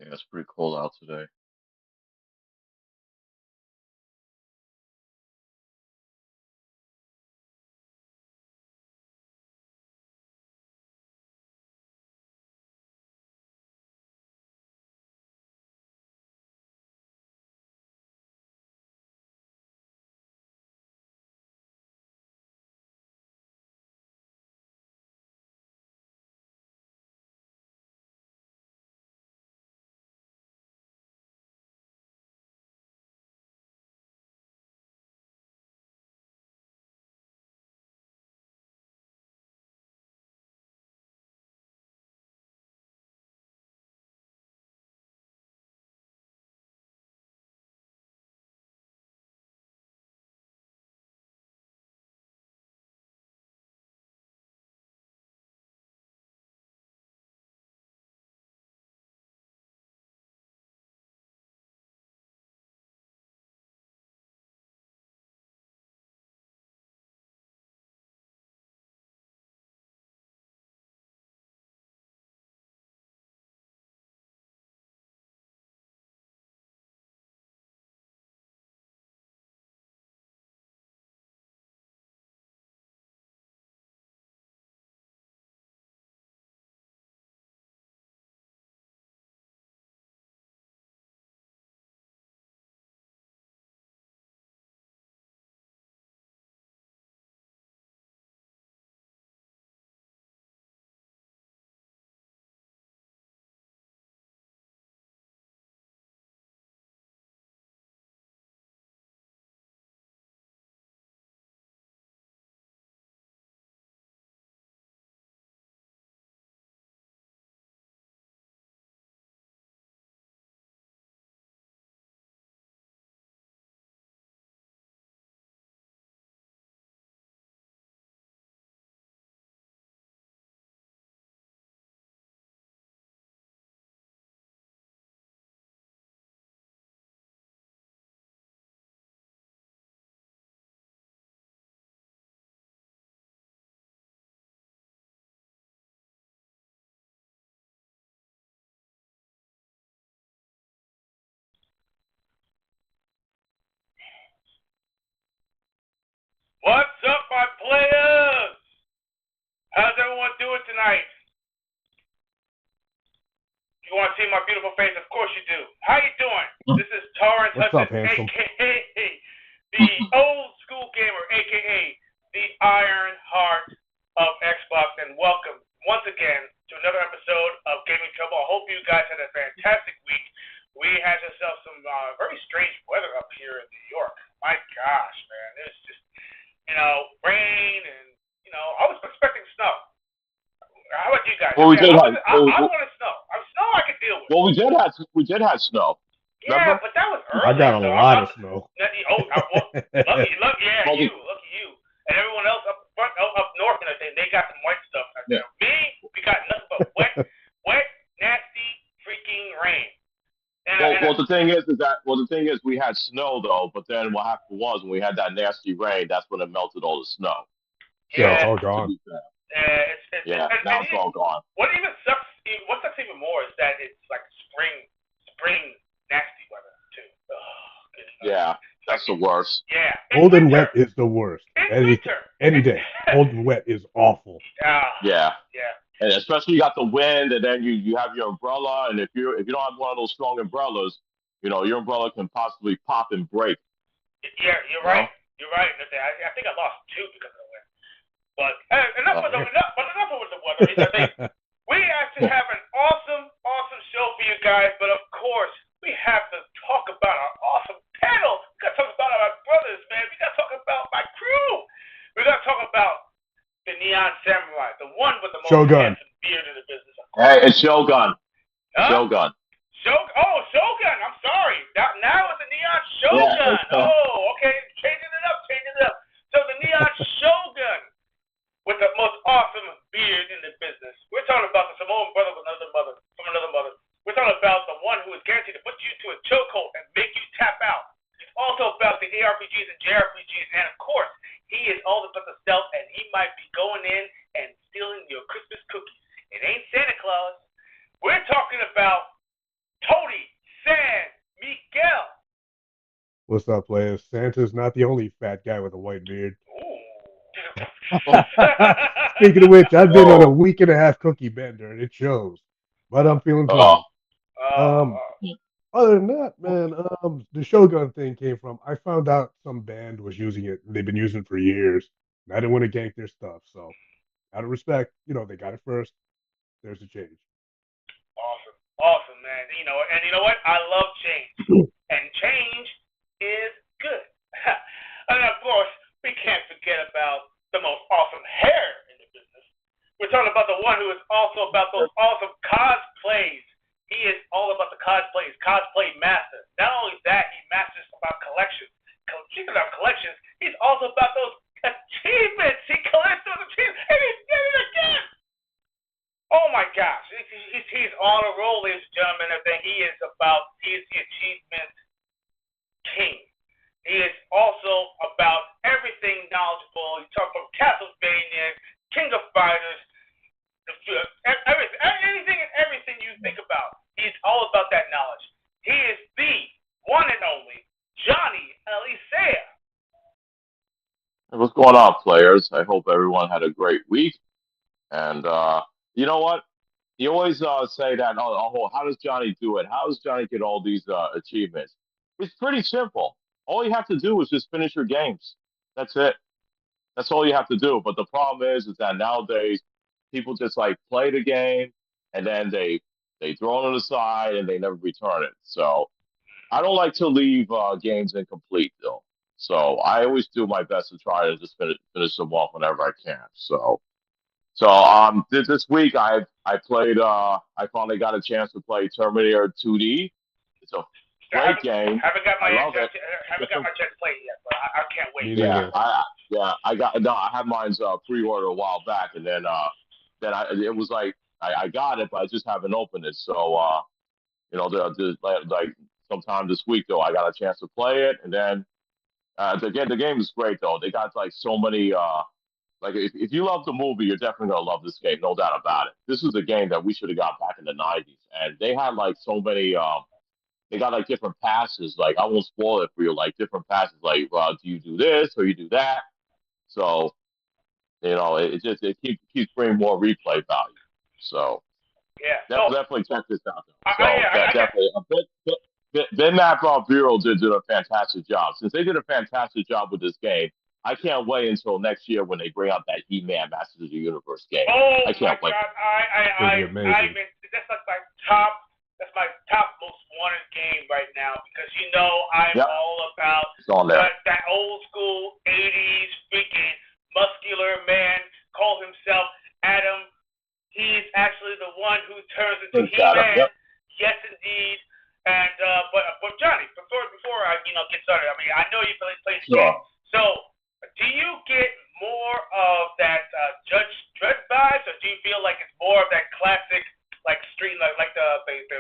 Yeah, it's pretty cold out today. What's up, my players? How's everyone doing tonight? You want to see my beautiful face? Of course you do. How you doing? This is Torrance What's Hudson, up, handsome? a.k.a. the old school gamer, a.k.a. the Iron Heart of Xbox, and welcome once again to another episode of Gaming Treble. I hope you guys had a fantastic week. We had ourselves some very strange weather up here in New York. My gosh, man. It was just, rain and, I was expecting snow. How about you guys? Well, we did have. I wanted snow. Snow I could deal with. Well, we did have snow. Yeah, Remember? but that was I early. got a lot of snow. Lucky you. And everyone else up front, up north, they got some white stuff. Yeah. Me, we got nothing but wet, nasty, freaking rain. Well, the thing is we had snow though, but then what happened was when we had that nasty rain, that's when it melted all the snow. Yeah, it's Yeah, all To gone. be fair, it's now it's all gone. what sucks even more is that it's like spring nasty weather too. Oh, goodness. Yeah, that's the worst. Yeah. Cold and wet is the worst. It's winter. Any day. Cold and wet is awful. Yeah. Yeah. And especially you got the wind, and then you have your umbrella, and if you don't have one of those strong umbrellas, your umbrella can possibly pop and break. Yeah, you're right. You're right. I think I lost two because of the wind. But enough with the weather. We actually have an awesome show for you guys. But of course, we have to talk about our awesome panel. We got to talk about our brothers, man. We got to talk about my crew. We got to talk about the Neon Samurai, the one with the most Shogun. handsome beard in the business. Hey, it's Shogun. Huh? Shogun. Shogun. I'm sorry. Now it's the Neon Shogun. Yeah. Okay. Changing it up. So the Neon Shogun with the most awesome beard in the business. We're talking about the Samoan brother from another mother. We're talking about the one who is guaranteed to put you to a chokehold and make you tap out. He's also about the ARPGs and JRPGs, and of course, he is all about the stealth, and he might be going in and stealing your Christmas cookies. It ain't Santa Claus. We're talking about What's up, players? Santa's not the only fat guy with a white beard. Ooh. Speaking of which, I've been on a Oh, week and a half cookie bender, and it shows. But I'm feeling oh, fine. Um, Oh, Other than that, man, the Shogun thing came from. I found out some band was using it, and they've been using it for years. And I didn't want to gank their stuff, so out of respect, they got it first. There's a change. awesome. Awesome, man. And you know what? I love change. And change is good. And of course, we can't forget about the most awesome hair in the business. We're talking about the one who is also about those awesome cosplays. He is all about the cosplays, cosplay master. Not only that, he masters about collections. Speaking of collections, he's also about those achievements. He collects those achievements, and he did it again. Oh my gosh, he's on a roll, ladies and gentlemen. I think he is the achievement king. He is also about everything knowledgeable. You talk from Castlevania, King of Fighters, everything, anything and everything you think about. He's all about that knowledge. He is the one and only Johnny Elisea. what's going on, players? I hope everyone had a great week. And you know what? You always say that. Oh, how does Johnny do it? How does Johnny get all these achievements? It's pretty simple. All you have to do is just finish your games. That's it. That's all you have to do. But the problem is that nowadays people just like play the game and then they throw it on the side and they never return it. So I don't like to leave games incomplete though. So I always do my best to try to just finish them off whenever I can. So this week I played I finally got a chance to play Terminator 2D. It's a I great game. haven't got I my love it. haven't got my chance to play it yet, but I can't wait. Me Yeah, neither. I got no, I had mine's pre-order a while back, and then it was like I got it, but I just haven't opened it. So like sometime this week though, I got a chance to play it, and then the game is great though. They got like so many like if you love the movie, you're definitely gonna love this game, no doubt about it. This is a game that we should have got back in the '90s, and they had like so many. They got like different passes. Like I won't spoil it for you. Like different passes. Like do you do this or you do that? So it keeps bringing more replay value. So Yeah. So definitely check this out. Though. So yeah, that I get. definitely Ben Map Bureau did a fantastic job. Since they did a fantastic job with this game, I can't wait until next year when they bring out that He-Man Masters of the Universe game. Oh I my can't wait. God! It's gonna be amazing. That's like my top. That's my top most wanted game right now because I'm Yep, all about it's on there. that old school '80s freaking muscular man. Call himself Adam. He's actually the one who turns into Prince Adam. He-Man. Yep. Yes, indeed. And but Johnny, before I get started, I mean I know you play the game. Sure. So do you get more of that Judge Dredd vibes, or do you feel like it's more of that classic like street like the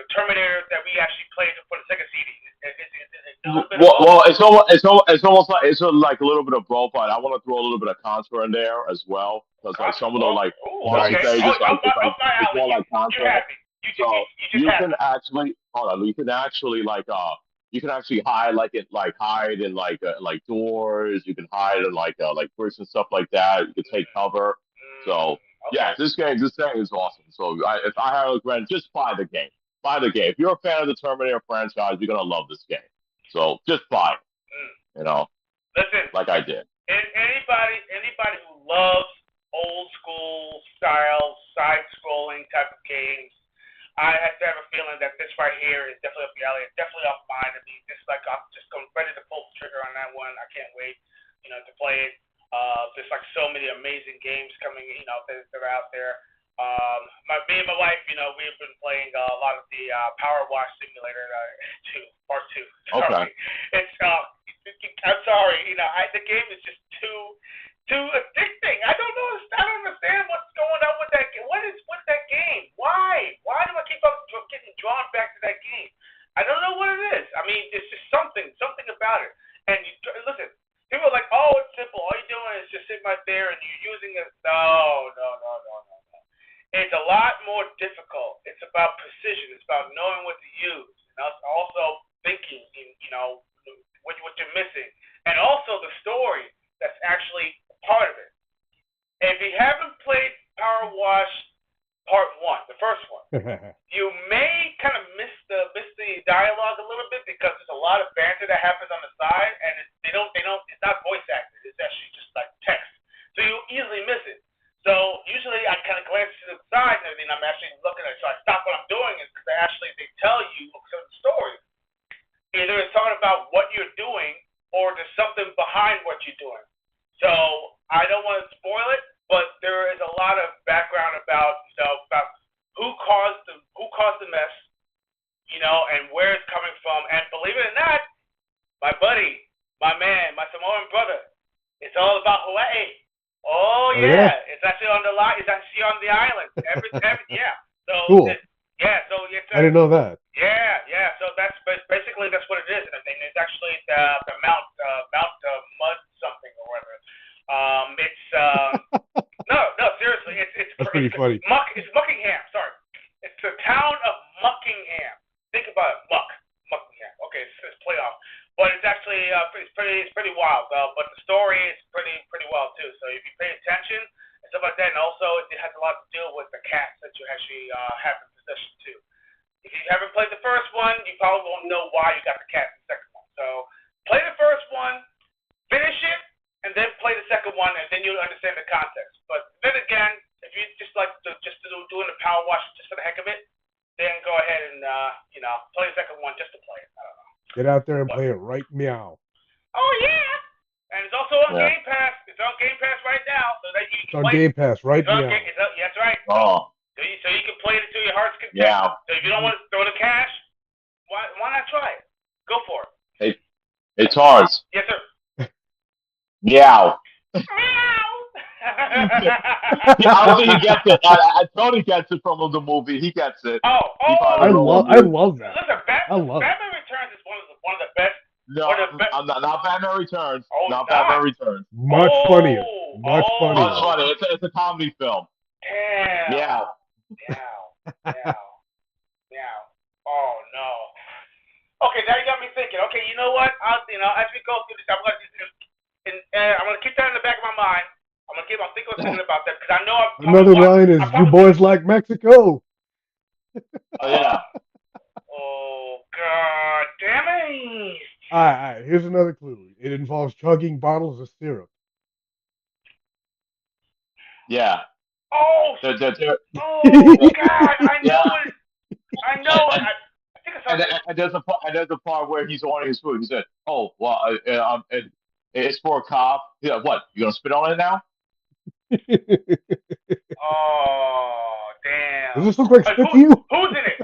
Terminator that we actually played for the Sega CD? Is it a little bit of both? Well, it's almost like it's like a little bit of both, but I want to throw a little bit of contra in there as well because like Contra. some of the like Oh, bossy okay. Nice. stages, Up my it's alley. more like You contra. happy? So You just you can happy? actually hold on. You can actually hide hide in like doors. You can hide in like bricks and stuff like that. You can take cover. So Okay. yeah, this game is awesome. So if I had a recommend, just buy the game. Buy the game. If you're a fan of the Terminator franchise, you're gonna love this game. So just buy it. Mm. You know, Listen, like I did. anybody who loves old school style side scrolling type of games, I have to have a feeling that this right here is definitely up your alley. It's definitely off mine. I mean, just like I'm just going ready to pull the trigger on that one. I can't wait, to play it. There's like so many amazing games coming, that are out there. Me and my wife, we've been playing a lot of the Power Wash Simulator 2, Part 2. Okay. Sorry, it's I'm sorry, the game is just too addicting. I don't understand what's going on with that game. What is with that game? Why? Why do I keep on getting drawn back to that game? I don't know what it is. I mean, it's just something about it. And listen, people are like, oh, it's simple. All you're doing is just sitting right there and you're using it. No, no, no, no, no, no. It's a lot more difficult. It's about precision. It's about knowing what to use. And also thinking, what you're you're missing, and also the story that's actually part of it. If you haven't played Power Wash Part 1, the first one, you may kind of miss the dialogue a little bit because there's a lot of banter that happens on the side, and it's not voice acted. It's actually just like text, so you easily miss it. So usually I kind of glance to the side and everything. I'm actually looking at it, so I stop what I'm doing, and because they tell you some story. Either it's talking about what you're doing, or there's something behind what you're doing. So I don't want to spoil it, but there is a lot of background about about who caused the mess, and where it's coming from. And believe it or not, my buddy, my man, my Samoan brother, it's all about Hawaii. Oh yeah, it's actually on the line. It's actually on the island. Yeah. So cool. So I didn't know that. Yeah. So that's basically that's what it is. And I think it's actually the Mount Mud something or whatever. It's no, seriously, That's pretty funny. It's Muckingham. Sorry, it's the town of Muckingham. Think about it, Muckingham. Okay, it's play off, but it's actually it's pretty wild. But the story is pretty wild too. So if you pay attention and stuff like that, and also it has a lot to do with the cats that you actually have in possession too. If you haven't played the first one, you probably won't know why you got the cats in the second one. So play the first one, finish it, and then play the second one, and then you'll understand the context. But then again, if you just like doing the power wash just for the heck of it, then go ahead and play the second one just to play it. I don't know. Get out there and play it right meow. Oh yeah, and it's also on Game Pass. It's on Game Pass right now, so that you can play. Game Pass right meow. That's right. Oh. So you can play it to your heart's content. Yeah. So if you don't want to throw the cash, why not try it? Go for it. Hey, Tars. Yes, sir. Meow. Meow. I don't think he gets it. Tony gets it from the movie. He gets it. I love that. Listen, Batman Returns is one of the best. No, I'm not Batman Returns. Not not Batman Returns. Much funnier. Much funnier. It's a comedy film. Damn. Meow. Oh no. Okay, now you got me thinking. Okay, you know what? As we go through this, I'm gonna keep that in the back of my mind. I'm thinking about that because I know another line is "You boys like Mexico." Oh yeah. Oh God, damn it! All right. Here's another clue. It involves chugging bottles of syrup. Oh. Oh God, I know it. I think it's something. And there's a part where he's ordering his food. He said, "Oh, well, it's for a cop." Yeah, what? You gonna spit on it now? Oh, damn. Does this look like spit to you? Who's in it?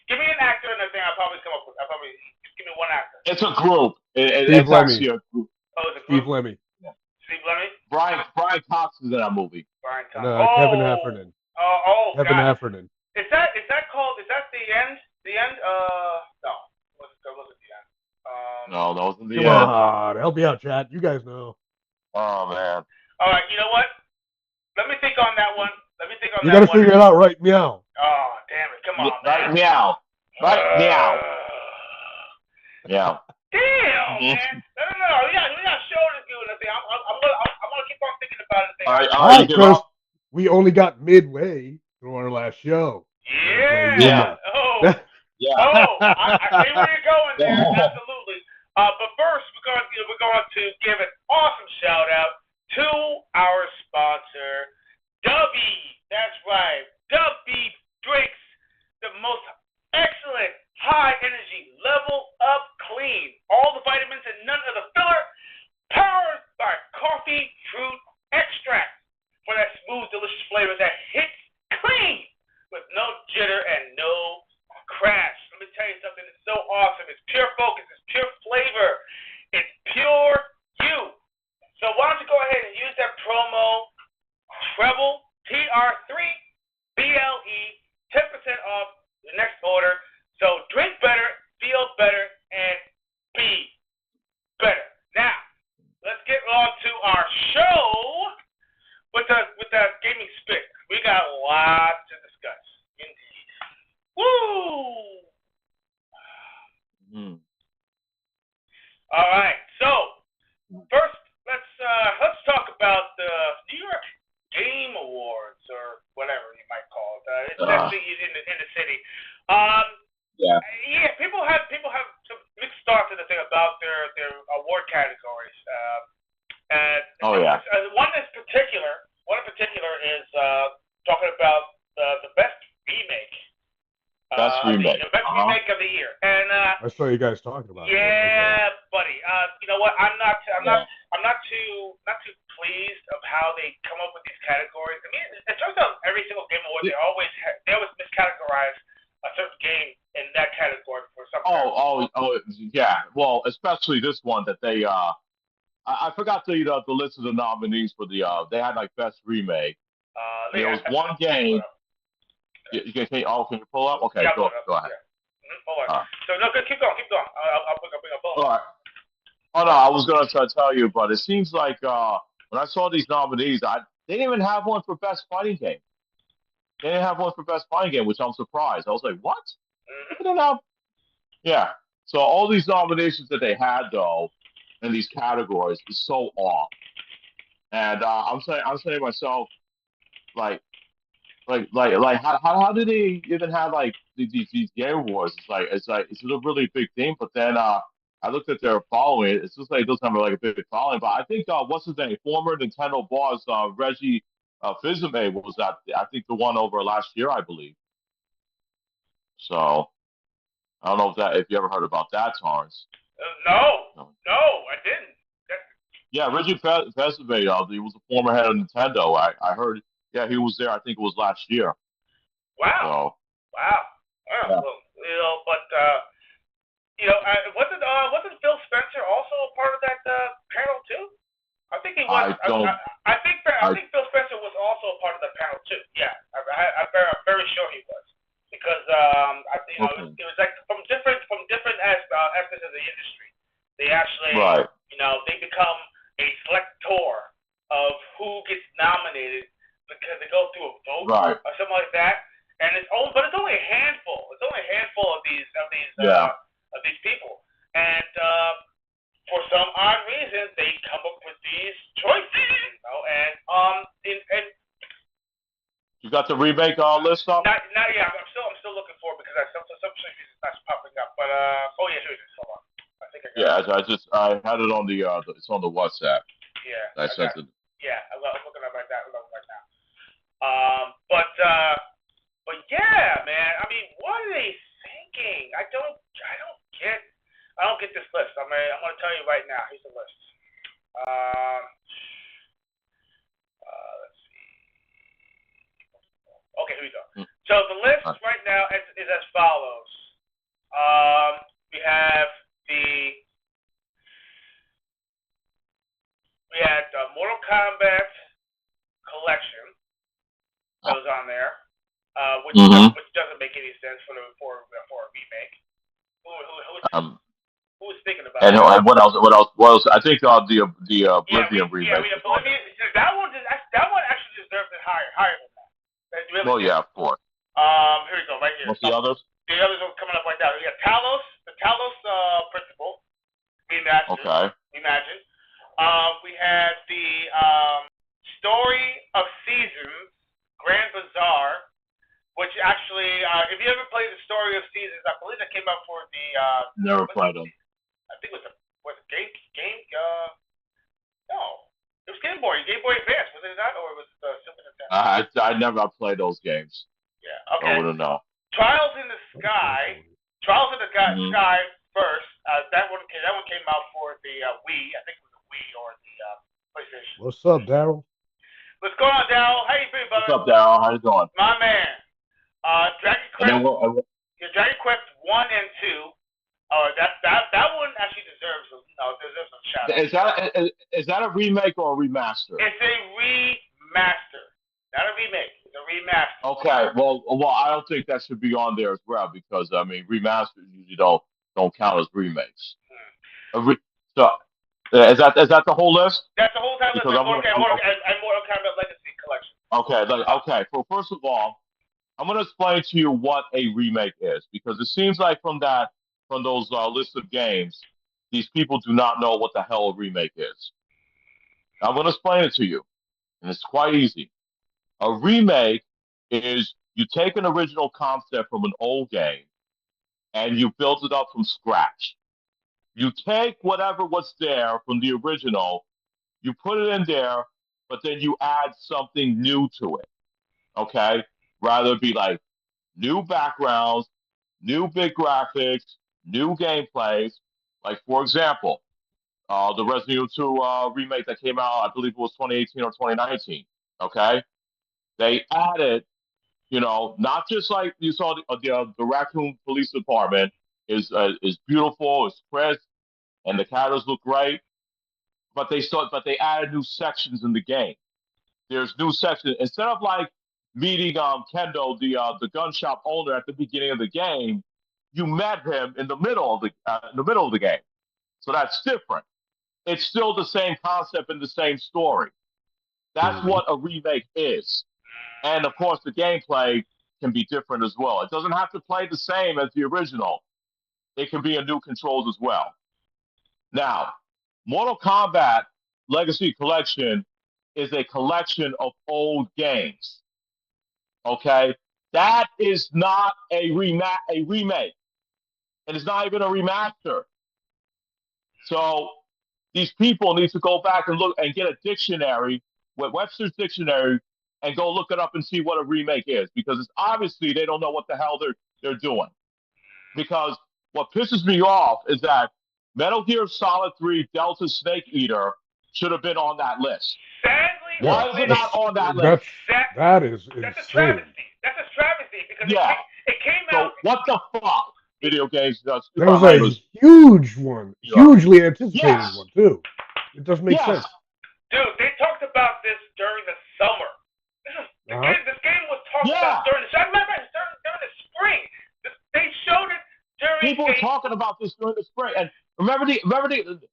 Give me an actor and a thing. I'll probably come up with. Just give me one actor. It's a group. Steve Lemmy. Actually a group. Oh, it's a group. Steve Lemmy. Yeah. Steve Lemmy. Brian Cox is in that movie. Brian Cox. Kevin Heffernan. Kevin Heffernan. Is that called? Is that the end? The end? No. That wasn't the end. No, that wasn't the end. Come on, help me out, Chad. You guys know. Oh man. All right. You know what? Let me think on that one. You gotta figure it out, right? Meow. Oh, damn it! Come on, right, man. meow. Right, meow. Meow. Damn, man. No. We got show to do and everything. I'm gonna keep on thinking about it. All right, Chris. We only got midway through our last show. Yeah. Oh. Yeah. Oh, I see where you're going there. Absolutely. But first, we're going to give an awesome shout out to our sponsor, Dubby. That's right. Dubby drinks the most excellent high energy level up clean. All the vitamins and none of the filler. Powered by coffee fruit extract for that smooth, delicious flavor that hits clean with no jitter and no crash. Let me tell you something. It's so awesome. It's pure focus. It's pure flavor. It's pure you. So why don't you go ahead and use that promo Treble TR3BLE 10% off the next order. So drink better, feel better, and be better. Now, let's get on to our show with the gaming spit. We got lots to discuss. Indeed. Woo! Uh, especially in the city. Um, yeah. yeah, people have some mixed thoughts in the thing about their award categories. And Oh yeah. one in particular, is talking about the best remake, Best remake. the best Uh huh. remake of the year. And I saw you guys talking about this. Okay. yeah, buddy. You know what? Yeah. I'm not too pleased of how they come up with these categories. I mean, it turns out every single game award they always miscategorize a certain game in that category for some Oh, reason. yeah. Well, especially this one that they I forgot the list of the nominees for the they had like best remake. There Yeah, was one let me pull game. it up. Can you pull up? Okay, Yeah, I'll pull it up. go ahead. Yeah. Hold on. Uh, So no, good. Keep going. Keep going. I'll bring up both. all right. Oh no, I was gonna try to tell you, but it seems like when I saw these nominees, they didn't even have one for best fighting game. They didn't have one for best fighting game, which I'm surprised. I was like, what? They Mm-hmm. didn't have. Yeah. So all these nominations that they had though in these categories is so off, and I'm saying to myself like how did they even have like these game awards? It's a really big thing, but then I looked at their following. It's just like it doesn't have like a big following. But I think what's his name, former Nintendo boss Reggie Fils-Aimé was that I think the one over last year, I believe. So I don't know if you ever heard about that, Torrance. No, No. no, I didn't. That, Yeah, Reggie Fils-Aimé, he was the former head of Nintendo. I heard. Yeah, he was there. I think it was last year. wow, So wow. Wow. yeah, Well, but wasn't Phil Spencer also a part of that panel too? I think he was. I don't. I I think Phil Spencer was also a part of the panel too. Yeah, I'm very sure he was because okay. it was like from different aspects of the industry. They actually Right. they become a selector of who gets nominated because they go through a vote Right. or something like that. And it's only a handful. It's only a handful of Yeah. these people. And for some odd reason, they come up with these choices, and You got the remake list up? not yeah, I'm still looking for it because for some reason it's not popping up. But oh yeah, here it is. Hold on, I think I got Yeah, it. I had it on it's on the WhatsApp. Yeah, I I got sent it. it. Yeah, I'm looking at it right now. But yeah, man. I mean, what are they thinking? I don't get this list. I'm gonna tell you right now. Here's the list. Um, let's see. Okay, here we go. Mm. So the list Uh, right now is as follows. We have we had Mortal Kombat collection that was on there, mm-hmm. which doesn't make any sense for a remake. Who Um, who was thinking about that? and what else? What else? What else? I think the Oblivion remake We was on there. Oblivion. That one actually deserves it higher than that. It really Well, did. yeah, of course. Here we go, right here. What's the others? The others are coming up right now. We got Talos, the Talos principle, remastered, Okay. reimagined. We had the Story of Seasons, Grand Bazaar, which actually, if you ever played the Story of Seasons, I believe that came out for the Never played them. I think it was a game no, it was Game Boy Advance, was it not, or was it the Super Nintendo? I never played those games. Yeah, I okay. wouldn't know. Trials in the Sky, Trials in the Mm-hmm. Sky first. That one came out for the Wii. I think it was the Wii or the PlayStation. What's up, Daryl? What's going on, Daryl? How you been, What's brother? up, Daryl? How you doing? My man. Dragon And then Quest. Dragon Quest 1 and 2. That one actually deserves a shout out. is that a remake or a remaster? It's a remaster, not a remake. It's a remaster. Okay, well, I don't think that should be on there as well because I mean, remasters usually don't count as remakes. So, is that the whole list? That's the whole time list. Because And I'm gonna Mortal Kombat Legacy Collection. okay. So first of all, I'm gonna explain to you what a remake is because it seems like from those lists of games, these people do not know what the hell a remake is. I'm gonna explain it to you, and it's quite easy. A remake is You take an original concept from an old game and you build it up from scratch. You take whatever was there from the original, you put it in there, but then you add something new to it. Okay, rather be like new backgrounds, new big graphics, new gameplays. Like for example, the Resident Evil 2 remake that came out, I believe it was 2018 or 2019. Okay, they added, not just like you saw the Raccoon Police Department is beautiful, it's crisp, and the characters look great, but they added new sections in the game. There's new sections instead of like meeting Kendo, the gun shop owner at the beginning of the game. You met him in the middle of the game, so that's different. It's still the same concept and the same story. That's Mhm. what a remake is, and of course the gameplay can be different as well. It doesn't have to play the same as the original. It can be a new controls as well. Now, Mortal Kombat Legacy Collection is a collection of old games. Okay, that is not a remake, and it's not even a remaster. So these people need to go back and look and get a dictionary with Webster's dictionary and go look it up and see what a remake is, because it's obviously they don't know what the hell they're doing. Because what pisses me off is that Metal Gear Solid 3 Delta Snake Eater should have been on that list. Sadly, Yeah, Why is it not that's on that list? that's that that is that's a insane. travesty. That's a travesty because Yeah. it came out. So what the fuck? Video games, That super was a hypers. huge one, Yeah. hugely anticipated Yes. one too. It doesn't make Yes. sense. Dude, they talked about this during the summer. The Uh-huh. game. This game was talked Yeah. about during the. I remember it during the spring. They showed it during People were a. talking about this during the spring, and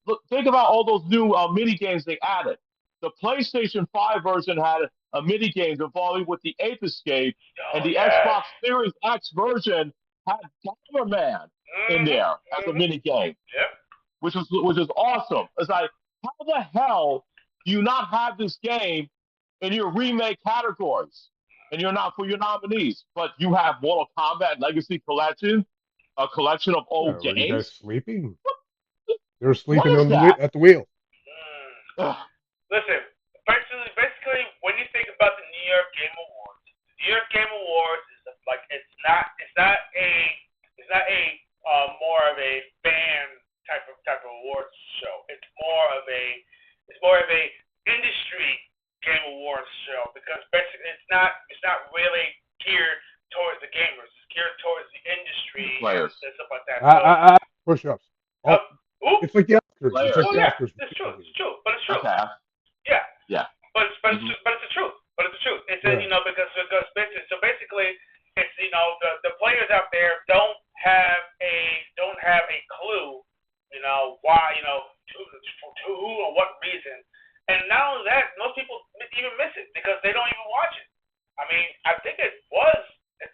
look, think about all those new mini games they added. The PlayStation 5 version had a mini game involving with the Ape Escape, and Oh the yes. Xbox Series X version had Bomberman in Mhm. there as a Mhm. mini game, Yep. which is awesome. It's like, how the hell do you not have this game in your remake categories and you're not for your nominees, but you have Mortal Kombat Legacy Collection, a collection of Yeah, old were you guys games? sleeping? They were What sleeping is on that? at the wheel. Mm. Ugh. Listen, basically, when you think about the New York Game Awards, the New York Game Awards is like it's not a more of a fan type of awards show. It's more of a industry game awards show because basically it's not really geared towards the gamers. It's geared towards the industry and Players. stuff like that. So, Push-ups. uh, Oh, oop, it's like the Oscars. It's Players. like well, the yeah, Oscars. it's true. It's true, but it's true. Okay. Yeah, Yeah. but Hmm. it's the truth. But it's the truth. It's Yeah. basically it's the players out there don't have a clue why to who or what reason, and not only that, most people even miss it because they don't even watch it. I mean, I think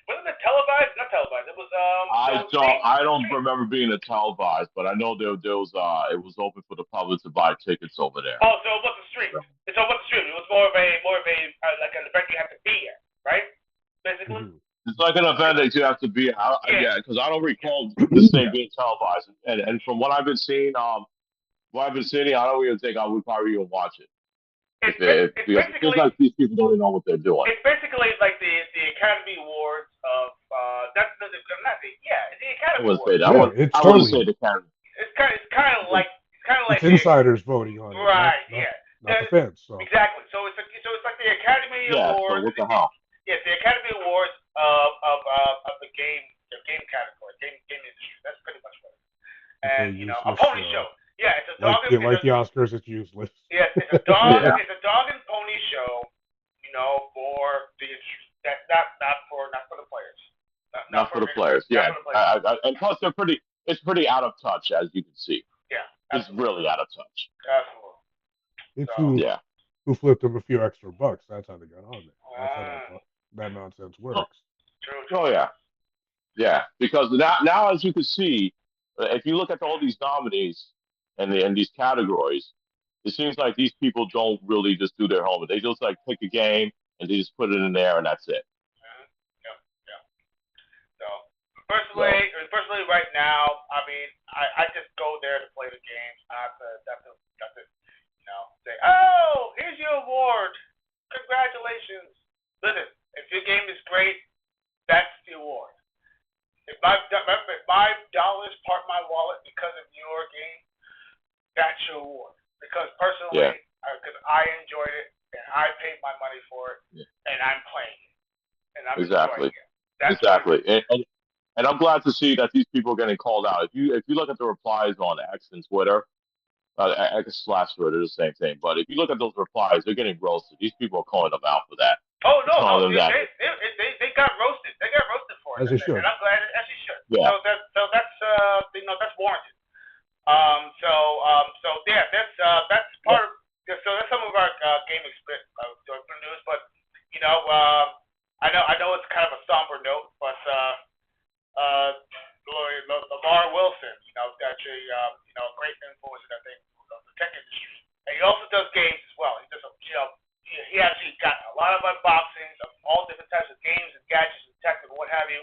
wasn't it televised? Not televised. It was I don't. streamed. I don't remember being a televised, but I know there was. It was open for the public to buy tickets over there. Oh, so it wasn't streamed. It wasn't streamed. It was more of a like an event you have to be at, right? Basically. Mhm. It's like an event that you have to be. Yeah. Yeah, because I don't recall this thing Yeah. being televised, and from what I've been seeing, I don't even think I would probably even watch it It's because it feels like these people don't even know what they're doing. it's basically like the Academy Awards of not the yeah the I Academy wouldn't say Awards. that. Yeah, it's I wouldn't say totally. the kind. It's kind of like It's the insiders voting on it, right yeah not the fans. So exactly. So it's like the Academy Yeah. So Awards. what the hell? Yes, the Academy Awards of the game category, game industry. That's pretty much what it is. it's a And a useless pony show. show. Yeah, it's a dog. Like the Oscars, it's useless. Yeah, it's a dog. Yeah. It's a dog and pony show. For the industry. That's not for the players. Not for the players. Not Yeah. for the players. And plus, they're pretty. It's pretty out of touch, as you can see. Yeah, It's absolutely, really out of touch. absolutely. It's So, Yeah. who flipped them a few extra bucks. That's how they got on there. That's how uh, that nonsense Oh, works. true, oh true. yeah. Yeah. Because now, as you can see, if you look at all these nominees and these categories, it seems like these people don't really just do their homework. They just like pick a game and they just put it in there and that's it. Mhm. Yep. So personally, right now, I mean, I just go there to play the games, not to, say, oh, here's your award, congratulations. Listen, if your game is great, that's the award. If my dollars part my wallet because of your game, that's your award. Because yeah, personally, because I enjoyed it and I paid my money for it yeah, and I'm playing it and I'm enjoying exactly, it. That's what it exactly. is. And I'm glad to see that these people are getting called out. If you look at the replies on X and Twitter, X slash Twitter, the same thing. But if you look at those replies, they're getting roasted. These people are calling them out for that, Oh no, no, telling them that they got roasted. They got roasted for it, as they should. and I'm glad as he should. yeah, So that's that's warranted. So yeah, that's yeah, part of. So that's some of our game experience news, but I know it's kind of a somber note, but Lamar Wilson, actually a great influence in I think the tech industry, and he also does games as well. He does he actually got a lot of unboxings of all different types of games and gadgets and tech and what have you.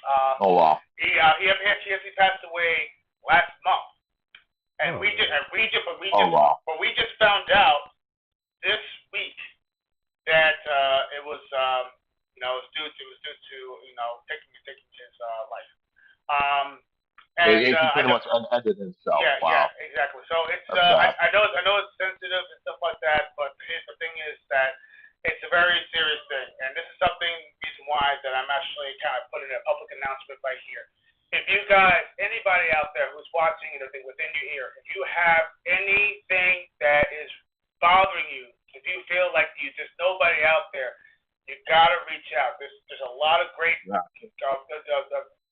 Uh, oh wow, he actually passed away last month, and Oh man. oh wow, we just found out this week that it was due to taking his life. Um, and he I pretty know much ended himself. yeah, Wow, exactly. So it's that's sad. I know it's sensitive and stuff like that, but here's the thing is that it's a very serious thing, and this is something reason why that I'm actually kind of putting a public announcement right here. If you guys, anybody out there who's watching anything within your ear, if you have anything that is bothering you, if you feel like there's nobody out there, you gotta reach out. There's a lot of great Yeah,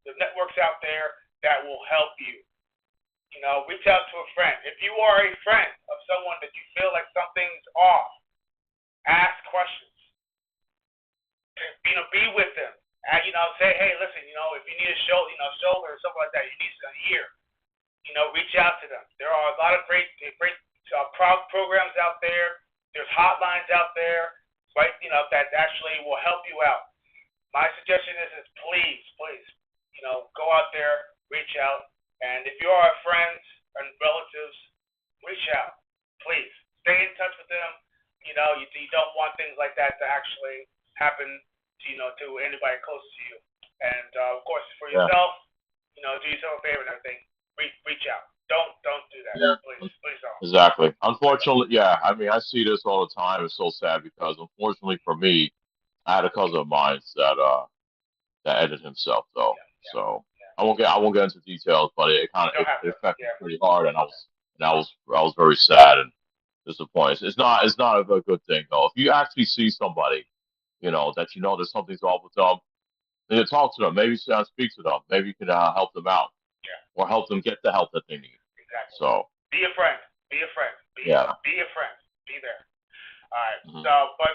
the networks out there that will help you. Reach out to a friend. If you are a friend of someone that you feel like something's off, ask questions. Be with them. And, say, hey, listen, if you need a shoulder or something like that, you need an ear. Reach out to them. There are a lot of great programs out there. There's hotlines out there, right? That actually will help you out. My suggestion is please, please, go out there, reach out, and if you are friends and relatives, reach out, please. Stay in touch with them. You don't want things like that to actually happen to to anybody close to you. And of course, for yeah, yourself, do yourself a favor and everything. Reach out. Don't do that, yeah, please don't. exactly. Unfortunately, yeah. I mean, I see this all the time. It's so sad because unfortunately for me, I had a cousin of mine that ended himself though. Yeah, yeah, So yeah. I won't get into details, but it You kind of don't have it to. affected me Yeah, pretty hard, and I was very sad and disappointed. It's not a good thing though. If you actually see somebody, that that something's off with them, then you talk to them. Maybe speak to them. Maybe you can help them out yeah, or help them get the help that they need. exactly. So Be a friend. Be a friend. yeah, Be a friend. Be there. All right. hmm So, but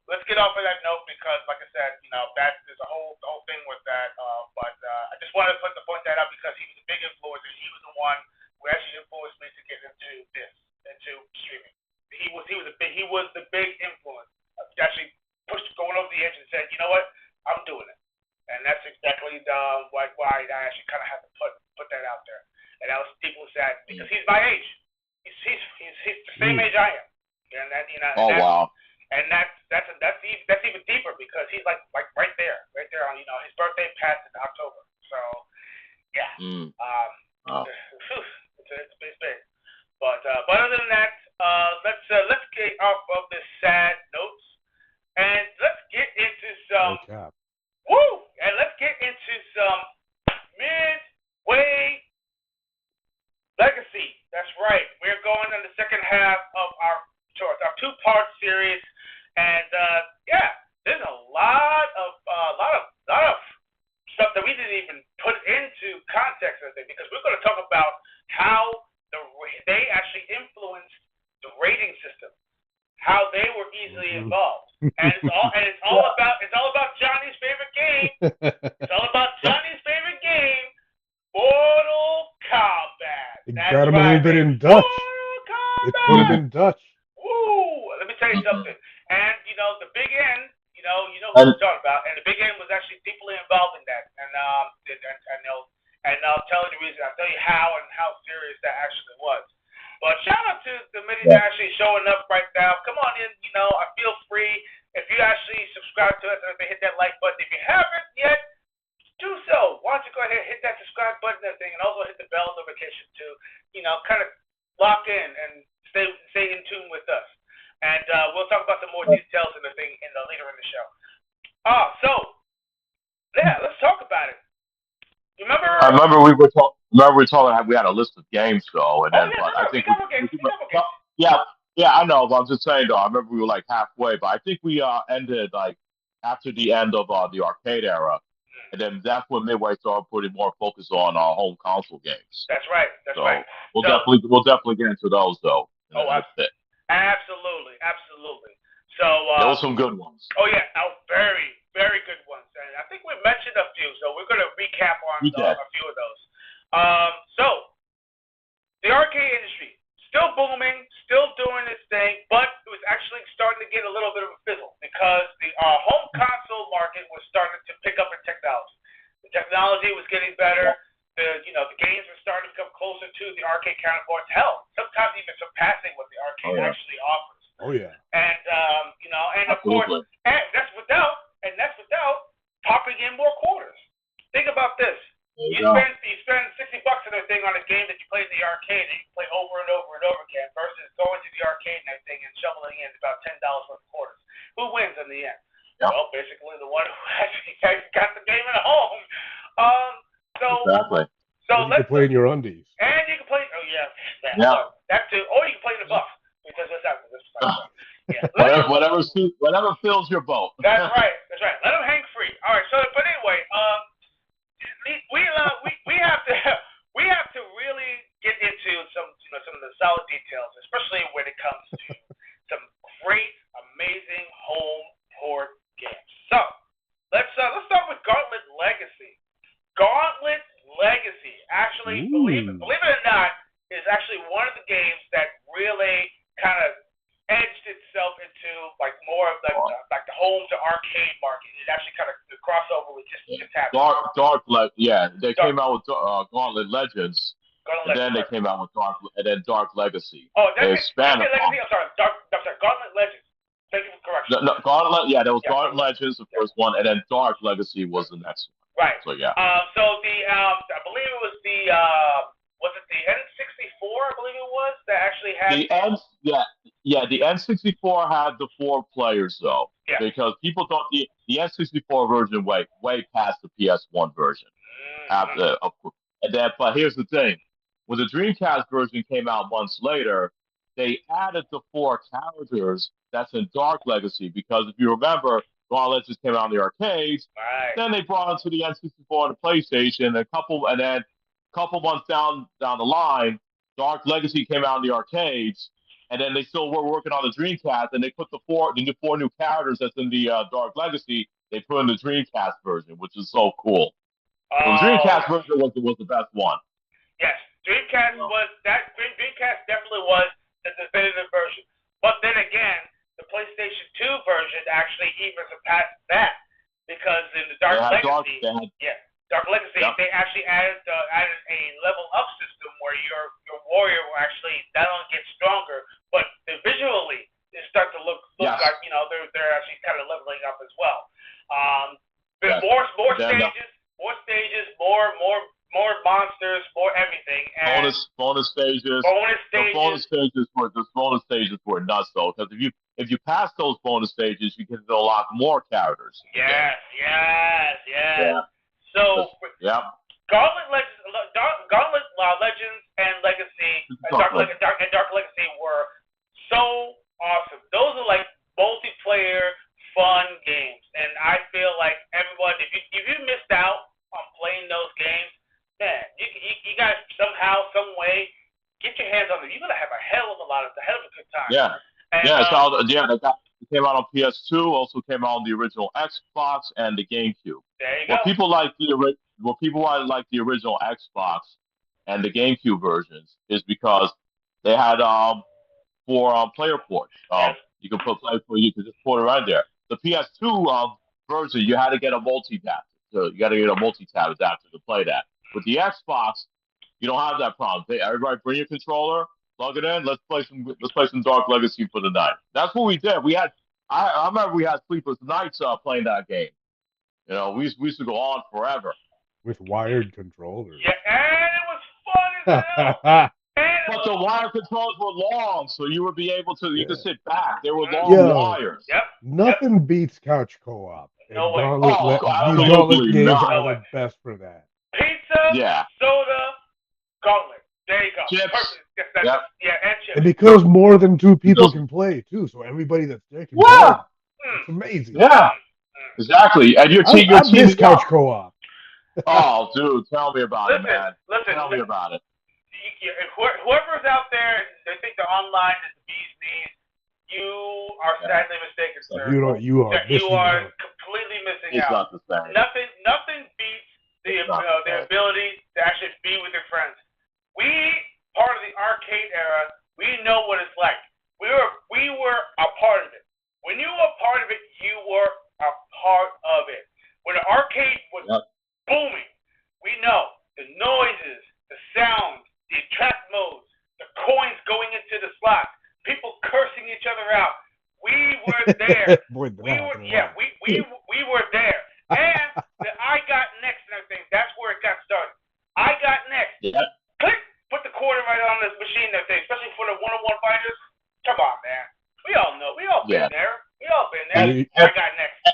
let's get off of that note because, like I said, that there's a whole thing with that. But I just wanted to point that out because he was a big influencer. He was the one who actually influenced me to get into streaming. He was the big influence. Actually pushed going over the edge and said, you know what, I'm doing it. And that's exactly why I actually kind of had to put that out there. And I was deeply sad because he's my age. He's the same Mm. age I am. And that oh wow, that's even deeper because he's like right there on his birthday passed in October. So yeah, mm, um, oh, it's big. But other than that, let's get off of this sad notes and let's get into some No cap. woo and let's get into some midway legacy. That's right. We're going in the second half of our two-part series, and yeah, there's a lot of stuff that we didn't even put into context of it because we're going to talk about how they actually influenced the rating system, how they were easily Mhm. involved, and yeah, it's all about Johnny's favorite game. It's all about Johnny's favorite game, Mortal Kombat. It That's got him a little right, bit baby. in Dutch. Mortal It put him mm, Kombat. in Dutch. Woo! Let me tell you mm, something. And the Big N, you know who and I'm talking about. And the Big N was actually deeply involved in that. and I'll tell you the reason. I'll tell you how and how serious that actually was. But shout out to the many that actually showing up right now. Come on in, I feel free. If you actually subscribe to us and if they hit that like button, if you haven't yet, do so. Why don't you go ahead and hit that subscribe button and everything, and also hit the bell notification to, kind of lock in and stay in tune with us. And we'll talk about some more details and the thing later in the show. So yeah, let's talk about it. You remember? I remember we were talking. Remember we were talking. We had a list of games though, and Oh then yeah, but no, I we think got more games. We got more games. yeah, yeah, I know. But I'm just saying though. I remember we were like halfway, but I think we ended like after the end of the arcade era, and then that's when Midway started putting more focus on home console games. That's right. That's right. So we'll So, definitely get into those though oh, in a bit. absolutely, absolutely. So There were some good ones. oh yeah, very, very good ones. And I think we mentioned a few, so we're going to recap on We did. a few of those. So the arcade industry still booming, still doing its thing, but it was actually starting to get a little bit of a fizzle because the home console market was starting to pick up in technology. The technology was getting better. The games were starting to come closer to the arcade counterparts. Hell, sometimes even surpassing what the arcade actually offers. Oh yeah. And and of course, Absolutely. and that's without popping in more quarters. Think about this. There You spend $60 on a thing on a game that you play in the arcade and you play over and over and over again versus going to the arcade and everything and shoveling in about $10 worth of quarters. Who wins in the end? Yep. Well, basically the one who actually got the game at home. So Exactly. so you can play in your undies. and you can play. Oh yeah, Yeah. that too. Or you can play in the buff because that's happening. Yeah. Whatever fills your boat. That's right. That's right. Let them hang free. All right. So, but anyway, we have to we have to really get into some of the solid details, especially when it comes to some great, amazing home port games. So let's start with Gauntlet Legacy. Gauntlet Legacy, actually, believe it or not, is actually one of the games that really kind of edged itself into like more of like the home to arcade market. It actually kind of the crossover with just happened. They came out with Gauntlet Legends, and then they came out with Dark Legacy. Oh, they expanded Legacy. I'm sorry, Gauntlet Legends. Thank you for correction. No, Gauntlet. Yeah, there was Gauntlet Legends, the first one, and then Dark Legacy was the next one. Right. So yeah. So the I believe it was the the N64? I believe it was that actually had the N64 had the 4 players though, because people thought the N64 version way past the PS1 version. And then, but here's the thing: when the Dreamcast version came out months later, they added the 4 characters that's in Dark Legacy because if you remember, Gauntlet just came out in the arcades. Right. Then they brought it to the N64 and the PlayStation. And then a couple months down the line, Dark Legacy came out in the arcades. And then they still were working on the Dreamcast, and they put the 4 new characters that's in the Dark Legacy. They put in the Dreamcast version, which is so cool. So the Dreamcast version was the best one. Yes, Dreamcast was that. Dreamcast definitely was the definitive version. But then again, the PlayStation 2 version actually even surpassed that because in the Dark Legacy, Dark Legacy, they actually added a level up system where your warrior will actually not only get stronger, but visually they start to look like they're actually kind of leveling up as well. More stages, more monsters, more everything. And bonus stages. The bonus stages were nuts though, because if you pass those bonus stages, you can unlock more characters. Yes. Yeah. So Gauntlet Legends and Legacy, Dark Legacy were so awesome. Those are like multiplayer fun games, and I feel like everyone, if you missed out on playing those games, man, you guys somehow, some way, get your hands on them. You're gonna have a hell of a good time. Yeah. They came out on PS2, also came out on the original Xbox and the GameCube. There you go. People like the original Xbox and the GameCube versions is because they had 4 player ports. You can just put it right there. The PS2 version, you had to get a multi-adapter You got to get a multi-tab adapter to play that. With the Xbox, you don't have that problem. Everybody bring your controller, plug it in. Let's play some Dark Legacy for the night. That's what we did. I remember we had sleepless nights playing that game. We used to go on forever. with wired controllers. Yeah, and it was fun as hell. But the wire controls were long, so you could sit back. They were long Yo, wires. Yep. nothing beats couch co-op. No And way. Oh, these Gauntlet absolutely games not. are No way. the best for that. Pizza, Yeah. soda, gauntlet. There you go. Chips. Perfect. Yep. Yeah, and chips. And because more than two people Because can play too, so everybody that's there can yeah, join. Mm. It's amazing. yeah, exactly. And you're I miss teaming couch up. co-op. Oh, dude, tell me about it, Listen, man. listen. Tell me about it. Whoever's out there, they think the online is the bee's knees. You are sadly mistaken, sir. You are You missing are out. completely missing It's out. not the same. Nothing beats the ability to actually be with your friends. We, part of the arcade era, we know what it's like. We were a part of it. When you were a part of it, you were a part of it. When the arcade was booming, we know the noises, the sounds, the attract modes, the coins going into the slots, people cursing each other out. We were there. we were there. And the I got next and everything, that's where it got started. I got next. Yep. Click, put the quarter right on this machine and everything, especially for the one-on-one fighters. Come on, man. We all know. We all been there. We all been there. I got next.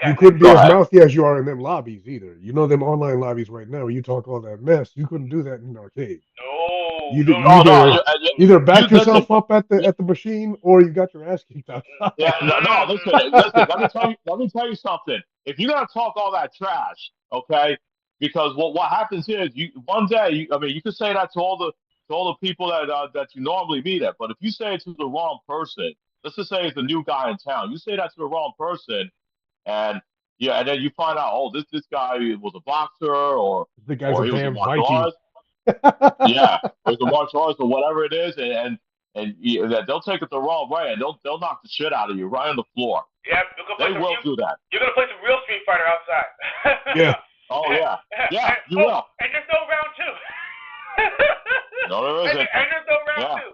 You couldn't be as mouthy as you are in them lobbies either. You know them online lobbies right now where you talk all that mess. You couldn't do that in an arcade. Either back yourself up at the machine or you got your ass kicked outside. Yeah, no, listen. Let me tell you something. If you're gonna talk all that trash, okay? Because what happens is one day you could say that to all the people that you normally meet at, but if you say it to the wrong person, let's just say it's a new guy in town, you say that to the wrong person, and and then you find out, oh, this guy was a boxer the guy's or a he was a damn martial Viking. artist. Yeah, or he's a martial artist or whatever it is, and they'll take it the wrong way, and they'll knock the shit out of you right on the floor. Yeah, they will do that. You're gonna play some real Street Fighter outside. Yeah. Oh yeah. Yeah, you will. And there's no round two. No, there isn't. And there's no round two.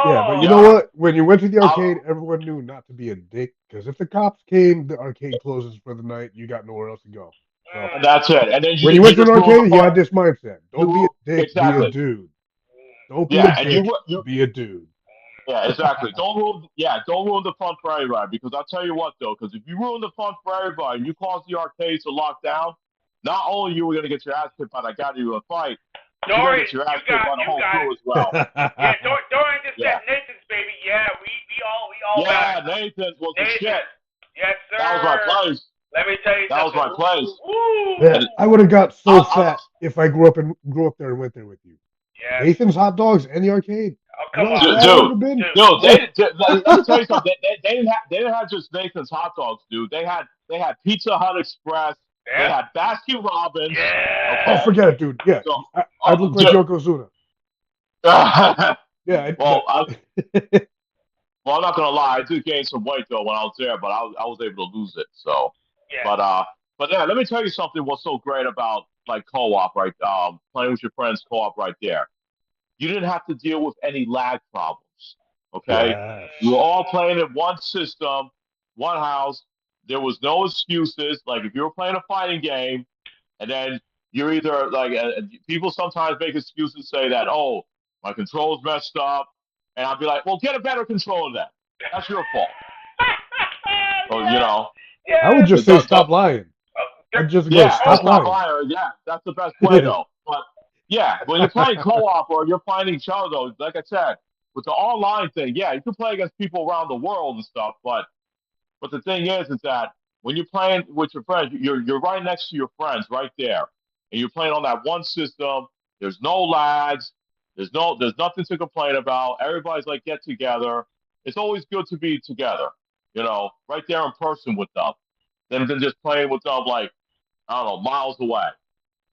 Yeah, but you know what? When you went to the arcade, everyone knew not to be a dick, because if the cops came, the arcade closes for the night. You got nowhere else to go. So, and that's it. And then when you went to an arcade, you had this mindset: don't be a dick, exactly. be a dude. Don't be a dick, be a dude. Yeah, exactly. Don't ruin the fun for everybody. Because I'll tell you what, though, because if you ruin the fun for everybody and you cause the arcades to lock down, not only you were going to get your ass kicked by that guy you were going to fight, you're going to get your ass kicked by the whole crew as well. Yeah, Dorian just said Nathan's, baby. Yeah, we all yeah, Nathan's was the shit. Yes, sir. That was my place. Let me tell you that something. was my place. Man, I would have got so fat if I grew up there and went there with you. Yeah. Nathan's hot dogs and the arcade. Oh, come on, dude. Let me tell you something. They didn't have just Nathan's hot dogs, dude. They had Pizza Hut Express. Yeah. They had Baskin Robbins. Yeah. Okay. Oh, forget it, dude. Yeah, so, I'd look like Yokozuna. Yeah. Well, I'm not gonna lie. I did gain some weight though when I was there, but I was able to lose it. So, yeah. But yeah, let me tell you something. What's so great about like co-op, right? Playing with your friends, co-op, right there. You didn't have to deal with any lag problems. Okay, you were all playing in one system, one house. There was no excuses. Like if you were playing a fighting game, and then you're either like people sometimes make excuses, say that, oh, my control's messed up, and I'll be like, well, get a better controller then. That's your fault. So you know. Yeah. I would just say stop lying. I'd just go stop lying. Yeah, that's the best way though. But yeah, when you're playing co-op or you're finding each other, though, like I said, with the online thing, yeah, you can play against people around the world and stuff, but the thing is that when you're playing with your friends, you're right next to your friends right there, and you're playing on that one system. There's no lags. There's nothing to complain about. Everybody's like get together. It's always good to be together, you know, right there in person with them, than just playing with them like I don't know miles away,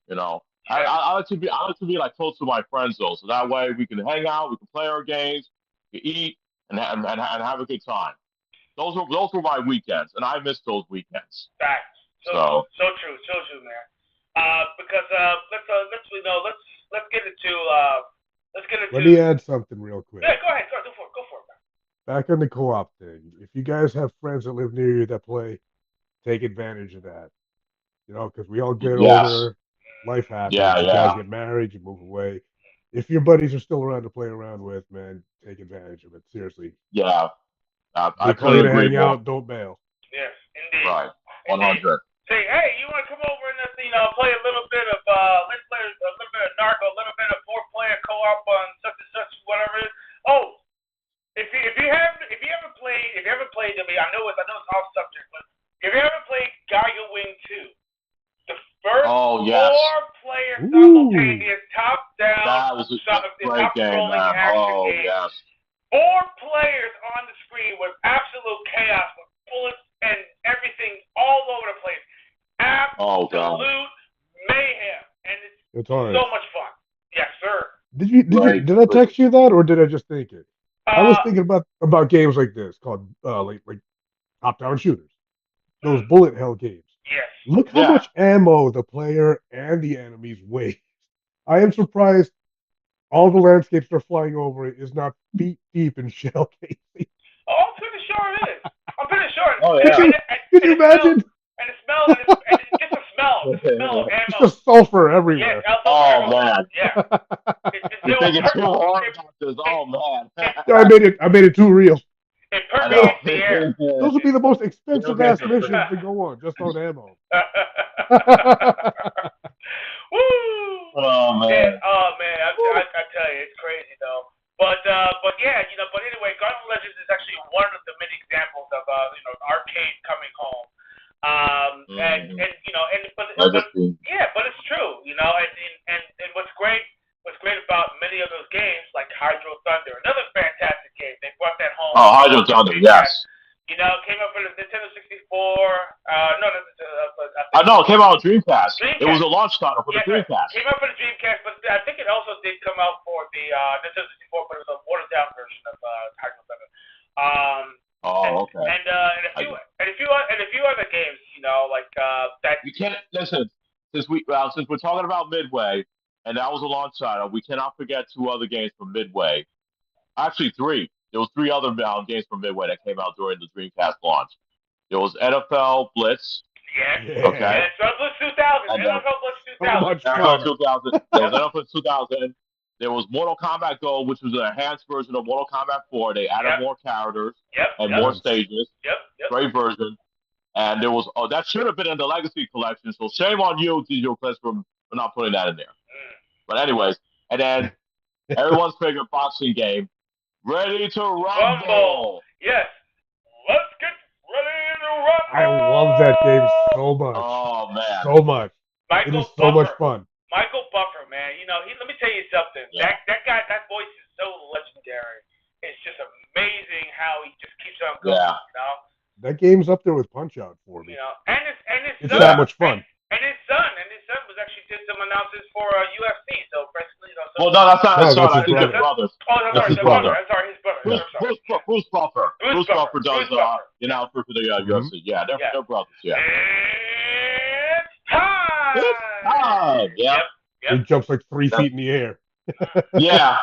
you know. I like to be like close to my friends though, so that way we can hang out, we can play our games, we can eat, and have a good time. Those were my weekends, and I miss those weekends. Facts. So true. shows you, man. Because let's get into Let me add something real quick. Yeah, go ahead, go for it, man. Back on the co-op thing. If you guys have friends that live near you that play, take advantage of that. Because we all get Yes. older, life happens. Yeah, You guys yeah, get married, you move away. If your buddies are still around to play around with, man, take advantage of it. Seriously, yeah. they I call you couldn't to agree hang more. out, don't bail. Yes, indeed. Right. Indeed. 100. Say, hey, you want to come over and play a little bit of let's play a little bit of Narco, a little bit of 4-player co-op on such and such, whatever it is. Oh, if you haven't played, I know it's off subject, but if you haven't played Gaia Wing 2, the first Oh, yes. 4-player Ooh. simultaneous That was a great game, scrolling man. action Oh, game. yes. 4 players on the screen with absolute chaos, with bullets and everything all over the place. Oh, Absolute God. mayhem, and it's hard. so much fun. Yes, sir. Did I text you that or did I just think it? I was thinking about games like this called like top-down shooters. Those bullet hell games. Yes. Look how much ammo the player and the enemies waste. I am surprised all the landscapes they're flying over is not feet deep in shell casing. Oh, I'm pretty sure it is. I'm pretty sure. Oh, yeah. Could you imagine? And the smell, and just the smell of ammo. It's just sulfur everywhere. Yeah, Oh, man. Yeah. You're thinking too hard about this. Oh, man. I made it too real. It permeates the air. Those would be the most expensive ass missions to go on, just on ammo. Woo! Oh, man. I tell you, it's crazy though. But yeah, but anyway, Garden of Legends is actually one of the many examples of arcade coming home. And but it's true, and what's great about many of those games like Hydro Thunder, another fantastic game. They brought that home. Oh, Hydro Thunder, yes. Came out for the Nintendo 64. No, it came out on Dreamcast. It was a launch title for the Dreamcast. Came out for the Dreamcast, but I think it also did come out for the Nintendo 64, but it was a watered down version of Hydro Thunder. Okay. And a few other games, like that. You can't listen since we're talking about Midway, and that was a launch title. We cannot forget 2 other games from Midway. Actually, 3. There was 3 other games from Midway that came out during the Dreamcast launch. There was NFL Blitz. Yeah. Okay. NFL Blitz 2000. NFL Blitz 2000. NFL 2000. There was NFL 2000. There was Mortal Kombat Go, which was an enhanced version of Mortal Kombat 4. They added more characters and more stages. Yep. Great version. And there was that should have been in the Legacy Collection. So shame on you, DJ Clips, for not putting that in there. But anyways, and then everyone's favorite boxing game, Ready to Rumble. Yes. Let's get ready to rumble. I love that game so much. Oh man. So much. It is so much fun. Michael Buffer, man. Let me tell you something. Yeah. That guy, that voice is so legendary. It's just amazing how he just keeps on going. Yeah. That game's up there with Punch-Out for me. And his it's son, that much fun. And his son was actually did some announcers for UFC. So basically, well, no, that's not his son. I think his they're brothers. Oh, that's his brother. Sorry, his brother. Bruce Buffer. Bruce Buffer does for the UFC. Yeah, they're brothers. Yeah. It's time. Yep. He jumps like 3 feet in the air. Yeah.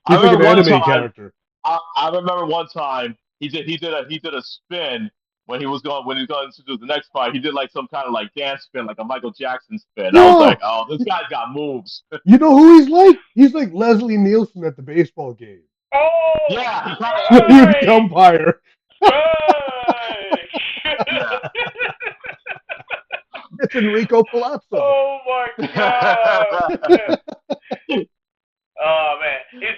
He's like an anime character. I remember one time he did a spin when he was going to do the next fight. He did like some kind of like dance spin, like a Michael Jackson spin. Yeah. I was like, oh, this guy's got moves. You know who he's like? He's like Leslie Nielsen at the baseball game. Oh, yeah, he's a huge umpire. It's Enrico Palazzo. Oh my god. Oh man, he was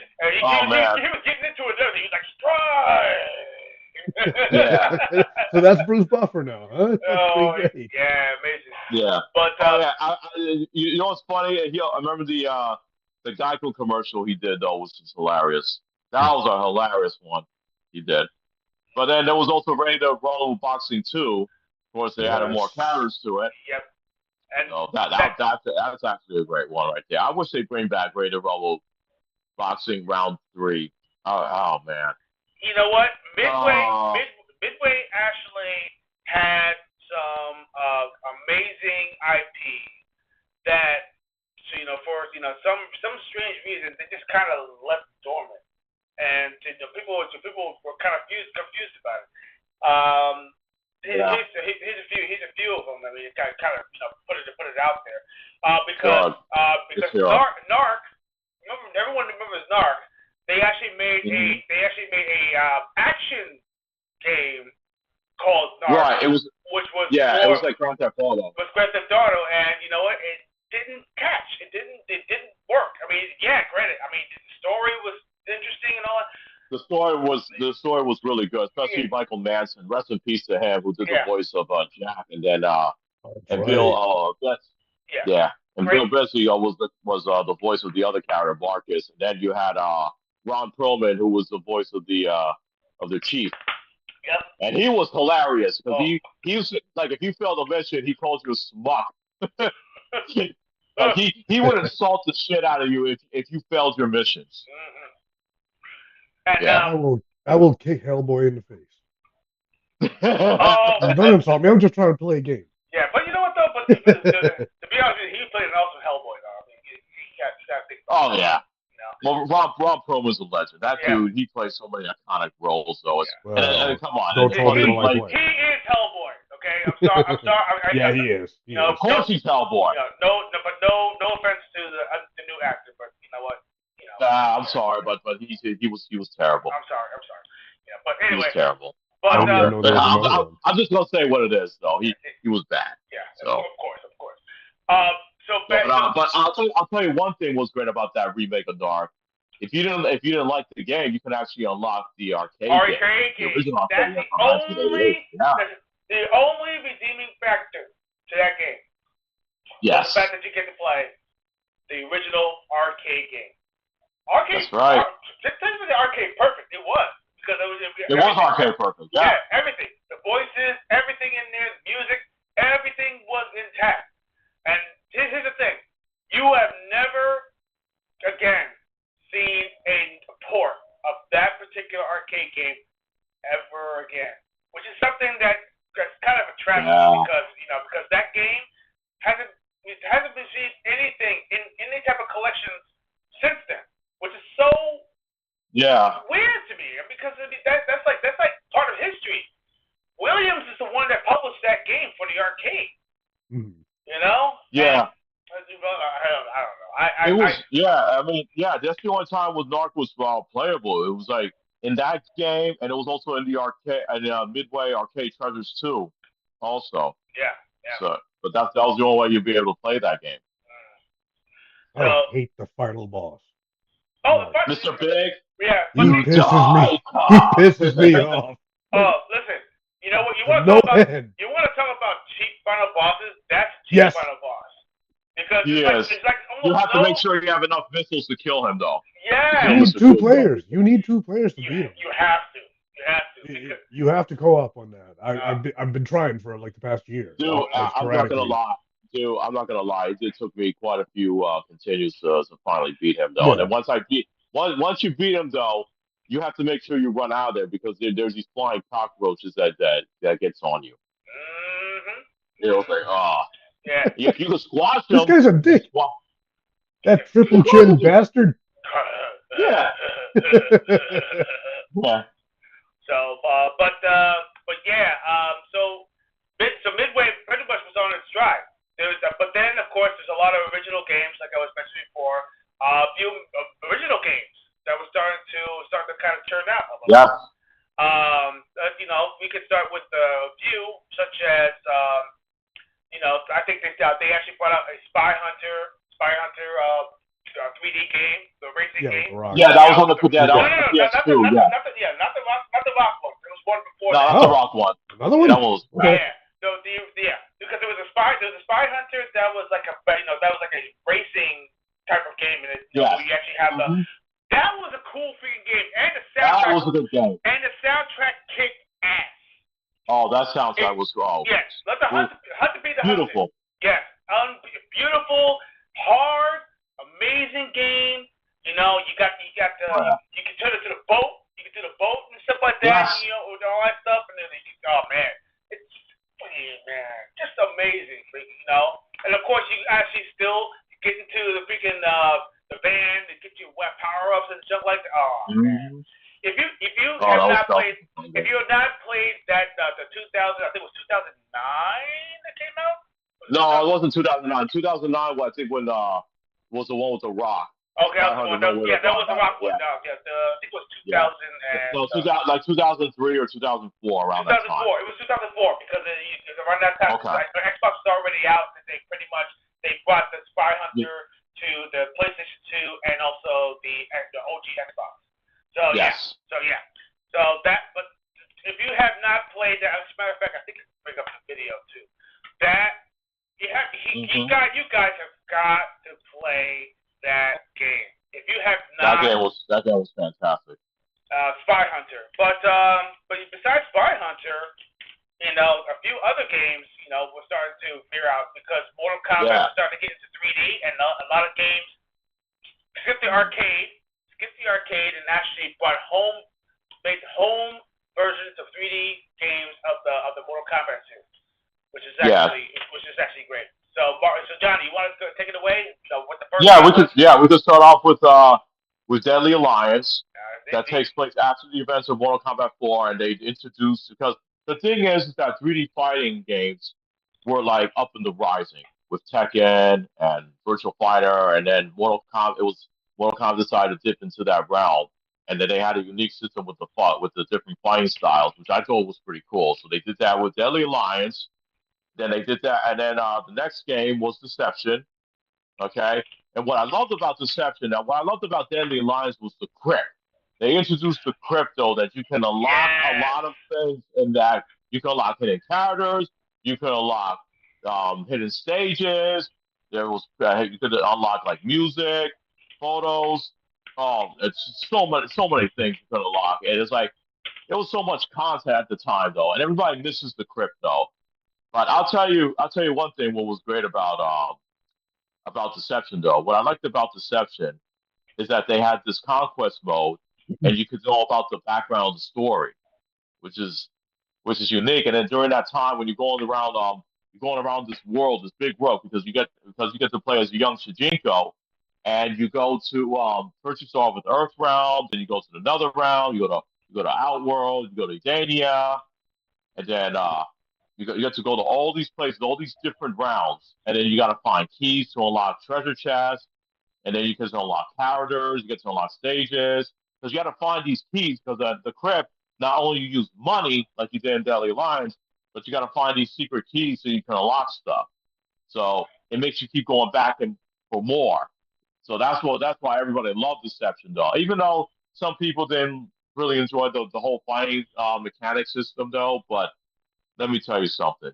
getting into it. He was like, strike. Yeah. So that's Bruce Buffer now, huh? That's great. Yeah, amazing. Yeah. But you know what's funny? I remember the Geico commercial he did though was just hilarious. That was a hilarious one he did. But then there was also Ready to Rumble Boxing 2. Of course, they added more characters to it. Yep. And so that's actually a great one right there. I wish they'd bring back Ready to Rumble Boxing Round 3. Oh man. You know what? Midway actually had some amazing IP some strange reason they just kind of left dormant, and people were kind of confused about it. Yeah. Here's a few of them. I mean, kind of put it out there, Sure. because Sure. Narc, everyone remembers Narc. They actually made a action game called Narc, Right. It was. which was Yeah. It more was like Grand Theft Auto. with Grand Theft Auto, and you know what? It didn't catch. It didn't work. I mean, yeah, granted. I mean, the story was interesting and all that. The story was really good, especially Michael Madsen. Rest in peace to him, who did the voice of Jack, and then That's Bill right. Yeah, and Great. Bill Bessy was the voice of the other character, Marcus, and then you had Ron Perlman, who was the voice of the chief, Yep. and he was hilarious because Oh. he was like, if you failed a mission, he called you a smuck. Like he would insult the shit out of you if you failed your missions. Mm-hmm. And Yeah. I will kick Hellboy in the face. oh, Don't insult me. I'm just trying to play a game. yeah, but you know what though? But to be honest with you, he played an awesome Hellboy though. I mean, you got to think. Oh yeah. You know. Well, Rob Perlman's a legend. That Yeah. dude, he plays so many iconic roles, though. Well, and come on, don't tell me he to like plays- what. He is Hellboy. Okay, I'm sorry. Yeah, he is. He No, is. Of course, he's Hellboy. but no offense to the new actor, but you know what? I'm sorry, but he was terrible. I'm sorry. Yeah, but He was anyway, terrible. but I didn't even know there was another one. I'm just gonna say what it is, though. He was bad. yeah, So. of course. But I'll tell you one thing was great about that remake of Dark. If you didn't like the game, you can actually unlock the arcade game. The original arcade That's game from 1988. the only redeeming factor to that game. Yes. The fact that you get to play the original arcade game. Arcade. That's right. Technically, the arcade perfect. It was because it was arcade perfect. Yeah. Everything. The voices, everything in there, the music, everything was intact. And here's the thing: you have never again seen a port of that particular arcade game ever again, which is something that's kind of a travesty because that game hasn't received anything in any type of collections since then, which is so weird to me because that's like part of history. Williams is the one that published that game for the arcade. Mm-hmm. You know? Yeah. I don't know. That's the only time with Narc was playable. It was like in that game, and it was also in the arcade, and Midway Arcade Treasures 2, also. Yeah. So, but that was the only way you'd be able to play that game. I hate the final boss. Oh, Mr. Big. Yeah. He pisses me off. Oh, listen. You know what? You want to talk about cheap final bosses? That's cheap final boss. Because it's like you have to make sure you have enough missiles to kill him, though. Yeah. You need two players. You need two players to beat him. You have to. You have to co-op on that. I've been trying for like the past year. Dude, I'm not gonna lie. I'm not gonna lie. It took me quite a few continues to finally beat him, though. Yeah. And then once you beat him, though, you have to make sure you run out of there because there's these flying cockroaches that gets on you. Mm-hmm. It was like, yeah. If you can squash him. This guy's a dick. That triple chin bastard. Yeah. Yeah. So, so Midway pretty much was on its stride. But then, of course, there's a lot of original games, like I was mentioning before. A few original games that were starting to kind of turn out. Yeah. We could start with a few, such as, I think they actually brought out a Spy Hunter 3D game, the racing game. Yeah, that was on the PS2. Not the Rock one. There was one before that. No, that's the Rock one. Another one? That was because there was a Spy Hunter that was like a racing type of game, and you actually have that was a cool freaking game, and the soundtrack. That was a good game. And the soundtrack kicked ass. Oh, that soundtrack was Yes, let the Hunter be the beautiful. Hunter. Yes, beautiful, hard, amazing game. You can turn it to the boat. You can do the boat and stuff like that. Yes. With all that stuff, and then it's just amazing. And of course, you actually still get into the freaking the van to get you wet power ups and stuff like that. Oh man, Mm-hmm. if you Oh, have that was not tough. played if you have not played that the 2000, I think it was 2009 that came out. Was it No, it 2000? wasn't 2009. 2009, well, I think when was the one with the Rock. Okay, that was the 500 one. No Way to That Die. was the That rock yeah, one. No, yeah, I think it was yeah. 2000 and No, 2000, like 2003 or 2004, around that time. 2004. It was 2004 because around that time Okay. Xbox was already out and they pretty much they brought the Spy Y- Hunter to the PlayStation 2 and also the OG Xbox. So yeah, Yes. so yeah, so that. But if you have not played that, as a matter of fact, I think I can bring up the video too. That Hmm. you guys have got to play that game. If you have not, That game was fantastic. Spy Hunter. But besides Spy Hunter, a few other games, were starting to veer out because Mortal Kombat Yeah. was starting to get into 3D, and a lot of games skipped the arcade, and actually brought made home versions of 3D games of the Mortal Kombat series, Yeah. which is actually great. So Johnny, you want to take it away? What the first Yeah, game was? we could start off with Deadly Alliance that Indeed. takes place after the events of Mortal Kombat 4, and they introduced because the thing is that 3D fighting games were like up in the rising with Tekken and Virtual Fighter, and then Mortal Kombat decided to dip into that realm, and then they had a unique system with the different fighting styles, which I thought was pretty cool. So they did that with Deadly Alliance. Then they did that, and then the next game was Deception. Okay. And what I loved about Deception, now what I loved about Deadly Alliance was the crypt. They introduced the crypto that you can unlock a Yes. lot of things in that you can unlock hidden characters, you can unlock hidden stages. You could unlock like music, photos. It's so many things you could unlock, and it's like it was so much content at the time though, and everybody misses the crypto. But I'll tell you one thing. What was great about Deception, though. What I liked about Deception is that they had this conquest mode, and you could know about the background of the story, which is which is unique. And then during that time, when you're going around this world, this big world, because you get to play as a young Shijinko, and you go to first you start with Earth realm, then you go to another realm, you go to Outworld, you go to Dania, and then you get to go to all these places, all these different rounds, and then you got to find keys to unlock treasure chests, and then you can unlock characters, you get to unlock stages, because you got to find these keys, because the crypt not only you use money like you did in Daily Lines, but you got to find these secret keys so you can unlock stuff. So it makes you keep going back and for more. So that's why everybody loved Deception, though. Even though some people didn't really enjoy the whole fighting mechanic system, though. But let me tell you something.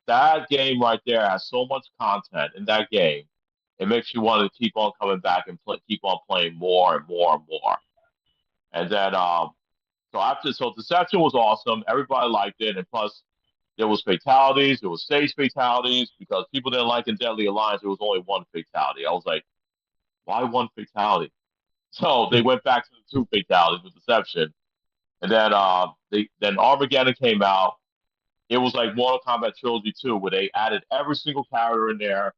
That game right there has so much content in that game. It makes you want to keep on coming back and keep on playing more and more and more. And then so Deception was awesome. Everybody liked it, and plus there was fatalities. There was stage fatalities because people didn't like in Deadly Alliance. There was only one fatality. I was like, why one fatality? So they went back to the two fatalities with Deception, and then then Armageddon came out. It was like Mortal Kombat Trilogy 2, where they added every single character in there.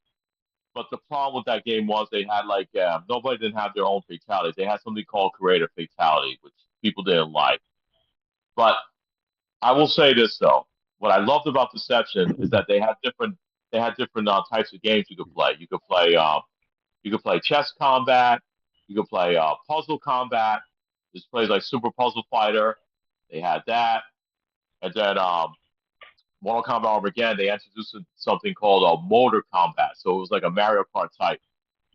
But the problem with that game was they had like nobody didn't have their own fatalities. They had something called creative fatality, which people didn't like. But I will say this though: what I loved about Deception is that they had different types of games you could play. You could play chess combat. You could play puzzle combat. This plays like Super Puzzle Fighter. They had that, and then Mortal Kombat Armageddon, they introduced something called a motor combat. So it was like a Mario Kart type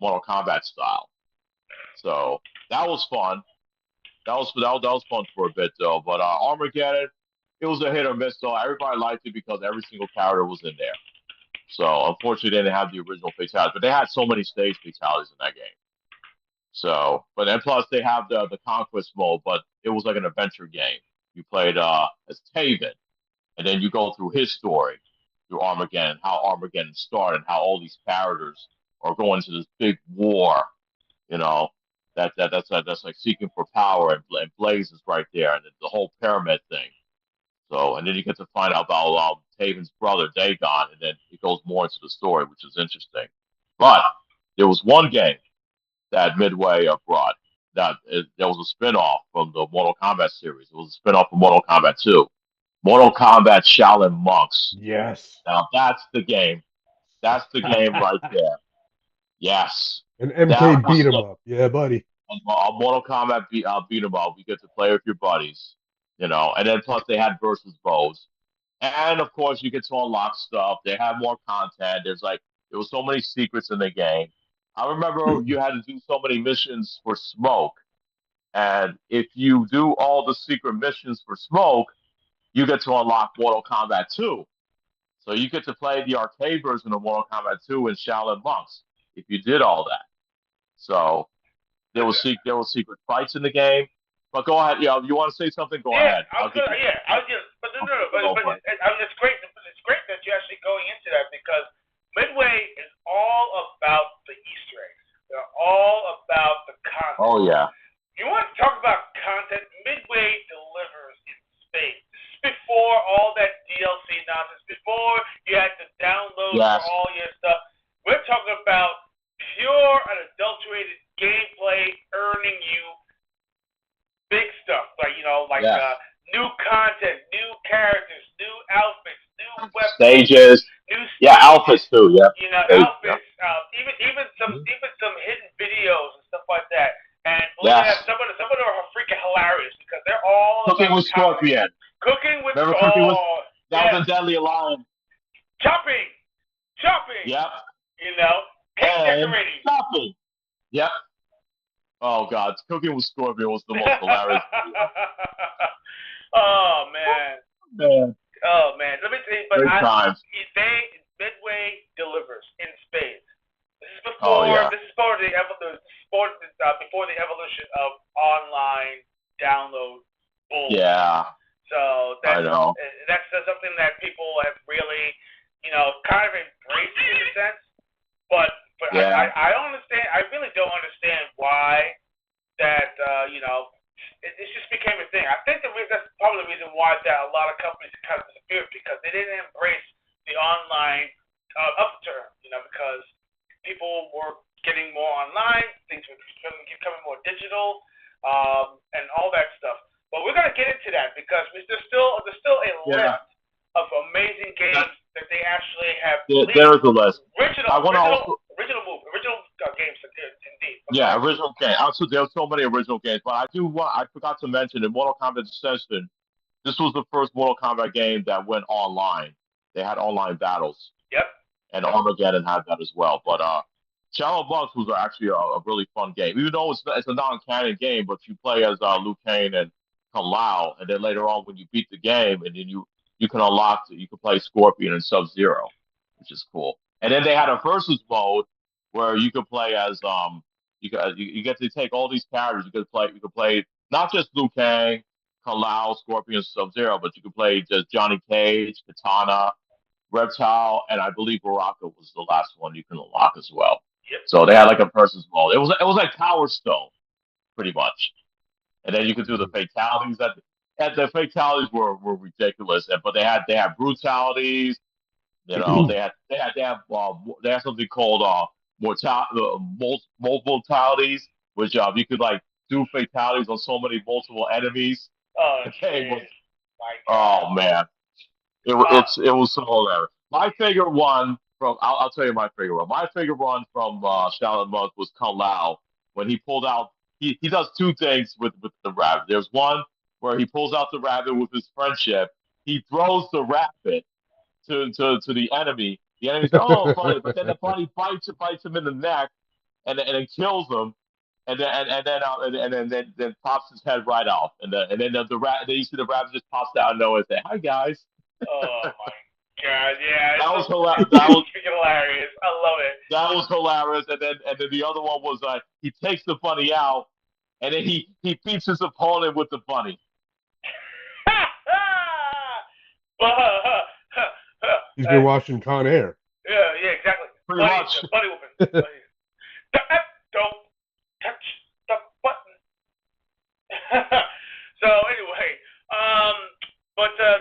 Mortal Kombat style. So that was fun. That was fun for a bit though. But Armageddon, it was a hit or miss though. Everybody liked it because every single character was in there. So unfortunately, they didn't have the original fatalities, but they had so many stage fatalities in that game. So, but then plus they have the conquest mode, but it was like an adventure game. You played as Taven, and then you go through his story through Armageddon, how Armageddon started, how all these characters are going to this big war. You know, that's like seeking for power, and Blaze is right there, and the whole pyramid thing. So, and then you get to find out about Taven's brother Dagon, and then it goes more into the story, which is interesting. But There was one game that Midway brought there was a spin-off from the Mortal Kombat series. It was a spin-off from Mortal Kombat 2. Mortal Kombat Shaolin Monks. Yes. Now that's the game. That's the game right there. Yes. An MK That beat was 'em up. Yeah, buddy. Mortal Kombat beat 'em up. You get to play with your buddies, and then plus they had versus bows, and of course you get to unlock stuff. They have more content. There was so many secrets in the game. I remember you had to do so many missions for Smoke, and if you do all the secret missions for Smoke, you get to unlock Mortal Kombat 2. So you get to play the arcade version of Mortal Kombat 2 in Shaolin Monks if you did all that. So there was secret fights in the game. But go ahead. Yeah, you want to say something? Go Yeah, ahead. I was I'll give gonna. you. Yeah, I was just. But no, I'll no, no. give you a little But break. it's great. It's great that you're actually going into that because Midway is all about the Easter eggs. They're all about the content. Oh yeah. You want to talk about content? Midway delivers in spades. This is before all that DLC nonsense. Before you had to download for Yes. all your stuff. We're talking about pure, unadulterated gameplay, earning you big stuff, Yes. new content, new characters, new outfits, new weapons, Stages. new Yeah, stages, outfits too. Yeah. Stage. Yeah. outfits, Mhm. even some hidden videos and stuff like that. And believe it or not, Yes. some of them are freaking hilarious because they're all Cooking about with comedy. Scorpion. Cooking with Remember cooking with that yes, was a Deadly Alliance. chopping, chopping, Yep. you know, cake And decorating. shopping. Yep. Oh God, cooking with Scorpion was the most hilarious video. Oh man. Man, Oh man, let me tell you. great times. Midway delivers in spades. Oh yeah. This is before the before the evolution of online download bull. Yeah. So I know. that's something that people have really, kind of embraced in a sense. But Yeah. I don't understand. I really don't understand why that it just became a thing. I think that's probably the reason why that a lot of companies kind of disappeared because they didn't embrace the online upturn. Because people were getting more online, things were becoming more digital, and all that stuff. But we're gonna get into that because there's still a Yeah. list of amazing games that they actually have There is a list. original I want to also. original games indeed. Yeah, original game. Also, there are so many original games, but I forgot to mention in Mortal Kombat Ascension, this was the first Mortal Kombat game that went online. They had online battles, Yep. and Armageddon had that as well. But Shadow Monks was actually a really fun game, even though it's a non-canon game. But you play as Liu Kang and Kung Lao, and then later on when you beat the game, and then you can you can play Scorpion and Sub Zero, which is cool. And then they had a versus mode where you could play as you get to take all these characters. You could play not just Liu Kang, Kung Lao, Scorpion, Sub Zero, but you could play just Johnny Cage, Katana, Reptile, and I believe Baraka was the last one you can unlock as well. Yep. So they had like a versus mode. It was like Power Stone, pretty much. And then you could do the fatalities. And the fatalities were ridiculous. But they had brutalities. They had something called multipotalities, which you could like do fatalities on so many multiple enemies. Oh The game was jeez. My God. oh man, it was so hilarious. My favorite one from I'll tell you my favorite one. My favorite one from Shaolin Monk was Kung Lao when he pulled out. He does two things with the rabbit. There's one where he pulls out the rabbit with his friendship. He throws the rabbit to the enemy. The enemy says, "Oh, funny," but then the bunny bites him in the neck, and then kills him, and then pops his head right off, and then the rat. Then you see the rabbit just pops out of nowhere and say, "Hi guys." Oh my God. Yeah. That was It's hilarious. freaking hilarious. I love it. That was hilarious. And then the other one was he takes the bunny out, and then he beats his opponent with the bunny. He's been watching Con Air. Yeah, exactly. Pretty much. Buddy whooping. Don't touch the button. So anyway,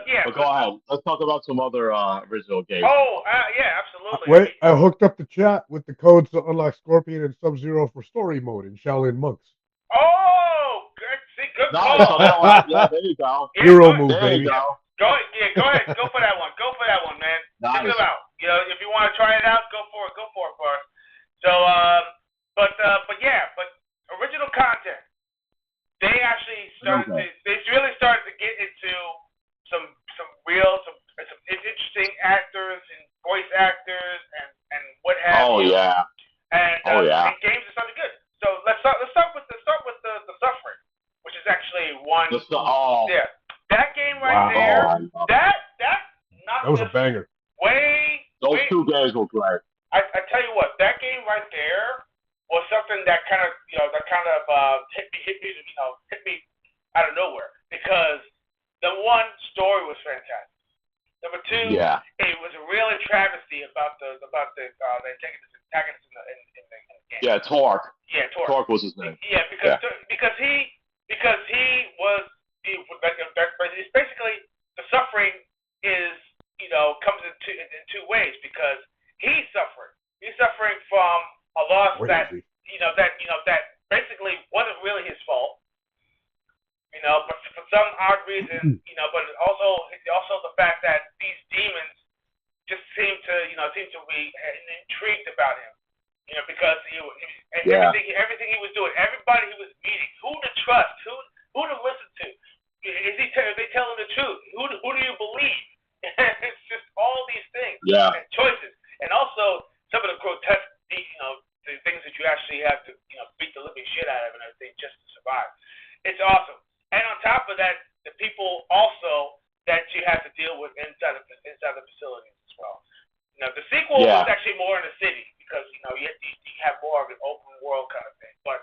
Yeah. But go ahead. Let's talk about some other original games. Oh, yeah, absolutely. I Wait, mean, I hooked up the chat with the codes to unlock Scorpion and Sub-Zero for story mode in Shaolin Monks. oh, good. See, good Nice. So call. that one, yeah, there you go. Yeah, go Hero ahead. move, There you baby. go. Go ahead. Yeah, go ahead. Go for that one. Go for that one, man. Check Nice. them out. You know, if you want to try it out, go for it. Go for it, Bart. So, but yeah, but original content. They actually started. Okay. They really started to get into some real some interesting actors and voice actors and what have Oh you. yeah. Oh yeah. And games are starting good. So let's start with the suffering, which is actually one. Just the, oh. Yeah, that game right Wow. there. Oh, I love it. That That knocked was a us banger. way. Those way. two games were great. I tell you what, that game right there was something that kind of hit me out of nowhere because the one story was fantastic. Number two, Yeah. it was a real travesty about the antagonist in the game. Yeah, Torque. Yeah, Torque. Torque was his name. Yeah, because he was it's basically the suffering is comes in two ways because he's suffering. He's suffering from a loss that basically wasn't really his fault. But for some odd reason, but also the fact that these demons just seem to be intrigued about him. Because everything he was doing, everybody he was meeting, who to trust, who to listen to. Are they telling the truth? Who do you believe? It's just all these things and choices, and also some of the grotesque, the things that you actually have to, beat the living shit out of and everything just to survive. It's awesome. And on top of that, the people also that you have to deal with inside the facilities as well. The sequel was actually more in the city because you have more of an open world kind of thing. But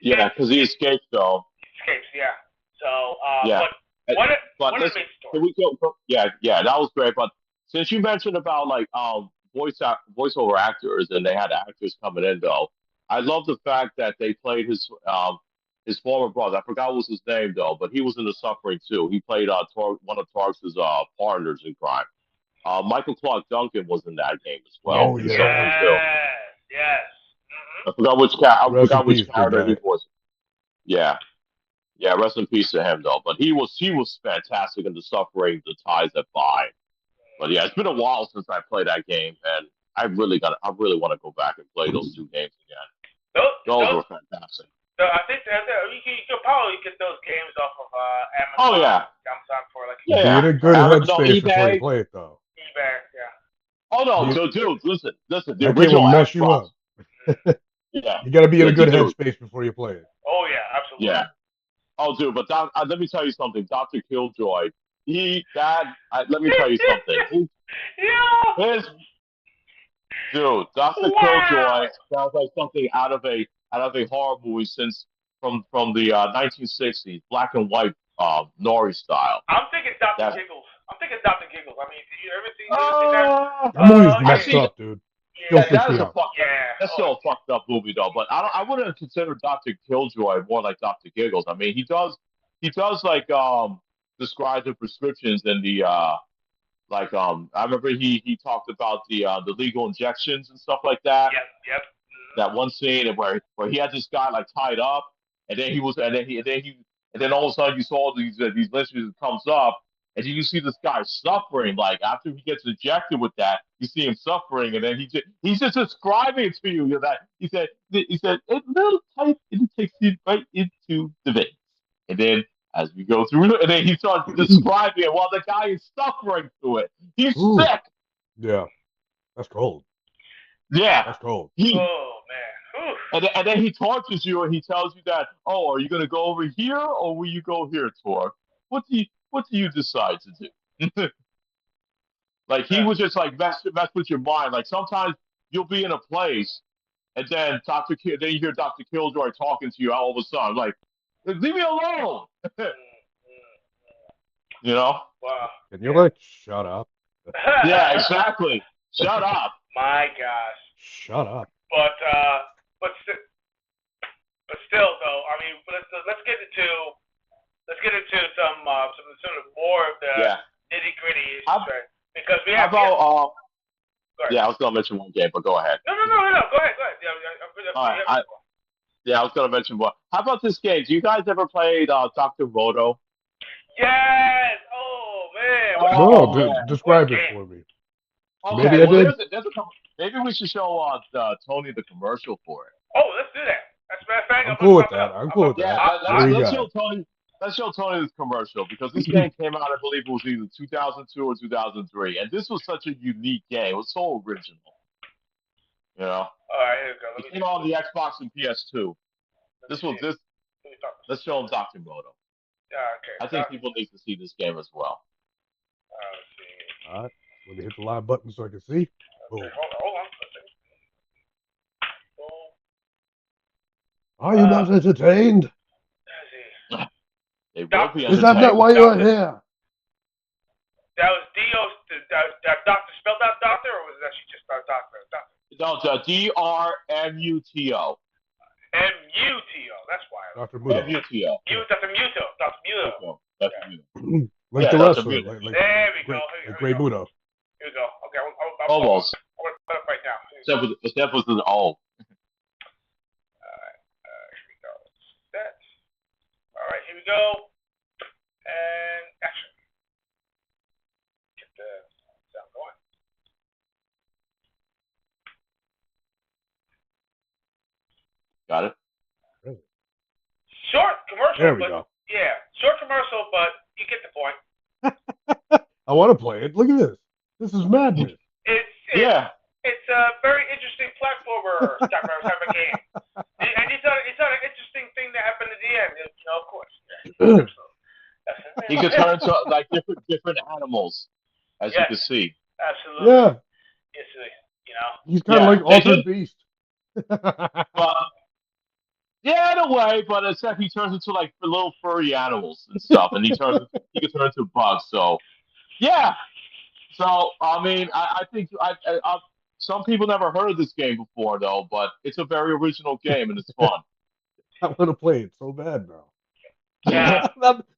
yeah, because he escaped though. Escapes, yeah. So, Yeah. but what But a big story. can we go? Yeah, that was great. But since you mentioned about like voiceover actors and they had actors coming in though, I love the fact that they played his former brother. I forgot what was his name though, but he was in the Suffering too. He played one of Tark's partners in crime. Michael Clark Duncan was in that game as well. Oh In yeah. Suffering too. Yes. I forgot I Rest in forgot which peace, big character he guy. was. Yeah. Yeah, rest in peace to him though. But he was fantastic in the Suffering, the Ties That Bind. But yeah, it's been a while since I played that game, and I really want to go back and play those two games again. Those were fantastic. So I think you can probably get those games off of Amazon. Oh yeah. Amazon for like Be in a good headspace before you eBay. play it, though. eBay, yeah. Oh no, You- dude, listen, the That game will original mess you Xbox. up. Yeah. You got to be in a good dude. headspace before you play it. Oh yeah, absolutely. Yeah. Oh, dude, but let me tell you something. Dr. Killjoy, let me tell you something. His dude, Dr. Killjoy sounds like something out of a horror movie from the 1960s, black and white Nori style. I'm thinking Dr. Giggles. I mean, did you ever see that? That movie's messed up, dude. Yeah, that's still a fucked up movie though. But I wouldn't consider Dr. Killjoy more like Dr. Giggles. I mean, he does like describe the prescriptions and the I remember he talked about the legal injections and stuff like that. Yep. That one scene where he had this guy like tied up, and then all of a sudden you saw these lynchings comes up, and you see this guy suffering. Like after he gets injected with that, you see him suffering, and then he's just describing it to you. You know, that he said it's a little tight, and it takes you right into the veins, and then as we go through, and then he starts describing it while the guy is suffering through it. He's sick. Yeah, that's cold. Yeah, that's cold. Oh man. And then he tortures you, and he tells you that, oh, are you going to go over here, or will you go here, Tor? What do you decide to do? Like he was just like mess with your mind. Like sometimes you'll be in a place, and then then you hear Dr. Killjoy talking to you all of a sudden, like, leave me alone. You know? Wow. And you're like, shut up. Yeah, exactly. Shut up. My gosh. Shut up. But still though, I mean, let's get into let's get into some sort of more of the Yeah. nitty gritty issues, How, right? Because how we have. about Go ahead. yeah, I was gonna mention one game, but go ahead. No. Go ahead. Go ahead. Yeah, All right, you have it. yeah, I was gonna mention one. How about this game? Do you guys ever played Doctor Moto? Yes. Oh man, what a No, Oh man. what a describe it game. for me. Okay, Maybe I well did. there's a maybe we should show Tony the commercial for it. Oh, let's do that. As a matter of fact, I'm I'm gonna cool with pop it that. up. I'm cool with Yeah, that. What do you let's got? show Tony. Let's show Tony this commercial because this game came out, I believe it was either 2002 or 2003, and this was such a unique game. It was so original. You know, All right, here we go. it came out on the Xbox and PS2. Let me This was see. this. Let me talk. Let's show him Doctor Moto. Yeah, okay. I think people need to see this game as well. Let's see. All right. Let me hit the live button so I can see. Okay, Boom. hold on. Let's see. Boom. Are you not entertained? Let's see. They will be Is that not entertained. why you are here? That was Dio. That doctor spelled out doctor, or was that she just spelled doctor? Doctor. No, DRMUTO. Muto. That's why. Dr. Muto. MUTO. Dr. Muto. Dr. Muto. Dr. Yeah. Muto. Like Yeah, the Dr. wrestler. Muto. Like There we go. great, Here great we go. Muto. Here we go. Okay, I'm Almost. I'm gonna put it up right now. Except with an O. Alright, here we go. Set. Alright, here we go. And action. Get the sound going. Got it? Short commercial. There we but, go. Yeah, short commercial, but you get the point. I want to play it. Look at this. This is madness. Yeah. It's a very interesting platformer type of game. And you saw an interesting thing that happened at the end. You know, of course. He could turn into like different animals, as you can see. Absolutely. Yeah. Yes, you know. He's kind of like they Altered did- Beast. But yeah, in a way, but except he turns into like little furry animals and stuff, and he can turn into bugs. So yeah. So I mean, I think some people never heard of this game before though, but it's a very original game and it's fun. I want to play it so bad now. Yeah.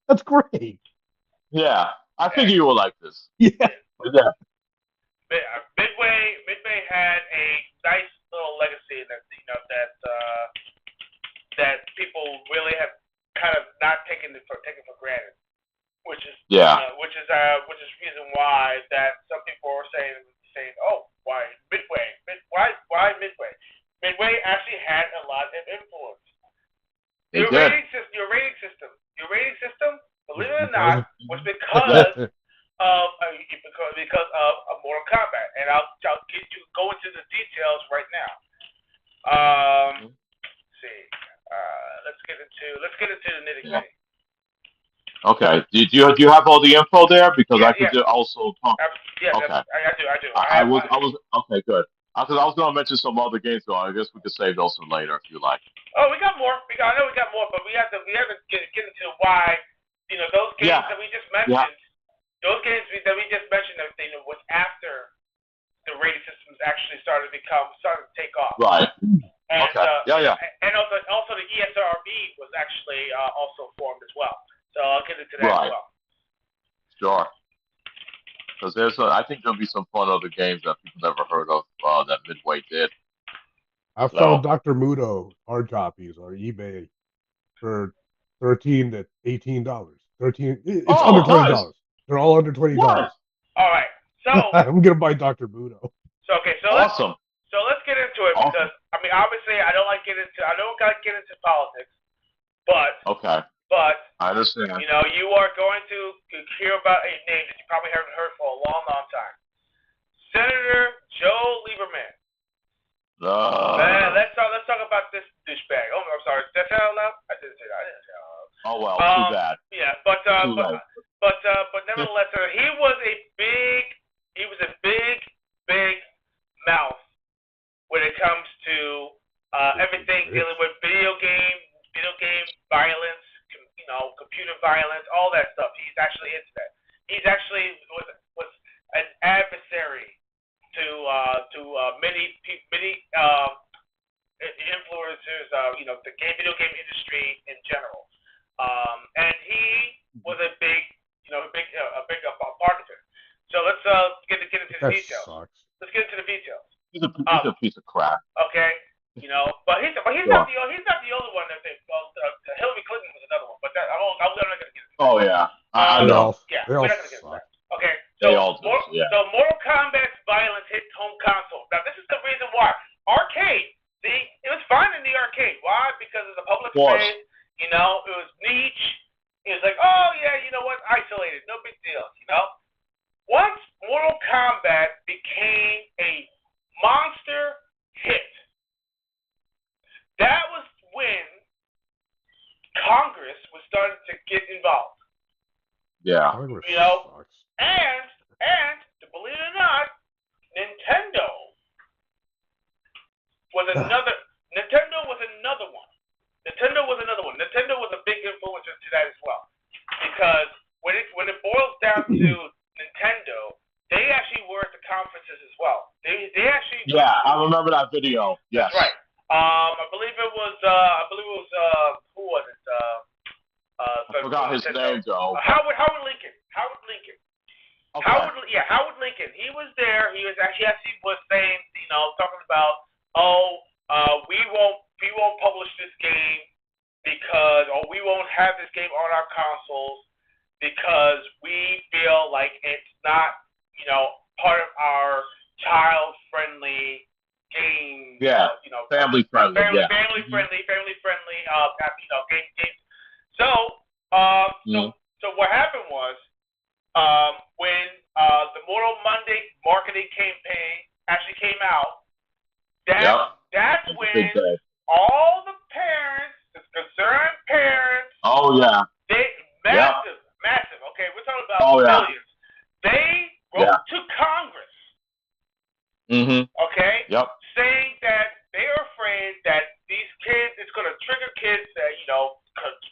That's great. Yeah, I figure you will like this. Yeah. Yeah. Midway had a nice little legacy that that people really have kind of not taken for granted, which is which is reason why that some people are saying oh, why Midway why Midway. Midway actually had a lot of influence. Your rating system, believe it or not, was because of Mortal Kombat, and I'll go into the details right now. Let's see. Let's get into the nitty gritty. Okay. Do you have all the info there? Because I could also talk. Yeah, okay. I do. I was okay. Good. Because I was going to mention some other games, so I guess we could save those for later if you like. Oh, we got more. I know we got more, but we have to get into why those games that we just mentioned. Yeah. Those games that we just mentioned, was after the rating systems actually started to take off. Right. And, yeah. And also the ESRB was actually also formed as well. So I'll get into that as well. Sure. Because I think there'll be some fun other games that people never heard of that Midway did. I found Dr. Muto hard copies on eBay for $13 to $18. It's under $20. Nice. They're all under $20. All right. So I'm gonna buy Dr. Muto. So awesome. Let's get into it because I mean obviously I don't get into politics, but I understand. You are going to hear about a name that you probably haven't heard for a long, long time. Senator Joe Lieberman. Man, let's talk about this douchebag. Oh, I'm sorry. Did I say that out loud? I didn't say that. Oh well, too bad. Yeah, but nevertheless, he was a big mouth when it comes to everything dealing with video game violence, computer violence, all that stuff. He's actually into that. He's actually was an adversary to many influencers, the video game industry in general. And he was a big, part of it. So let's get into the That details. sucks. Let's get into the details. He's a piece of crap. Okay, but he's not the only one that they. Well, Hillary Clinton was another one, but I'm not going to get into that. Oh yeah, I know. Yeah, They we're all not going to get into suck. that. Okay, They all do. so Mortal Kombat's violence hit home console. Now this is the reason why. Arcade. See, it was fine in the arcade. Why? Because of the public space. It was niche. It was like, oh yeah, you know what? Isolated, no big deal. Once Mortal Kombat became a monster hit, that was when Congress was starting to get involved. Yeah. Congress sucks. And to believe it or not, Nintendo was another one. Nintendo was a big influencer to that as well, because when it boils down to Nintendo, they actually were at the conferences as well. They actually. Yeah, I remember that video. Yes. That's right. I believe it was who was it? I forgot his name though. Howard Lincoln. Okay. Howard Lincoln. He was there. He was actually was saying, talking about, we won't publish this game because, or we won't have this game on our consoles because we feel like it's not, part of our child-friendly game. Yeah. Family friendly. Family friendly. Game. So what happened was, when the Mortal Monday marketing campaign actually came out, that's when all the parents, the concerned parents, they massive. Okay, we're talking about millions. They wrote to Congress. Okay. Yep. Saying that they are afraid that these kids, it's going to trigger kids that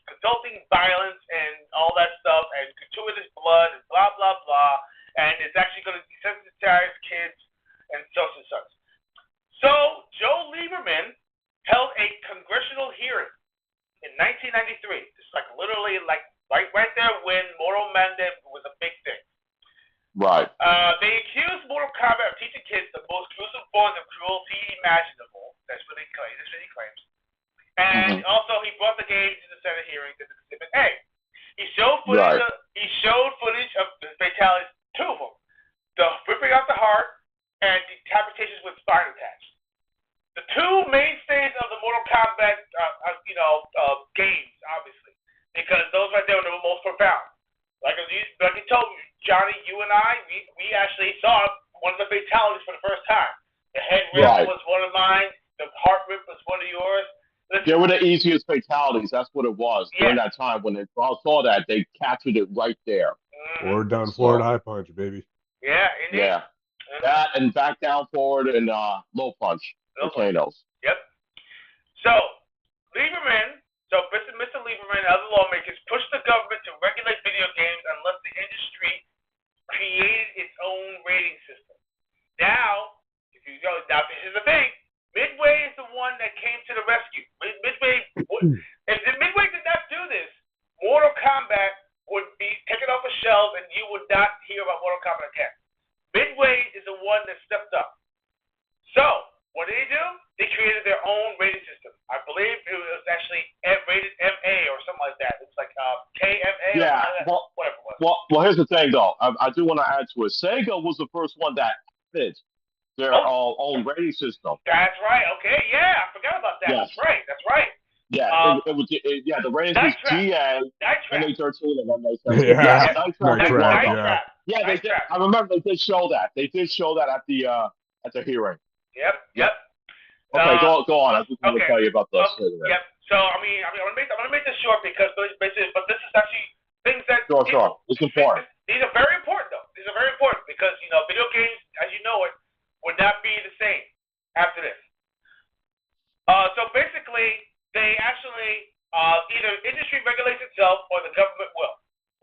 consulting violence and all that stuff, and gratuitous blood and blah blah blah, and it's actually going to desensitize kids and such and such. So Joe Lieberman held a congressional hearing in 1993. It's like literally right there when Mortal Kombat was a big thing. Right. They accused Mortal Kombat of teaching kids the most gruesome forms of cruelty imaginable. That's what he claims. And also, he brought the game to the Senate hearings as Exhibit A. He showed footage of the fatalities, two of them: the ripping out the heart and decapitations with spine attached. The two mainstays of the Mortal Kombat, games, obviously, because those right there were the most profound. Like you told me, Johnny, you and I, we actually saw one of the fatalities for the first time. The head rip was one of mine. The heart rip was one of yours. They were the easiest fatalities. That's what it was. During that time, when they saw that, they captured it right there. Forward, down, forward, high punch, baby. Yeah, indeed. Yeah. That and back, down, forward, and low punch. Volcanoes. Yep. So, Mr. Lieberman and other lawmakers pushed the government to regulate video games unless the industry created its own rating system. Now, this is the thing. Midway is the one that came to the rescue. If Midway did not do this, Mortal Kombat would be taken off the shelves and you would not hear about Mortal Kombat again. Midway is the one that stepped up. So, what did they do? They created their own rating system. I believe it was actually rated MA or something like that. It's like KMA or whatever it was. Well, here's the thing, though. I do want to add to it. Sega was the first one that added their own rating system. That's right. Okay, yeah, I forgot about that. Yes. That's right. Yeah, it was. The ratings was GA, NA13, and MA17. Night Trap. Yeah, they did. I remember they did show that. They did show that at the hearing. Yep. Okay, go on. I just want to tell you about the. Yep. So I'm gonna make this short because but this is actually things that. Sure. It's important. These are very important, though. These are very important because video games, as you know it, would not be the same after this. So basically, they actually either industry regulates itself or the government will.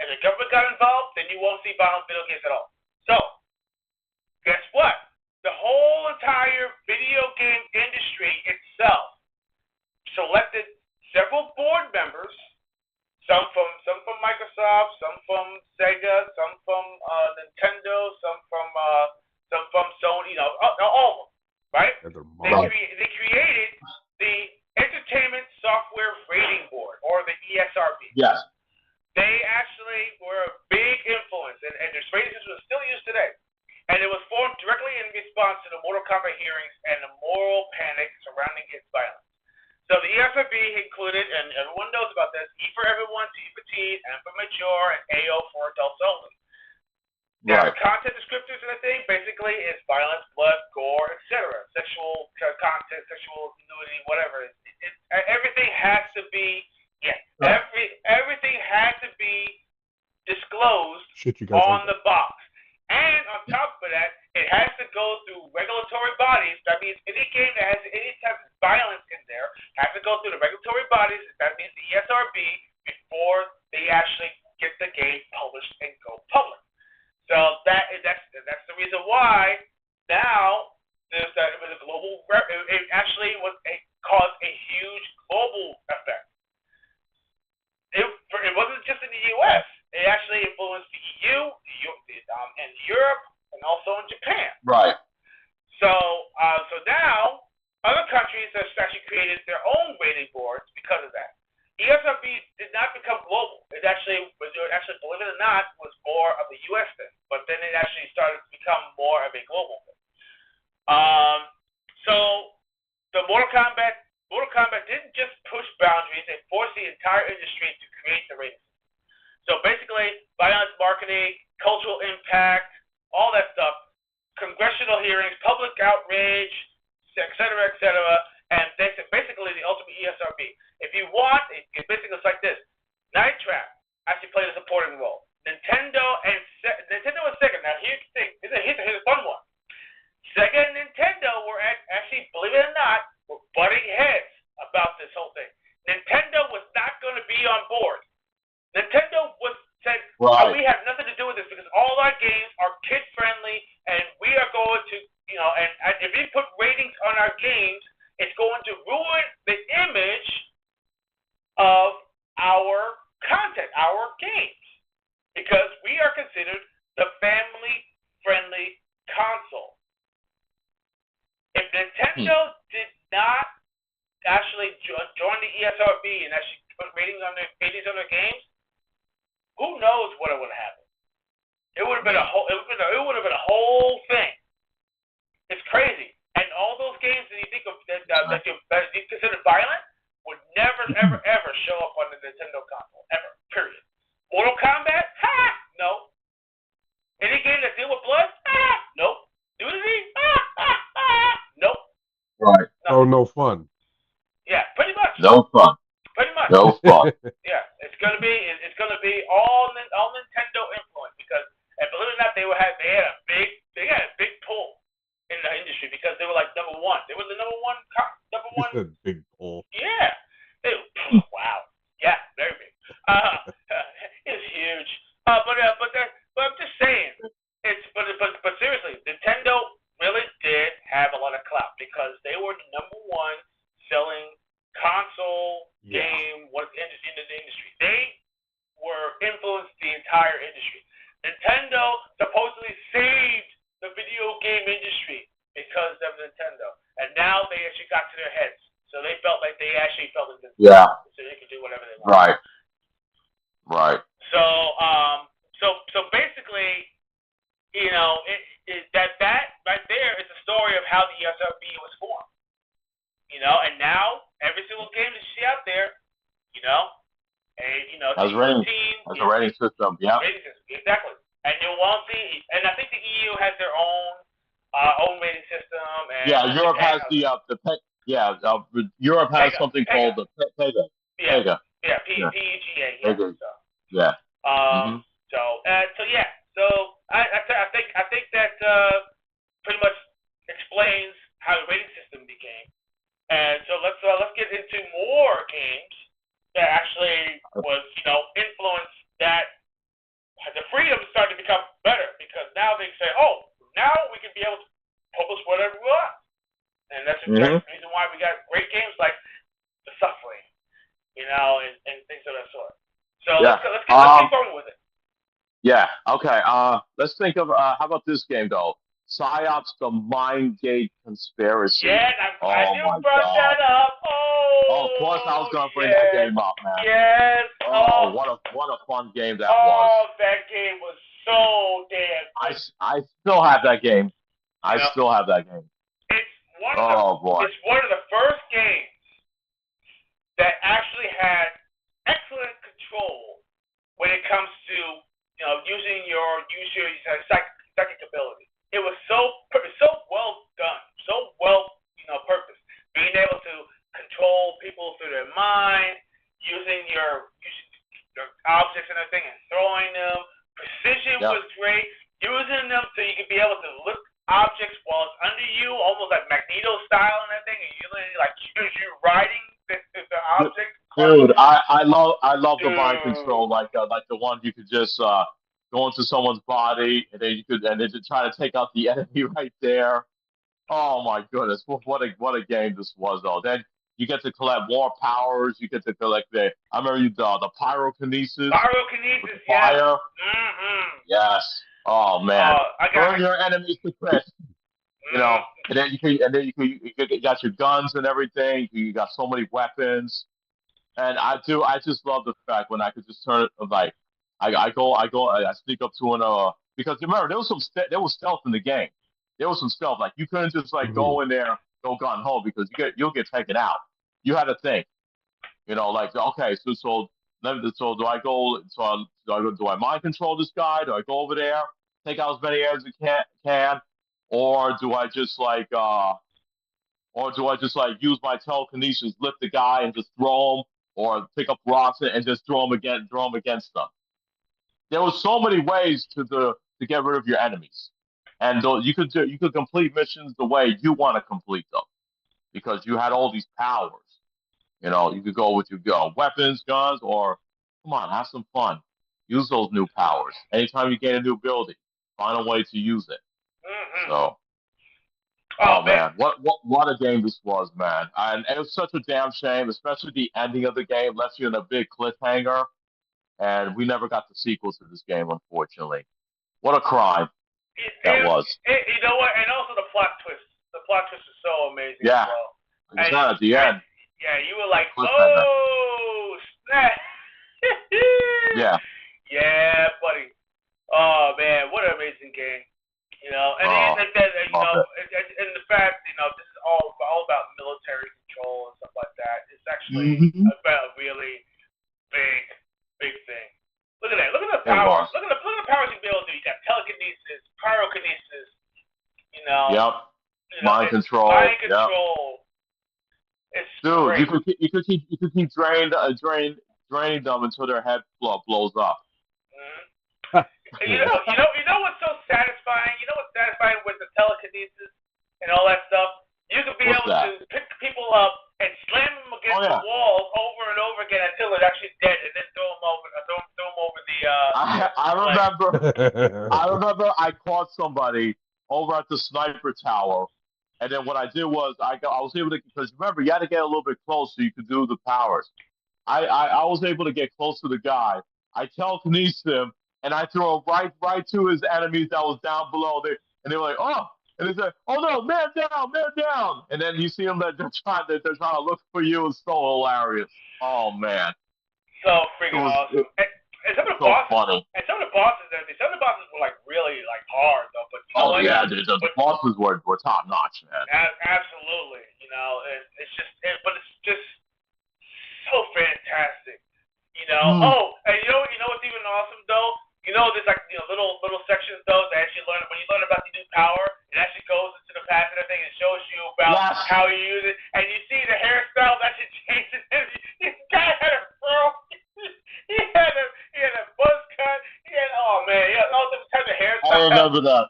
If the government got involved, then you won't see violent video games at all. So, guess what? The whole entire video game industry itself selected several board members, some Microsoft, some from Sega, some from Nintendo, some from Sony. All of them, right? And their They mom. they created the Entertainment Software Rating Board, or the ESRB. Yes. They actually were a big influence, and their rating system is still used today. And it was formed directly in response to the Mortal Kombat hearings and the moral panic surrounding its violence. So the ESRB included, and everyone knows about this, E for everyone, T for teen, M for mature, and AO for adults only. Now, Right. content descriptors in the thing basically is violence, blood, gore, etc. Sexual content, sexual nudity, whatever. Everything has to be, everything has to be disclosed Shit, you guys on like the box. And on top of that, it has to go through regulatory bodies. That means any game that has any type of violence in there has to go through the regulatory bodies. That means the ESRB before they actually get the game published and go public. So that's the reason why now it was a global. It actually caused a huge global effect. It wasn't just in the U.S. It actually influenced the EU, and Europe, and also in Japan. Right. So now other countries have actually created their own rating boards because of that. ESRB did not become global. It actually, believe it or not, was more of a U.S. thing. But then it actually started to become more of a global thing. So the Mortal Kombat didn't just push boundaries; it forced the entire industry to create the rating system. So basically, violence marketing, cultural impact, all that stuff, congressional hearings, public outrage, et cetera, and basically the ultimate ESRB. If you want, it basically looks like this. Night Trap actually played a supporting role. Nintendo and Sega. Now here's the thing. Here's a fun one. Sega and Nintendo were actually, believe it or not, were butting heads about this whole thing. Nintendo was not going to be on board. Nintendo said, Right. we have nothing to do with this because all our games are kid friendly, and we are going to, and if we put ratings on our games, it's going to ruin the image of our content, our games, because we are considered the family-friendly console. If Nintendo did not actually join the ESRB and actually put ratings on their games, who knows what would have happened? It would have been a whole thing. It's crazy. And all those games that you think of that you consider violent would never, ever, ever show up on the Nintendo console. Ever. Period. Mortal Kombat? Ha! No. Any game that deal with blood? Nope. Nudity? Nope. Right. Oh, no fun. Yeah, pretty much. No fun. Pretty much. No fun. Yeah, it's gonna be all Nintendo influence because, and believe it or not, they had a big pull in the industry because they were like number one. They were the number one. You said big pull. Yeah. Wow. Yeah, very big. It's huge. But I'm just saying, but seriously, Nintendo really did have a lot of clout because they were the number one selling console game in the industry. They were influenced the entire industry. Nintendo supposedly saved the video game industry because of Nintendo, and now they actually got to their heads. So they felt like they actually felt invincible. Yeah. So they could do whatever they wanted. Right. So basically, that right there is the story of how the ESRB was formed. And now every single game that you see out there, Has a rating system. Yeah. Rating system, exactly. And you won't see. And I think the EU has their own rating system. And Europe has Europe has Pega. something called the Pega. Pega. Yeah, PEGA. Yeah. Pega. So. Yeah. So I think that pretty much explains how the rating system became. And so let's get into more games that actually was influenced that the freedom started to become better because now they say, now we can be able to publish whatever we want, and that's the reason why we got great games like The Suffering, and things of that sort. So So Yeah. let's keep going with it. Yeah. Okay. Let's think of how about this game though? Psyops: The Mind Gate Conspiracy. Yeah, I Oh knew my brought God. that up. Oh, of course I was Oh gonna bring that yes, game up, man. yes. Oh, what a fun game that was. Oh, that game was so damn I, good. I still have that game. You I know, still have that game. it's one of the Oh boy. it's one of the first games that actually had excellent control when it comes to using your psychic ability. It was so well done, so well purposed. Being able to control people through their mind, using your objects and everything and throwing them. Precision Yep. was great. Using them so you could be able to lift objects while it's under you, almost like Magneto style and everything, and you literally like you're riding the object. Dude, I love the mind Dude. control like the one you could just go into someone's body and then just try to take out the enemy right there. Oh my goodness, what a game this was though. Then you get to collect more powers. You get to collect I remember the pyrokinesis with the Pyrokinesis, yes. fire. Mm-hmm. Yes. Oh man, I got. burn your enemies to crisp. Mm, You got your guns and everything. You got so many weapons. And I just love the fact when I could just turn it like I sneak up to because remember there was stealth in the game. There was some stealth like you couldn't just like Mhm. go in there go gun ho because you'll get taken out. You had to think, like okay, so do I go do I mind control this guy? Do I go over there, take out as many as I can, or do I just use my telekinesis, lift the guy and just throw him, or pick up rocks and just throw him against them? There was so many ways to get rid of your enemies, and you could complete missions the way you want to complete them because you had all these powers. You could go with your weapons, guns, or come on, have some fun. Use those new powers. Anytime you get a new building, find a way to use it. mm-hmm. So Oh oh man. man, what a game this was, man! And it was such a damn shame, especially the ending of the game left you in a big cliffhanger, and we never got the sequel to this game, unfortunately. What a crime that was! You know what? And also the plot twist. The plot twist is so amazing as Yeah, well. it was not at the And end yeah, you were like, cliffhanger. oh snap. Yeah. Yeah, buddy. Oh man, what an amazing game. Oh, love it. And the fact, this is all about military control and stuff like that. It's actually Hmm. about a really big, big thing. Look at that. Look at the It powers. was. Look at the powers you be able to do. You got telekinesis, pyrokinesis. You know, Yep. Mind it's control. mind Yep. control. It's Dude, great. you could keep draining them until their head blows up. Mm-hmm. You know what's so satisfying? You know what's satisfying with the telekinesis and all that stuff? You could be What's able that? to pick people up and slam them Oh against the yeah. walls over and over again until they're actually dead, and then throw them over I the ledge. remember. I remember I caught somebody over at the sniper tower, and then what I did was I was able to because remember you had to get a little bit close so you could do the powers. I was able to get close to the guy. I telekinesed him, and I threw him right to his enemies that was down below there, and they were like, oh. And they said, "Oh no, man down!" And then you see them that they're trying to look for you. It's so hilarious. Oh man, So it freaking was awesome. And some of the so bosses, funny. some of the bosses were like really like hard though. But you know Oh what? yeah, the But bosses were top notch, man. absolutely, and but it's just so fantastic. Mm. Oh, and you know what's even awesome though? There's like little sections though that actually learn when you learn about the new power, it actually goes into the past and everything and shows you about Yes. how you use it, and you see the hairstyle that actually changes. This guy had a fro, he had a buzz cut, oh man, he had all different types of I hairstyles, remember that.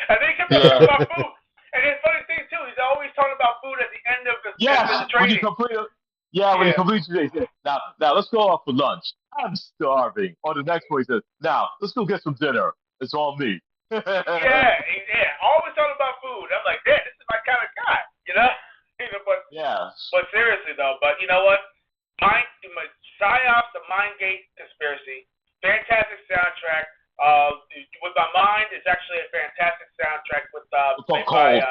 and then he kept talking Yeah. about food. And his funny thing too, he's always talking about food at the end of the Yes. When you training. complete it. Yeah, when you Yeah. complete your day, he said, now let's go out for lunch. I'm starving. Or the next one he says, now let's go get some dinner. It's all me. Yeah, always talking about food. I'm like, yeah, this is my kind of guy, you know. Yes. But seriously though, but you know what? Psyops, the Mindgate Conspiracy. Fantastic soundtrack. With My Mind is actually a fantastic soundtrack with It's called Cold.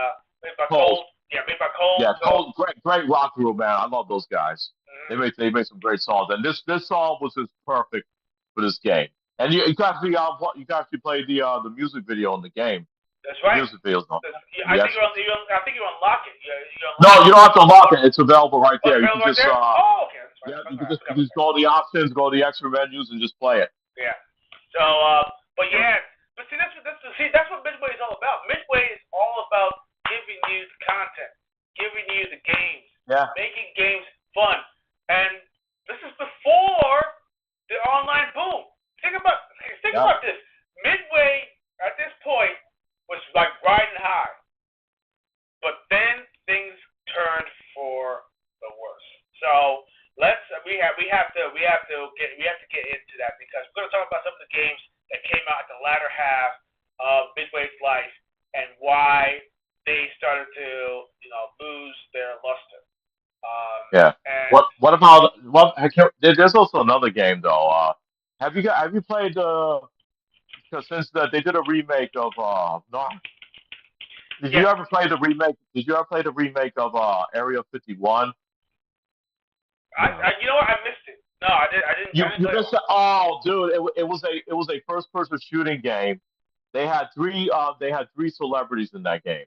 made by Cold. Cold. Yeah, made by Cold. Yeah, So Cold. Great rock group, man. I love those guys. mm-hmm. They made some great songs, and this song was just perfect for this game. And you can actually play the music video in the game. That's The right. music videos on I the think extras. I think you unlock it. You unlock No, it. you don't have to unlock it. It's available right Oh, it's there. You can available right just there. Oh, okay. That's right. yeah, That's right. I forgot about just that. go to the options, go to the extra menus, and just play it. Yeah. So, but yeah, but see, that's what Midway is all about. Midway is all about giving you the content, giving you the games, Yeah. making games fun, and this is before the online boom. Think about this. Midway at this point was like riding high, but then things turned for the worse. So we have to get into that because we're going to talk about some of the games that came out at the latter half of Midway's life and why they started to lose their luster. Yeah. And What about what? There's also another game though. Have you played because they did a remake of no, did yes, you ever play the remake? Did you ever play the remake of Area 51? No. you know what, I missed it. No, I didn't You play missed it. it. Oh, dude, it was a first person shooting game. They had three celebrities in that game.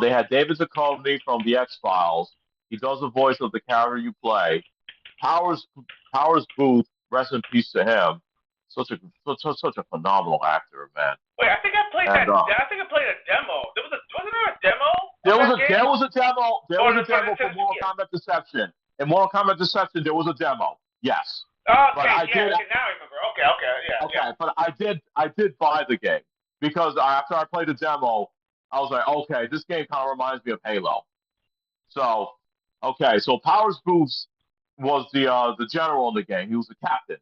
They had David Duchovny from the X Files. He does the voice of the character you play. Powers Powers Booth, rest in peace to him. Such a phenomenal actor, man. Wait, I think I played And that. I think I played a demo. Wasn't there a demo of that game? there was a demo. There was a For demo for Nintendo? Mortal Yeah. Kombat Deception. In Mortal Kombat Deception, there was a demo. Yes, but Okay, I yeah, did. okay, now I remember. Okay, yeah, Okay, yeah. but I did buy the game because after I played the demo, I was like, okay, this game kind of reminds me of Halo. So, okay, so Powers Booth was the general in the game. He was the captain,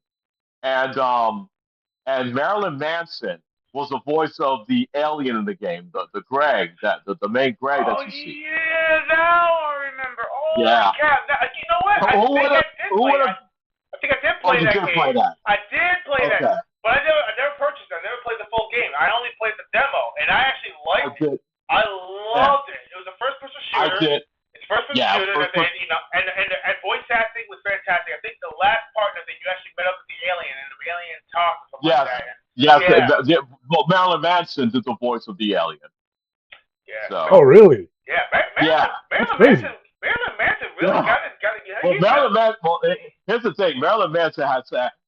and Marilyn Manson was the voice of the alien in the game, the Greg, the main Greg Oh that you see. yeah, now I remember. Holy Yeah. cow! Now, you know what? I Who think would I have? did Who play. would have? I think I did Oh, play you that did play game. that. I did play that, Okay. but I never purchased it. I never played the full game. I only played the demo, and I actually I liked it. did. I Yeah. loved it. It was a first-person I shooter. did. It's first-person Yeah. shooter, First person. and voice acting was fantastic. I think the last partner that you actually met up with the alien, and the alien talked or something Yes. like that. Yes. Yeah. Well, Marilyn Manson did the voice of the alien. Yeah. So. Oh, really? Yeah. Yeah. That's crazy. Marilyn Manson really Yeah. got it. Well, Marilyn Manson. Well, here's the thing. Marilyn Manson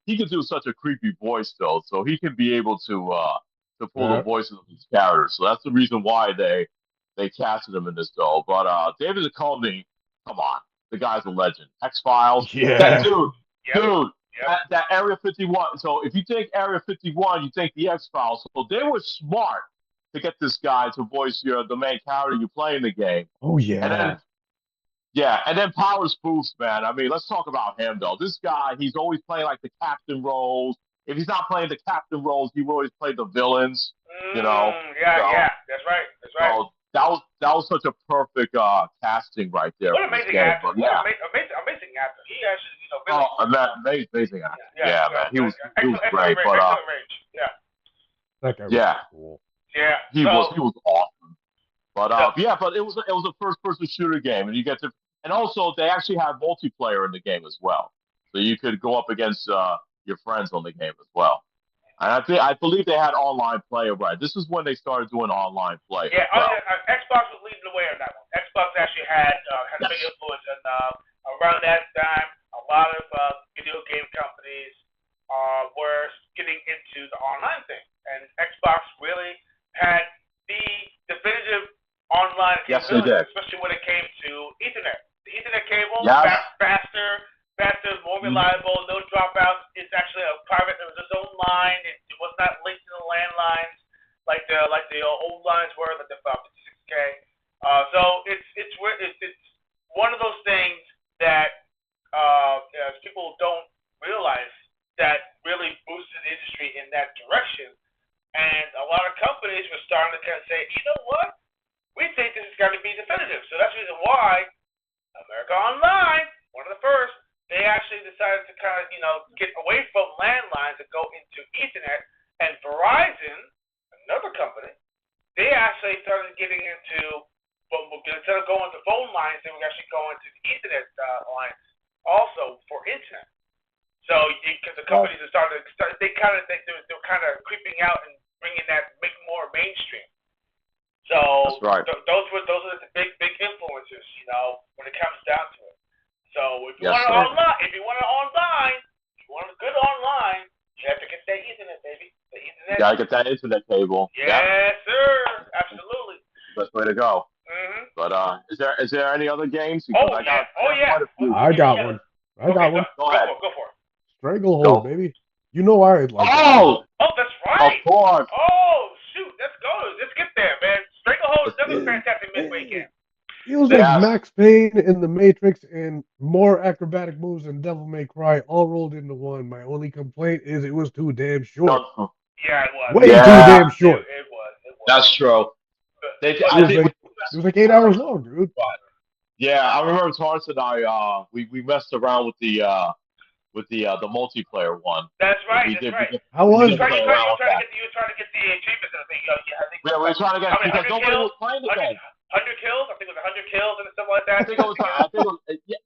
he can do such a creepy voice though, so he can be able to pull the Yeah. voices of these characters. So that's the reason why they casted him in this though. But David Duchovny, come on, the guy's a legend. X Files, that Yeah. dude, Yep. dude. Yep. That Area 51. So if you think Area 51, you think the X Files. So they were smart to get this guy to voice the main character you play in the game. Oh, And yeah. then yeah, and then Powers Booth, man. I mean, let's talk about him though. This guy, he's always playing like the captain roles. If he's not playing the captain roles, he will always play the villains. You know. Yeah. That's right. So that was such a perfect casting right there. What for this amazing game. actor! But, yeah. Amazing actor. He actually, Amazing actor. Yeah, man. He was excellent great. range, But excellent range. Yeah. That guy was yeah. cool. Yeah. He was awesome. But So- yeah, but it was a first person shooter game, and you get to, and also they actually have multiplayer in the game as well, so you could go up against your friends on the game as well. And I believe they had online play, right? This is when they started doing online play. Yeah, as well. Xbox was leading the way on that one. Xbox actually had a big influence, and around that time, a lot of video game companies were getting into the online thing, and Xbox really had the definitive online Yes, they capability, did. especially when it came to Ethernet. The Ethernet cable, Yes. faster, more reliable, no dropouts. It's actually a private. It was its own line. It was not linked to the landlines like the old lines were, like the 56K. So it's one of those things that people don't realize that really boosted the industry in that direction. And a lot of companies were starting to kind of say, you know what? We think this is going to be definitive. So that's the reason why America Online, one of the first, they actually actually decided to kind of, get away from landlines and go into Ethernet. And Verizon, another company, they actually started getting into, instead of going to phone lines, they were actually going to the Ethernet lines also for internet. So, because the companies are they kind of think they're kind of creeping out and bringing that more mainstream. So that's right. Those are the big influencers, when it comes down to it. So if you want a good online, you have to get that Ethernet, baby. The Ethernet. You gotta get that internet cable. Yes, sir. Absolutely. Best way to go. Mm-hmm. But is there any other games? Oh I yeah. I got one. Go ahead. Go ahead. Go for it. Stranglehold, baby. You know I like that. Oh, that's right. Of course. Oh, shoot. Let's go. Let's get there, man. Stranglehold is another fantastic Midway game. It was like Max Payne in The Matrix and more acrobatic moves than Devil May Cry all rolled into one. My only complaint is it was too damn short. Yeah, it was. Way too damn short. It was. That's true. It was like 8 hours long, dude. Yeah, I remember Torrance and I we messed around with the multiplayer one. That's right. How was you it? were trying to get the achievements and everything. Yeah, we were trying to get because nobody was playing the game. 100 kills? I think it was 100 kills and stuff like that. I think it was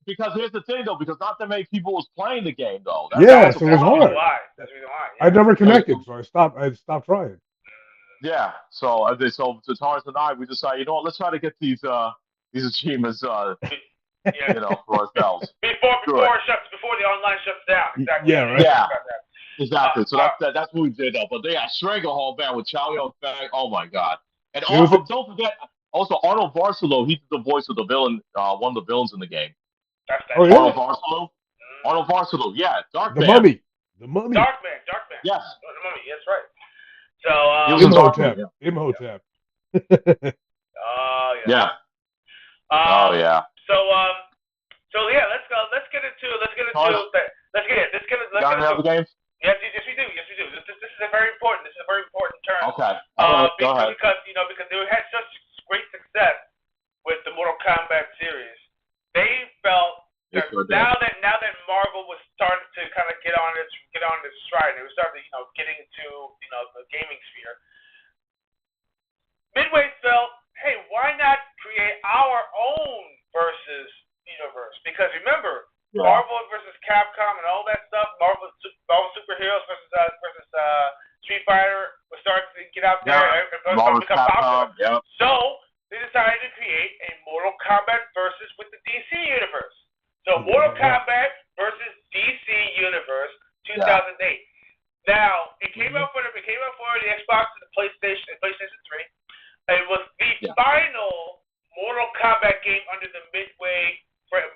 because here's the thing though, because not that many people was playing the game though. So it was hard. That's the reason why. I never connected, so I stopped trying. Yeah, so to Torrance and I, we decided, let's try to get these achievements, for ourselves. Before the online shuts down. Exactly. Yeah, right. Yeah, exactly. So that's what we did though. But yeah, Stranglehold, man, with Chow Yun-fat. Oh my God! And also, don't forget, Arnold Barcelo. He did the voice of the villain, one of the villains in the game. Arnold Barcelo. Arnold Barcelo. Yeah, Darkman. The Mummy. Darkman. Yes. The Mummy. That's right. So Imhotep. Oh yeah. Yeah. Oh yeah. So yeah, let's go. Let's get into other games? Yes, we do. This is a very important. Turn. Okay. Go ahead. Because they had such great success with the Mortal Kombat series, they felt that now that Marvel was starting to kind of get on its stride, and it was starting to getting into the gaming sphere. Midway felt, hey, why not create our own versus universe? Because remember, Marvel versus Capcom and all that stuff, Marvel superheroes versus Street Fighter was starting to get out there and become popular. Yep. So they decided to create a Mortal Kombat versus with the DC universe. So Mortal Kombat versus DC universe 2008. Now it came out for the Xbox and the PlayStation 3. It was the final Mortal Kombat game under the Midway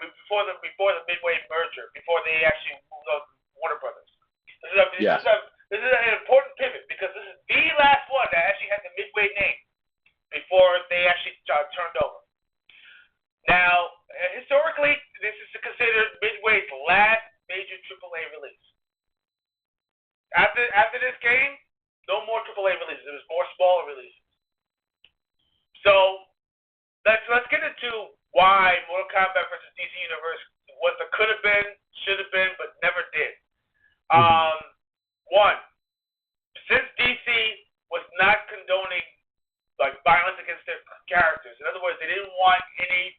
before the Midway merger, before they actually moved on to Warner Brothers. This is an important pivot because this is the last one that actually had the Midway name before they actually turned over. Now, historically, this is considered Midway's last major AAA release. After this game, no more AAA releases. There was more smaller releases. So let's get into why Mortal Kombat versus DC Universe was the could have been, should have been, but never did. One, since DC was not condoning violence against their characters. In other words, they didn't want any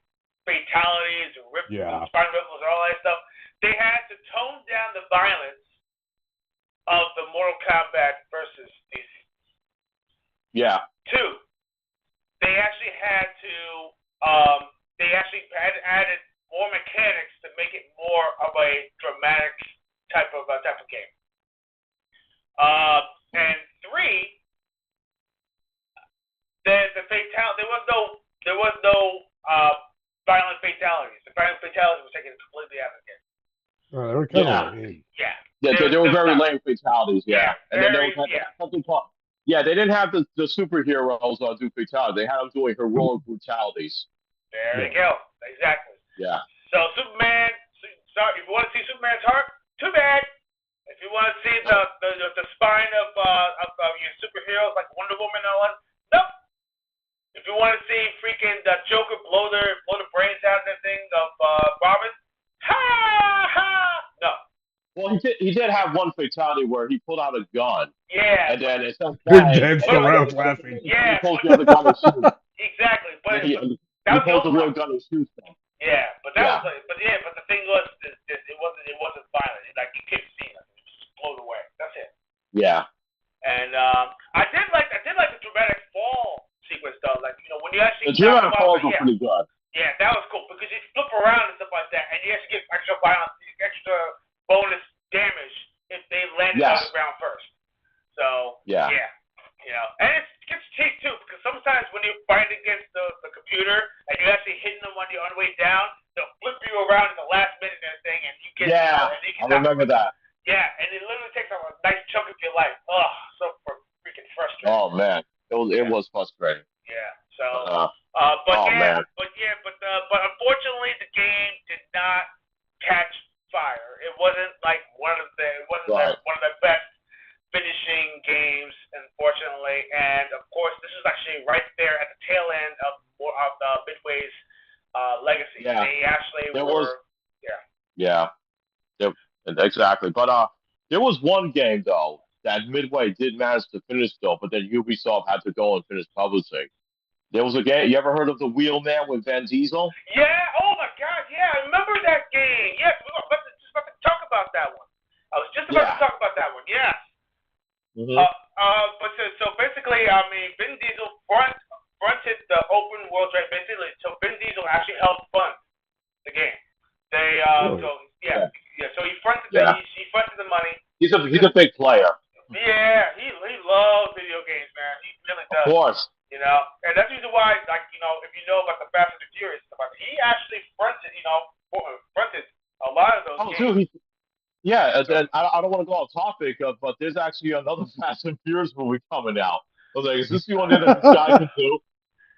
fatalities or spine ripples and all that stuff. They had to tone down the violence of the Mortal Kombat versus DC. Yeah. Two, they actually had to added more mechanics to make it more of a dramatic type of game. And three, there was no violent fatalities. The violent fatalities were taken completely out of the game. They were kind of lame. They were very lame fatalities. And then there was something called. Yeah, they didn't have the superheroes do fatalities. They had them doing heroic brutalities. There you go. Exactly. Yeah. So Superman. Sorry, if you want to see Superman's heart, too bad. If you want to see the spine of your superheroes like Wonder Woman and all that, nope. If you want to see freaking the Joker blow the brains out of that thing of Robin, no. Well, he did have one fatality where he pulled out a gun, Yeah, and then it says Big bang, Dan and then surrounds and then, laughing. and then he yeah, pulls the other gun and shoots. exactly. And then But he that was the pulls the only real one. gun and shoots them. Yeah, but that was Yeah. like, but the thing was, it wasn't violent. Like you couldn't see nothing. It just flowed away. That's it. Yeah. And I did like the dramatic fall sequence though. Like when you actually The Jim knock him falls off. were pretty good. Yeah, that was cool because you flip around and stuff like that, and you actually get extra violence, extra bonus damage if they landed on the Yes. ground first. So Yeah. and it gets cheap too because sometimes when you fight against the computer and you're actually hitting them on your way down, they'll flip you around at the last minute and everything, and you get Yeah. and you I can remember that. Yeah, and it literally takes up a nice chunk of your life. Ugh, so freaking frustrating. Oh man, it was frustrating. Yeah. So. Oh man. But unfortunately, the game did not catch fire. It wasn't like one of the best finishing games, unfortunately. And of course, this is actually right there at the tail end of Midway's legacy. Yeah. They actually There were. was. Yeah. Exactly. But there was one game though that Midway did manage to finish though, but then Ubisoft had to go and finish publishing. There was a game. You ever heard of the Wheelman with Van Diesel? Yeah. Oh my God. Yeah, I remember that game. Yes, we were just about to talk about that one. I was just about to talk about that one. Yes. Mm-hmm. But so basically, I mean, Vin Diesel fronted the open world, right? Basically, so Vin Diesel actually helped fund the game. They Really? So he fronted he fronted the money. He's a big player. Yeah, he loves video games, man. He really does. Of course. And that's the reason why, like, if you know about the Fast and the Furious stuff, he actually fronted a lot of those games. Dude, and I don't want to go off topic, but there's actually another Fast and Furious movie coming out. I was like, is this the only that this guy can do?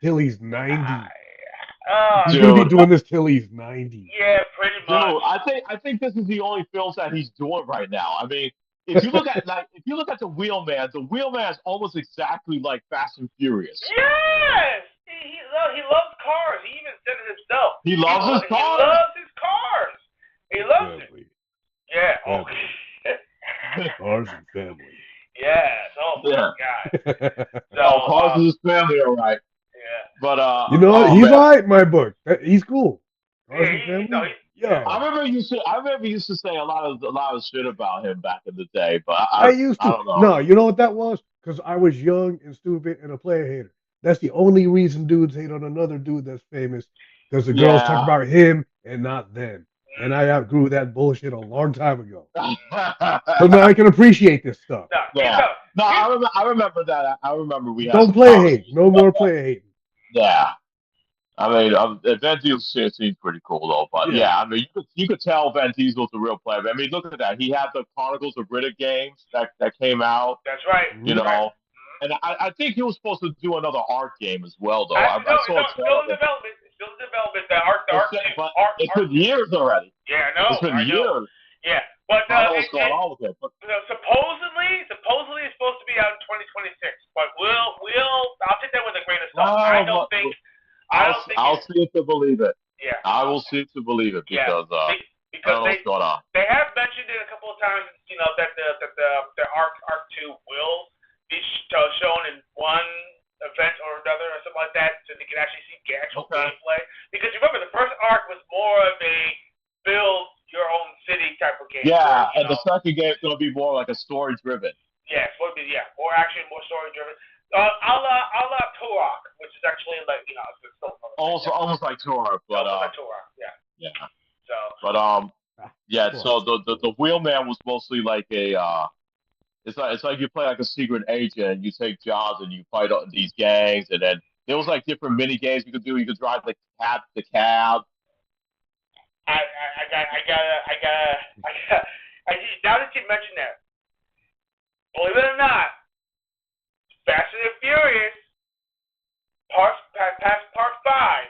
Till he's 90. He's Dude, gonna be doing this till he's 90. Yeah, pretty much. Dude, I think this is the only films that he's doing right now. I mean, if you look at the Wheelman is almost exactly like Fast and Furious. Yes, he loves cars. He even said it himself. He loves his cars. He loves his cars. He loves it. Yeah. Oh. Cars and family. Yes. Oh my God. So Cars is his family, all right. Yeah. But you know what? He's all right in my book. He's cool. Cars and family. Yeah. I remember you used to say a lot of shit about him back in the day, but I used to. I don't know. No, you know what that was? Because I was young and stupid and a player hater. That's the only reason dudes hate on another dude that's famous. Because the girls talk about him and not them. And I outgrew that bullshit a long time ago. So now I can appreciate this stuff. No, I remember that. I remember we had Don't play hate. No more player hate. Yeah. I mean, Van Diesel seems pretty cool though, but I mean, you could tell Van Diesel's a real player. I mean, look at that. He had the Chronicles of Riddick games that came out. That's right. And I think he was supposed to do another Ark game as well, though. I saw still in development. Still in development. The Ark. It took years already. Yeah, I know. It's been years. Yeah, but I don't know what's going on with it. But supposedly it's supposed to be out in 2026. But I'll take that with a grain of salt. I'll see it to believe it. Yeah. I will see it to believe it because I don't know what's going on. They have mentioned it a couple of times, that the Ark 2 will be shown in one event or another or something like that, so they can actually see actual gameplay. Because remember, the first Ark was more of a build your own city type of game. Yeah, and the second game is going to be more like a story driven. Yeah, it's going to be more action, more story driven. A la Turok, which is actually like it's still almost like Turok, but like Turok, yeah. So, but so the Wheelman was mostly like a it's like you play like a secret agent and you take jobs and you fight these gangs, and then there was like different mini games you could do. You could drive the cab. Now that you mention that, believe it or not, Fast and the Furious, past Part 5,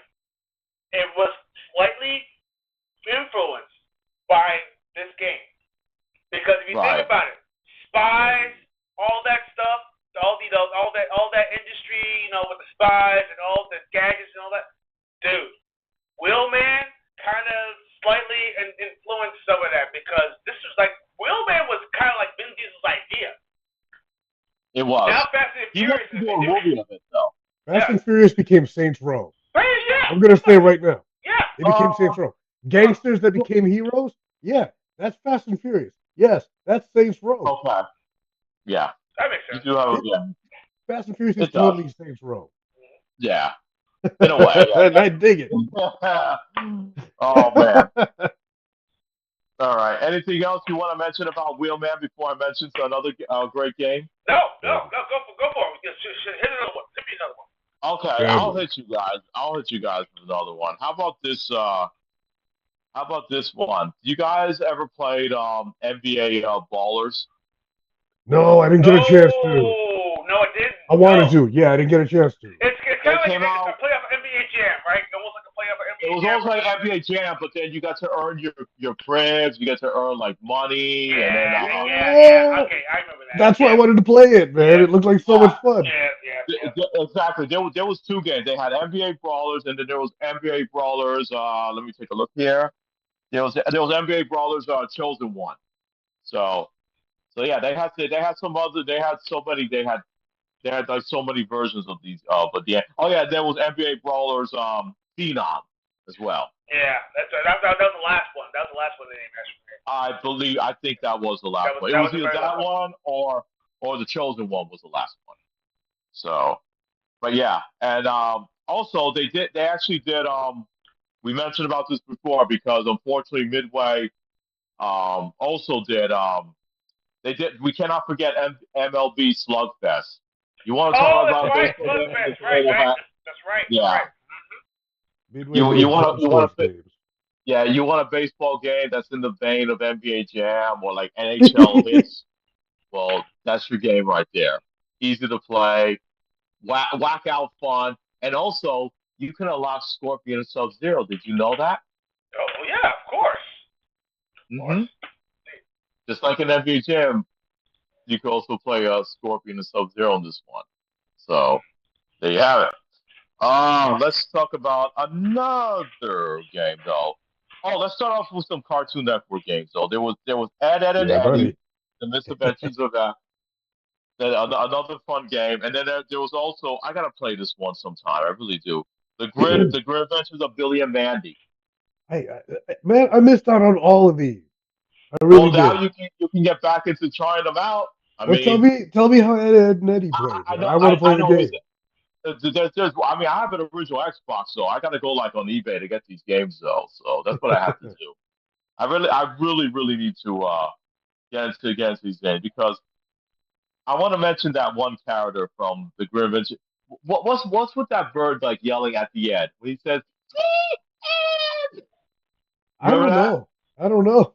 it was slightly influenced by this game. Because if you think about it, spies, all that stuff, all that industry, with the spies and all the gadgets and all that, dude, Wheelman kind of slightly influenced some of that, because this was like Wheelman was kind of like Vin Diesel's idea. It was. Now Fast and He Furious wanted to do a movie of it, though. Fast and Furious became Saints Row. Yeah. I'm gonna say right now. Yeah. It became Saints Row. Gangsters that became heroes. Yeah, that's Fast and Furious. Yes, that's Saints Row. Okay. Yeah. That makes sense. You do have Fast and Furious is It does. totally Saints Row. Yeah. In a way. Yeah. And I dig it. Oh man. All right. Anything else you want to mention about Wheelman before I mention another great game? No. Go for it. Just hit another one. Hit me another one. Okay, I'll hit you guys. With another one. How about this? How about this one? You guys ever played NBA Ballers? No, I didn't get a chance to. No, I didn't. I wanted to. Yeah, I didn't get a chance to. It's kind of like a playoff NBA Jam, right? Almost like a playoff NBA Jam. It was almost like NBA Jam, but then you got to earn your cribs. You got to earn like money, and then yeah. Okay, I remember that. That's why I wanted to play it, man. Yeah. It looked like so much fun. Yeah. Exactly. There was two games. They had NBA Brawlers, and then there was NBA Brawlers. Let me take a look here. There was NBA Brawlers Chosen One. So yeah, they had some other. They had so many. They had like so many versions of these. But yeah. Oh yeah, there was NBA Brawlers Phenom as well. Yeah, that was the last one. That was the last one they named. I think that was the last one. It was either that one or the Chosen One was the last one. So, but yeah, and also they actually did we mentioned about this before because unfortunately Midway also did we cannot forget MLB Slugfest. You want to talk about baseball Slugfest, right? That's right. Yeah. Right. You want a baseball game that's in the vein of NBA Jam or like NHL hits. Well, that's your game right there. Easy to play, whack out fun, and also you can unlock Scorpion and Sub-Zero. Did you know that? Oh yeah, of course. Mm-hmm. Just like in NBA Jam, you can also play Scorpion and Sub-Zero in this one. So there you have it. Let's talk about another game though. Oh, let's start off with some Cartoon Network games though. There was Ed, Ed and Eddie, The Misadventures of Ed. Another fun game, and then there was also I gotta play this one sometime. I really do. The Grid Adventures of Billy and Mandy. Man, I missed out on all of these. I really now did. you can get back into trying them out. Tell me how Ed and Eddie played. I want to play the game. I have an original Xbox, so I got to go like on eBay to get these games though. So that's what I have to do. I really need to get into these games because I want to mention that one character from the Grim Adventure. What's with that bird like yelling at the end when he says? I don't know.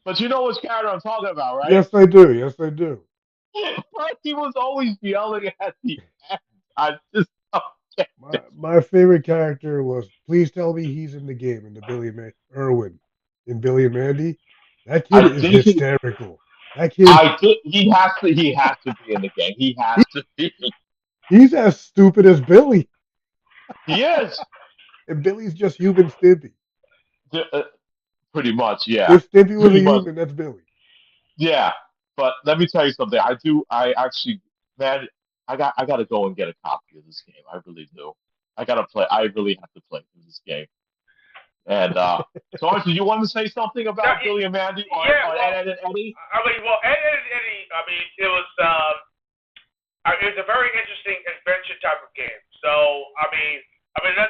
But you know which character I'm talking about, right? Yes, I do. He was always yelling at the end. I just my favorite character was. Please tell me he's in the game in the Irwin in Billy and Mandy. That kid is hysterical. That kid. He has to be in the game. He has to be. He's as stupid as Billy. He is. And Billy's just human Stimpy. Pretty much, yeah. If Stimpy was a human, that's Billy. Yeah, but let me tell you something. I actually, man, I got to go and get a copy of this game. I really do. I gotta play. I really have to play this game. And so, do you want to say something about Billy and Mandy or Ed and Eddie? Ed and Eddie. It was a very interesting adventure type of game. So, not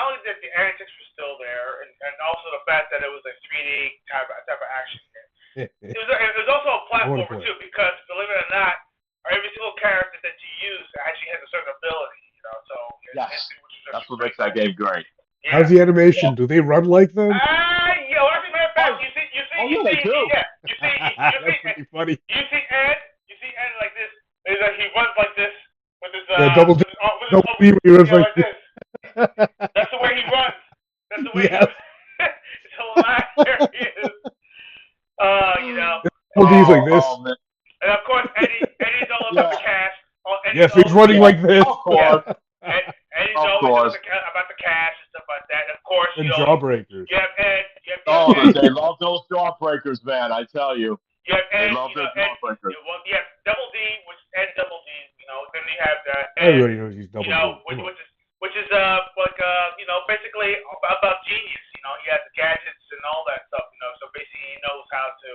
only that the antics were still there, and also the fact that it was a 3D type of action game. It was also a platformer too, because believe it or not, every single character that you use actually has a certain ability. So that's what makes that game great. Yeah. How's the animation? Do they run like them? As a matter of fact, you see, That's pretty funny. You see Ed like this. He runs like this with his double he runs like this. That's the way he runs. That's the way he runs. It's hilarious. He's like this. And of course, Eddie's all about the cash. Yes, he's running like this. Of course. Eddie's always about the cash and stuff like that. And of course, and Jawbreakers. You have Ed, you have Oh, they love those jawbreakers, man. I tell you, yeah, they and love those jawbreakers. well, yes, Double D, which and Double D, then you have that, and Everybody knows he's Double D. Come on. which is like basically about genius. He has the gadgets and all that stuff. So basically he knows how to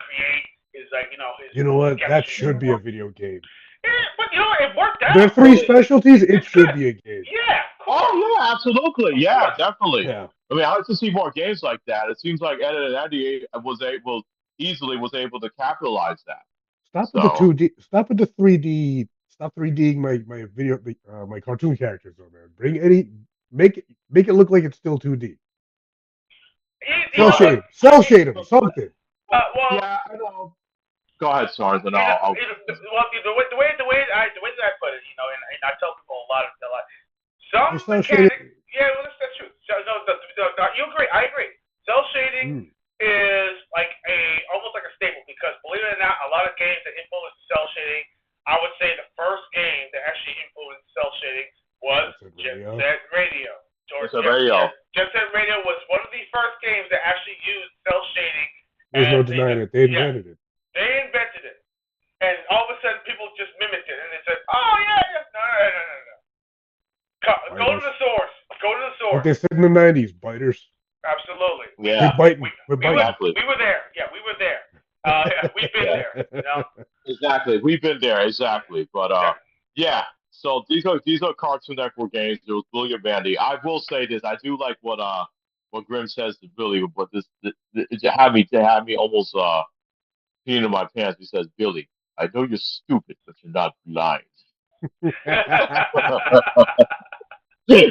create his his You know what? That chemistry. should be a video game. Yeah, but it worked Their out. three specialties, it It's should good. be a game. Yeah, of course. Oh yeah, absolutely. Of Yeah, course. definitely. Yeah. I mean, I like to see more games like that. It seems like Ed and Eddie was able to capitalize that. Stop with the So 2D. Stop with the 3D. Stop 3Ding my video my cartoon characters though, man. Bring any make it look like it's still 2D. You Cell know shade what? them. Cell shade them. Something. Well, yeah, I know. Go ahead, Sarge, and the way that I put it, and I tell people a lot. They Some cell mechanics, shaded. yeah, well, that's true. So, no, you agree? I agree. Cell shading Mm, is like almost like a staple because believe it or not, a lot of games that influence cell shading, I would say the first game that actually influenced cell shading was Jet Jet Set Radio. Set Radio. it's a radio. Jet Set Radio was one of the first games that actually used cell shading. There's no denying it. They Yeah, invented it. they invented it, and all of a sudden people just mimicked it, and they said, "Oh yeah, no. Go to Biters. the source. Go to the Like source." they said in the '90s, biters. Absolutely. Yeah, We're biting. We're We were, biting. exactly. we were there. Yeah, we were there. Yeah, we've been Yeah, there. exactly. We've been there, exactly. But Yeah. yeah. So these are Cartoon Network games. There was Billy and Mandy. I will say this. I do like what Grim says to Billy, but it had me almost peeing in my pants. He says, "Billy, I know you're stupid, but you're not blind."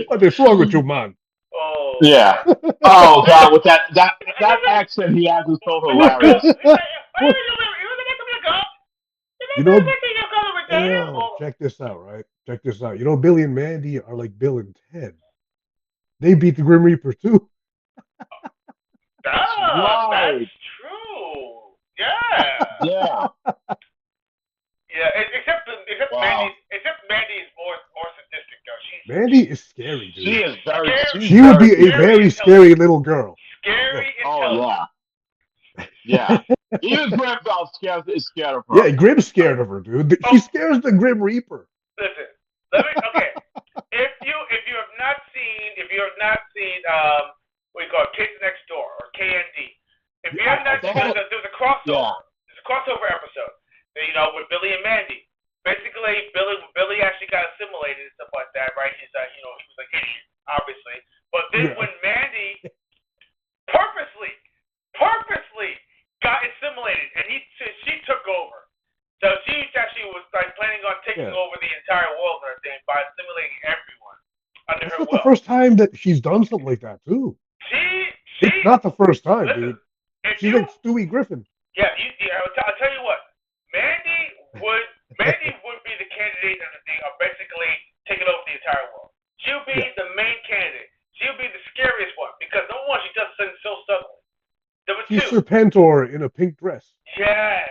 What is wrong with you, man? Oh man. Yeah. Oh God, with that accent he has is so hilarious. You know, check this out, right? Check this out. You know, Billy and Mandy are like Bill and Ted. They beat the Grim Reaper too. That's That's right. true. Yeah. Yeah. Yeah. Except Wow. Mandy is more sadistic though. Mandy is scary, She dude. is very. Scary. She's She would very be a scary. very scary little girl. Scary Oh intelligent. yeah. Yeah. Even Grimval is scared of Yeah, her. Grim's scared of her, dude. She scares the Grim Reaper. Listen. Okay. If you have not seen what do you call it, Kids Next Door or KND. If you have not They seen had there was a crossover. Yeah. There's a crossover episode. With Billy and Mandy. Basically Billy actually got assimilated and stuff like that, right? He's he was like idiot, obviously. But then Yeah. when Mandy purposely got assimilated and she took over. So she actually was like planning on taking over the entire world and everything by assimilating everyone under It's her not the will. first time that she's done something like that, too. She It's not the first time, listen, dude. if She's you like Stewie Griffin. I'll tell you what, Mandy would be the candidate of basically taking over the entire world. She would be the main candidate. She would be the scariest one because number one, she does things so suddenly. Number She's two, Serpentor in a pink dress. yes.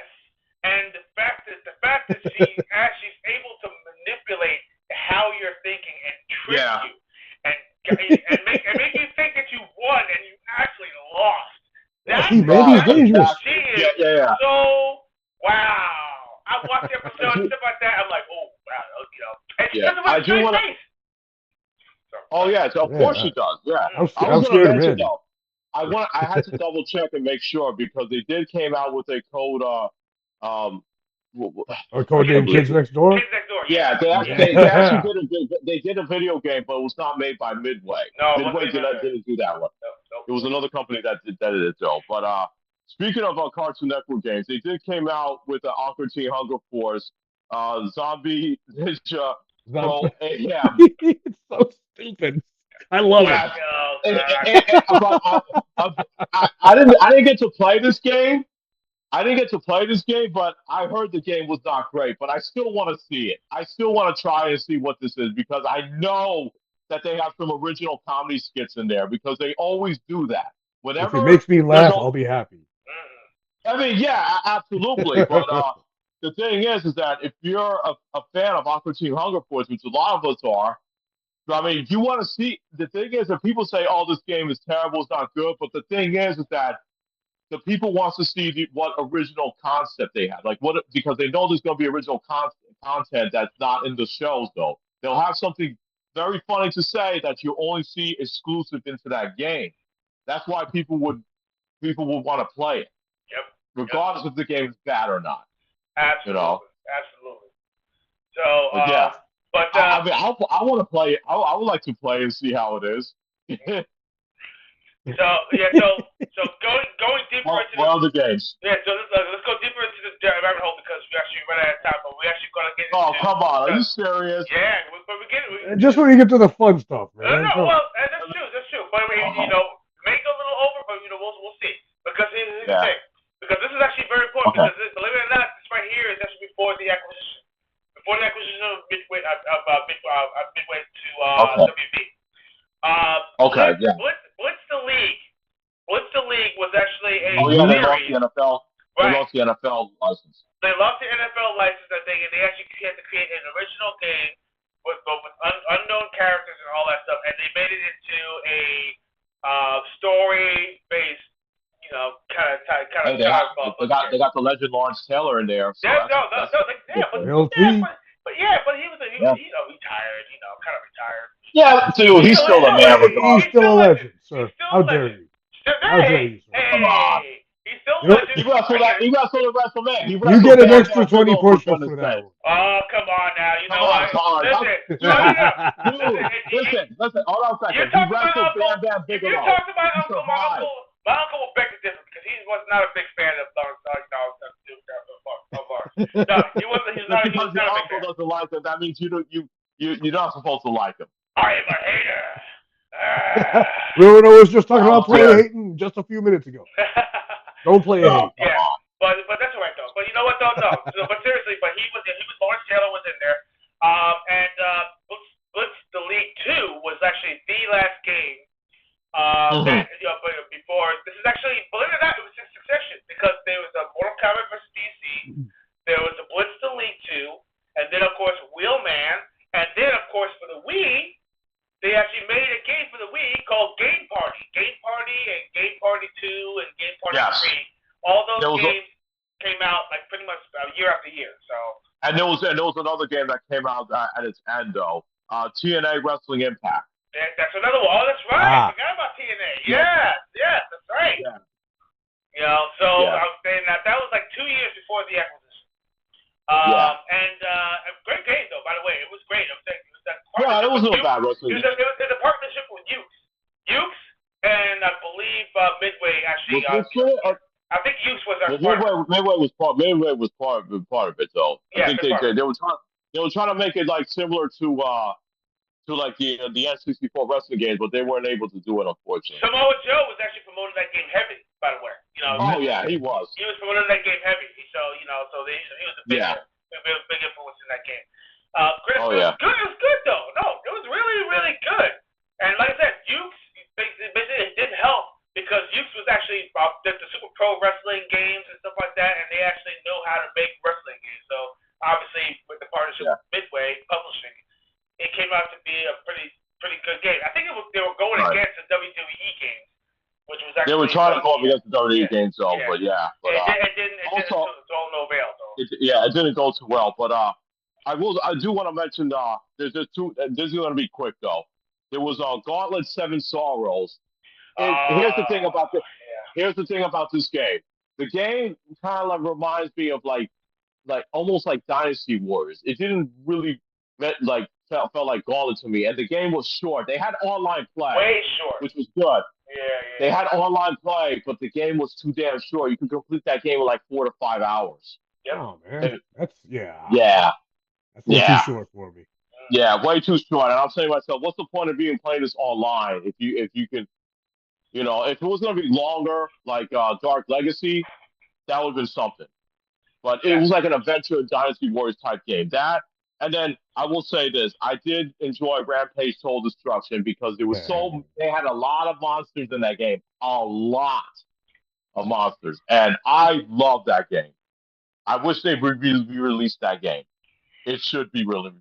And the fact that she's able to manipulate how you're thinking and trick Yeah. you and make you think that you won and you actually lost. Yeah, see, Mandy's dangerous. She is Yeah. so wow. I watched the episode and stuff like that. I'm like, oh wow, and she does it with I a do straight want to. face. So, Oh yeah. So of course Yeah. she does. Yeah. I'm I was scared gonna of mention Mandy. though. I had to double check and make sure because they did came out with a code. Um. Or codenamed Kids Next Door. Kids Next Door. Yeah, they actually did a video game, but it was not made by Midway. No, Midway didn't do that one. Nope. It was another company that did it though. But speaking of Cartoon Network games, they did came out with the Aqua Teen Hunger Force, Zombie Ninja Pro AM. It's so stupid. I love Yeah. it. I didn't get to play this game. But I heard the game was not great. But I still want to see it. I still want to try and see what this is because I know that they have some original comedy skits in there because they always do that. If Whenever it makes me there's laugh, a, I'll be happy. I mean, yeah, absolutely. But the thing is that if you're a fan of Aqua Teen Hunger Force, which a lot of us are, I mean, if you want to see, the thing is that people say, "Oh, this game is terrible, it's not good," but the thing is that the people wants to see what original concept they have, like what because they know there's going to be original content that's not in the shows. Though they'll have something very funny to say that you only see exclusive into that game. That's why people would want to play it, Yep. Yep. regardless if the game is bad or not. You know. Absolutely. Absolutely. So, But yeah, but I mean, I want to play it. I would like to play and see how it is. so yeah, so going deeper into What the other games? yeah, so let's go deeper into the rabbit hole because we actually run out of time, but we actually gonna get Oh, into come on! Are the you serious? yeah, but we get Just when you get to the fun stuff, man. no, Come on. well, that's true, that's true. But I mean, Oh, may go a little over, but we'll see because here's the yeah. thing, because this is actually very important Okay. because believe it or not, this right here is actually before the acquisition of Midway to Okay. WB. Okay. Yeah. Blitz the League was actually a Oh yeah, Mm-hmm. they lost the series, NFL. They right? lost the NFL license. They lost the NFL license, I think, and they actually had to create an original game with unknown characters and all that stuff, and they made it into a story-based, kind of Hey, they got the legend Lawrence Taylor in there, so Yeah, that's no, like, good thing. Real T. but he was Yeah. retired, kind of retired. Yeah, dude, he's still a man He's regardless. still a legend, He's sir. still How a dare legend. you? How dare Hey, you, sir? Come on. he's still a You know, legend. He wrestled I get that. it. He wrestled at WrestleMania. He you wrestled get an Bam extra Bam 20 Bigelow for push-ups goodness for that sake. one. Oh, come on now. You Come know on, what? Colin. Listen, Dude, listen. Hold on a you second. He talked about wrestled Uncle. Bam Bam If you Bigelow. talked about He Uncle, survived. my uncle will beg to differ because he was not a big fan of No, he wasn't. Just He was because your not a big uncle fan. doesn't like him, that means you're not supposed to like him. I am a hater. Bruno was just talking about Oh, play man. hating just a few minutes ago. Don't play Oh, hate. come Yeah, on. but that's all right though. But you know what though? No. So, but seriously, but he was Lawrence Taylor was in there. And Blitz the League 2 was actually the last game. Mm-hmm. That before this is actually, believe it or not, it was in succession because there was a Mortal Kombat versus DC, there was a Blitz the League 2, and then of course Wheelman, and then of course for the Wii, they actually made a game for the Wii called Game Party and Game Party 2 and Game Party Yes. 3. All those There was games came out like pretty much year after year. So and there was another game that came out at its end though. TNA Wrestling Impact. that's another one. Oh, that's right. I forgot about TNA. Yeah. Yes, that's right. Yeah. So Yeah. I was saying that was like 2 years before the acquisition. Yeah. And a great game though. By the way, it was great. It was a Yeah, partnership it wasn't with a bad wrestling. It was a partnership with Ukes, and I believe Midway actually. I think Ukes was our partner. Midway was part of it though. I Yeah, think the partner. they were trying to make it like similar to like the N64 wrestling games, but they weren't able to do it unfortunately. Samoa Joe was actually promoting that game heavy. By the way, Oh yeah, he was. He was promoting that game heavy. So he was a big influence in that game. Chris, Oh it was yeah. good. It was good though. No, it was really really good. And like I said, Ukes basically it did help because Ukes was actually the Super Pro wrestling games and stuff like that, and they actually know how to make wrestling games. So obviously with the partnership with Midway Publishing, it came out to be a pretty good game. I think they were going against the WWE games, which was actually They were trying to go up against the WWE games though, yeah. but yeah. But it didn't. also, It's all no avail though. it didn't go too well. But I do want to mention there's two. This is going to be quick though. There was Gauntlet Seven Sorrows. Here's the thing about this. Yeah. Here's the thing about this game. The game kind of like reminds me of like almost like Dynasty Warriors. It didn't really felt like Gauntlet to me, and the game was short. They had online play, Way short, which was good. Yeah. They had online play, but the game was too damn short. You could complete that game in like 4 to 5 hours. Yep. Oh man, that's Yeah. That's a little too short for me. Yeah, way too short. And I'm saying to myself, what's the point of being playing this online if you can, if it was going to be longer, like Dark Legacy, that would have been something. But it was like an adventure Dynasty Warriors type game. That, and then I will say this: I did enjoy Rampage Total Destruction because they had a lot of monsters in that game, a lot of monsters, and I love that game. I wish they re-released that game. It should be released.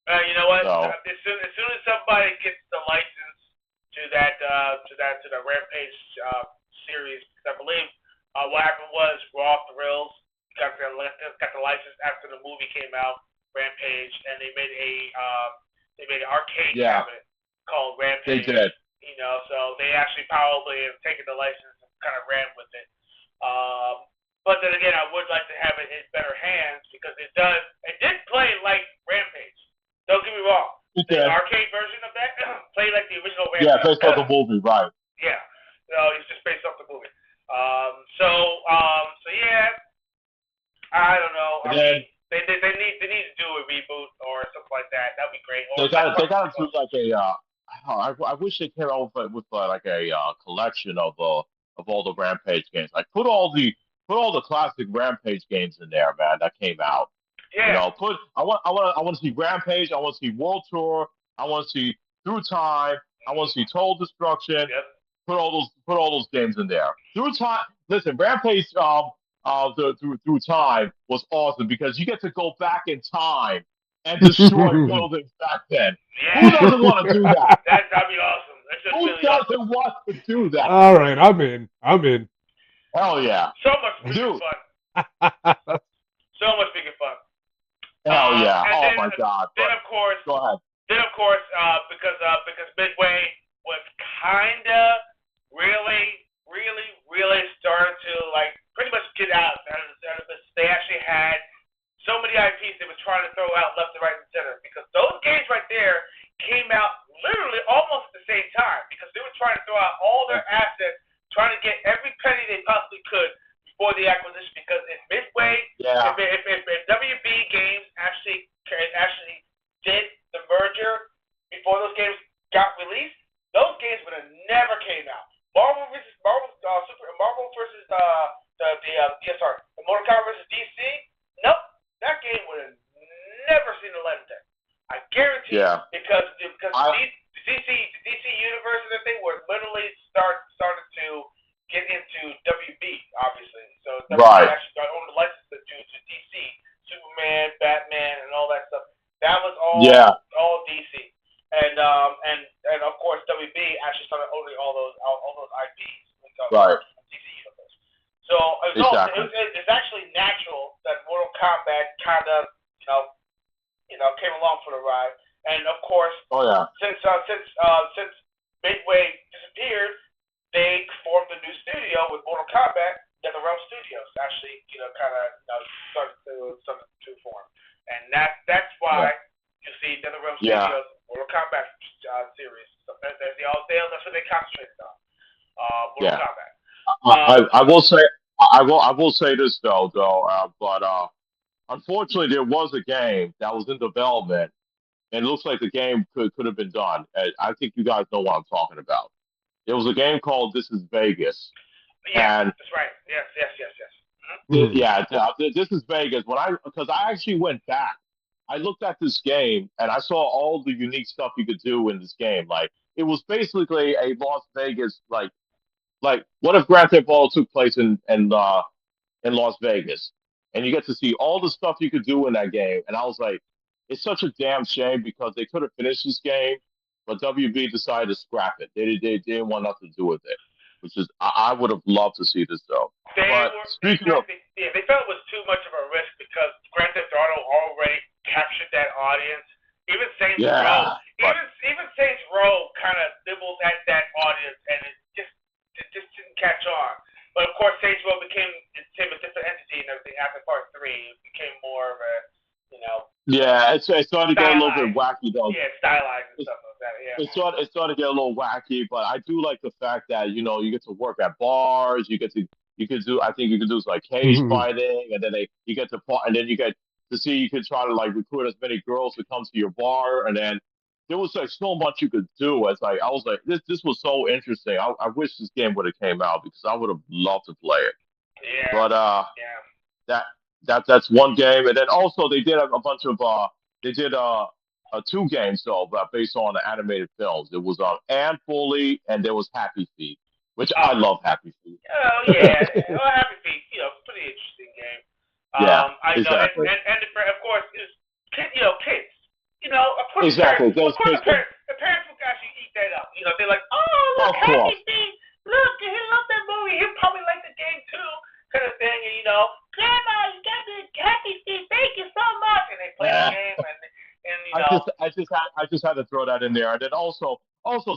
You know what? So As soon as somebody gets the license to the Rampage series, 'cause I believe what happened was Raw Thrills got the license after the movie came out, Rampage, and they made an arcade yeah, cabinet called they Rampage. did. You know, so they actually probably have taken the license and kind of ran with it. But then again, I would like to have it in better hands because it did play like Rampage. Don't get me wrong. They The did. arcade version of that played like the original Yeah, Rampage. based on the movie, right? Yeah. No, it's just based off the movie. So yeah, I don't know. And I mean, then they need to do a reboot or something like that. That'd be great. Or they got to do like a. I wish they came out with like a collection of all the Rampage games. Like put all the classic Rampage games in there, man. That came out. You yeah. know, put I want to see Rampage. I want to see World Tour. I want to see Through Time. I want to see Total Destruction. Yep. Put all those games in there. Through Time. Listen, Rampage. Through Time was awesome because you get to go back in time and destroy buildings back then. Who Yeah. doesn't want to do that? That'd be awesome. That's just Who really awesome. doesn't want to do that? All right, I'm in. I'm in. Hell yeah, So much freaking dude. fun. So much freaking fun. Hell yeah. And Oh my god. then But of course, go ahead. because Midway was kinda really starting to like pretty much get out of this. They actually had so many IPs they were trying to throw out left and right and center because those games right there came out literally almost at the same time because they were trying to throw out all their assets, trying to get every penny they possibly could before the acquisition. Because if Midway, Yeah. if WB Games actually did the merger before those games got released, those games would have never came out. Marvel versus the Mortal Kombat versus DC. Nope, that game would have never seen the light of day. I guarantee you, Yeah. because I the DC universe and everything were literally started to get into WB, obviously. So WB right. actually got owned the license to DC, Superman, Batman, and all that stuff. That was Yeah. all DC, and of course WB actually started owning all those IPs from Right. DC universe. So Exactly. it's actually natural that Mortal Kombat kind of came along for the ride, and of course Oh yeah. since Midway disappeared, they formed a new studio with Mortal Kombat. NetherRealm Studios actually, kind of started to form, and that's Yeah. why you see NetherRealm Yeah. Studios Mortal Kombat series. So that's what they concentrated on. Mortal Yeah. Kombat. I will say I will say this though but unfortunately there was a game that was in development and it looks like the game could have been done. I think you guys know what I'm talking about. There was a game called This Is Vegas, Yeah, and that's right. Yes. Mhm. yeah, This Is Vegas. Because I actually went back, I looked at this game and I saw all the unique stuff you could do in this game. Like it was basically a Las Vegas like what if Grand Theft Auto took place in Las Vegas, and you get to see all the stuff you could do in that game. And I was like, it's such a damn shame because they could have finished this game, but WB decided to scrap it. They didn't want nothing to do with it, which is I would have loved to see this though. But speaking of They felt it was too much of a risk because Grand Theft Auto already captured that audience. Even Saints Row, yeah, but even Saints Row kind of nibbled at that audience, and it just didn't catch on. But of course, Saints Row became a different entity and everything after Part 3. It became more of a, you know, yeah, it's starting to get a little bit stylized. wacky though. Yeah, stylized and It's stuff like that. Yeah. it's starting to get a little wacky, but I do like the fact that you get to work at bars. You could do I think you could do like cage Mhm. fighting, and then you get to part, and then you get to see you could try to like recruit as many girls to come to your bar, and then there was like so much you could do. It's like I was like this was so interesting. I wish this game would have came out because I would have loved to play it. Yeah. But Yeah. that that's one game, and then also they did a bunch of they did two games though, but based on the animated films. It was Anne Foley and there was Happy Feet, which I Oh. love Happy Feet. Oh yeah. Well, Happy Feet. Pretty interesting game. Yeah, I know, exactly. and of course, it's kids. Of course exactly. Those kids, the parents will actually eat that up. They're like, oh, look, of course. Happy Feet, look, he loves that movie. He'll probably like the game too, kind of thing. And Grandma, you got me Happy Feet. Thank you so much. And they play the Yeah. game, and I just had to throw that in there. And then also,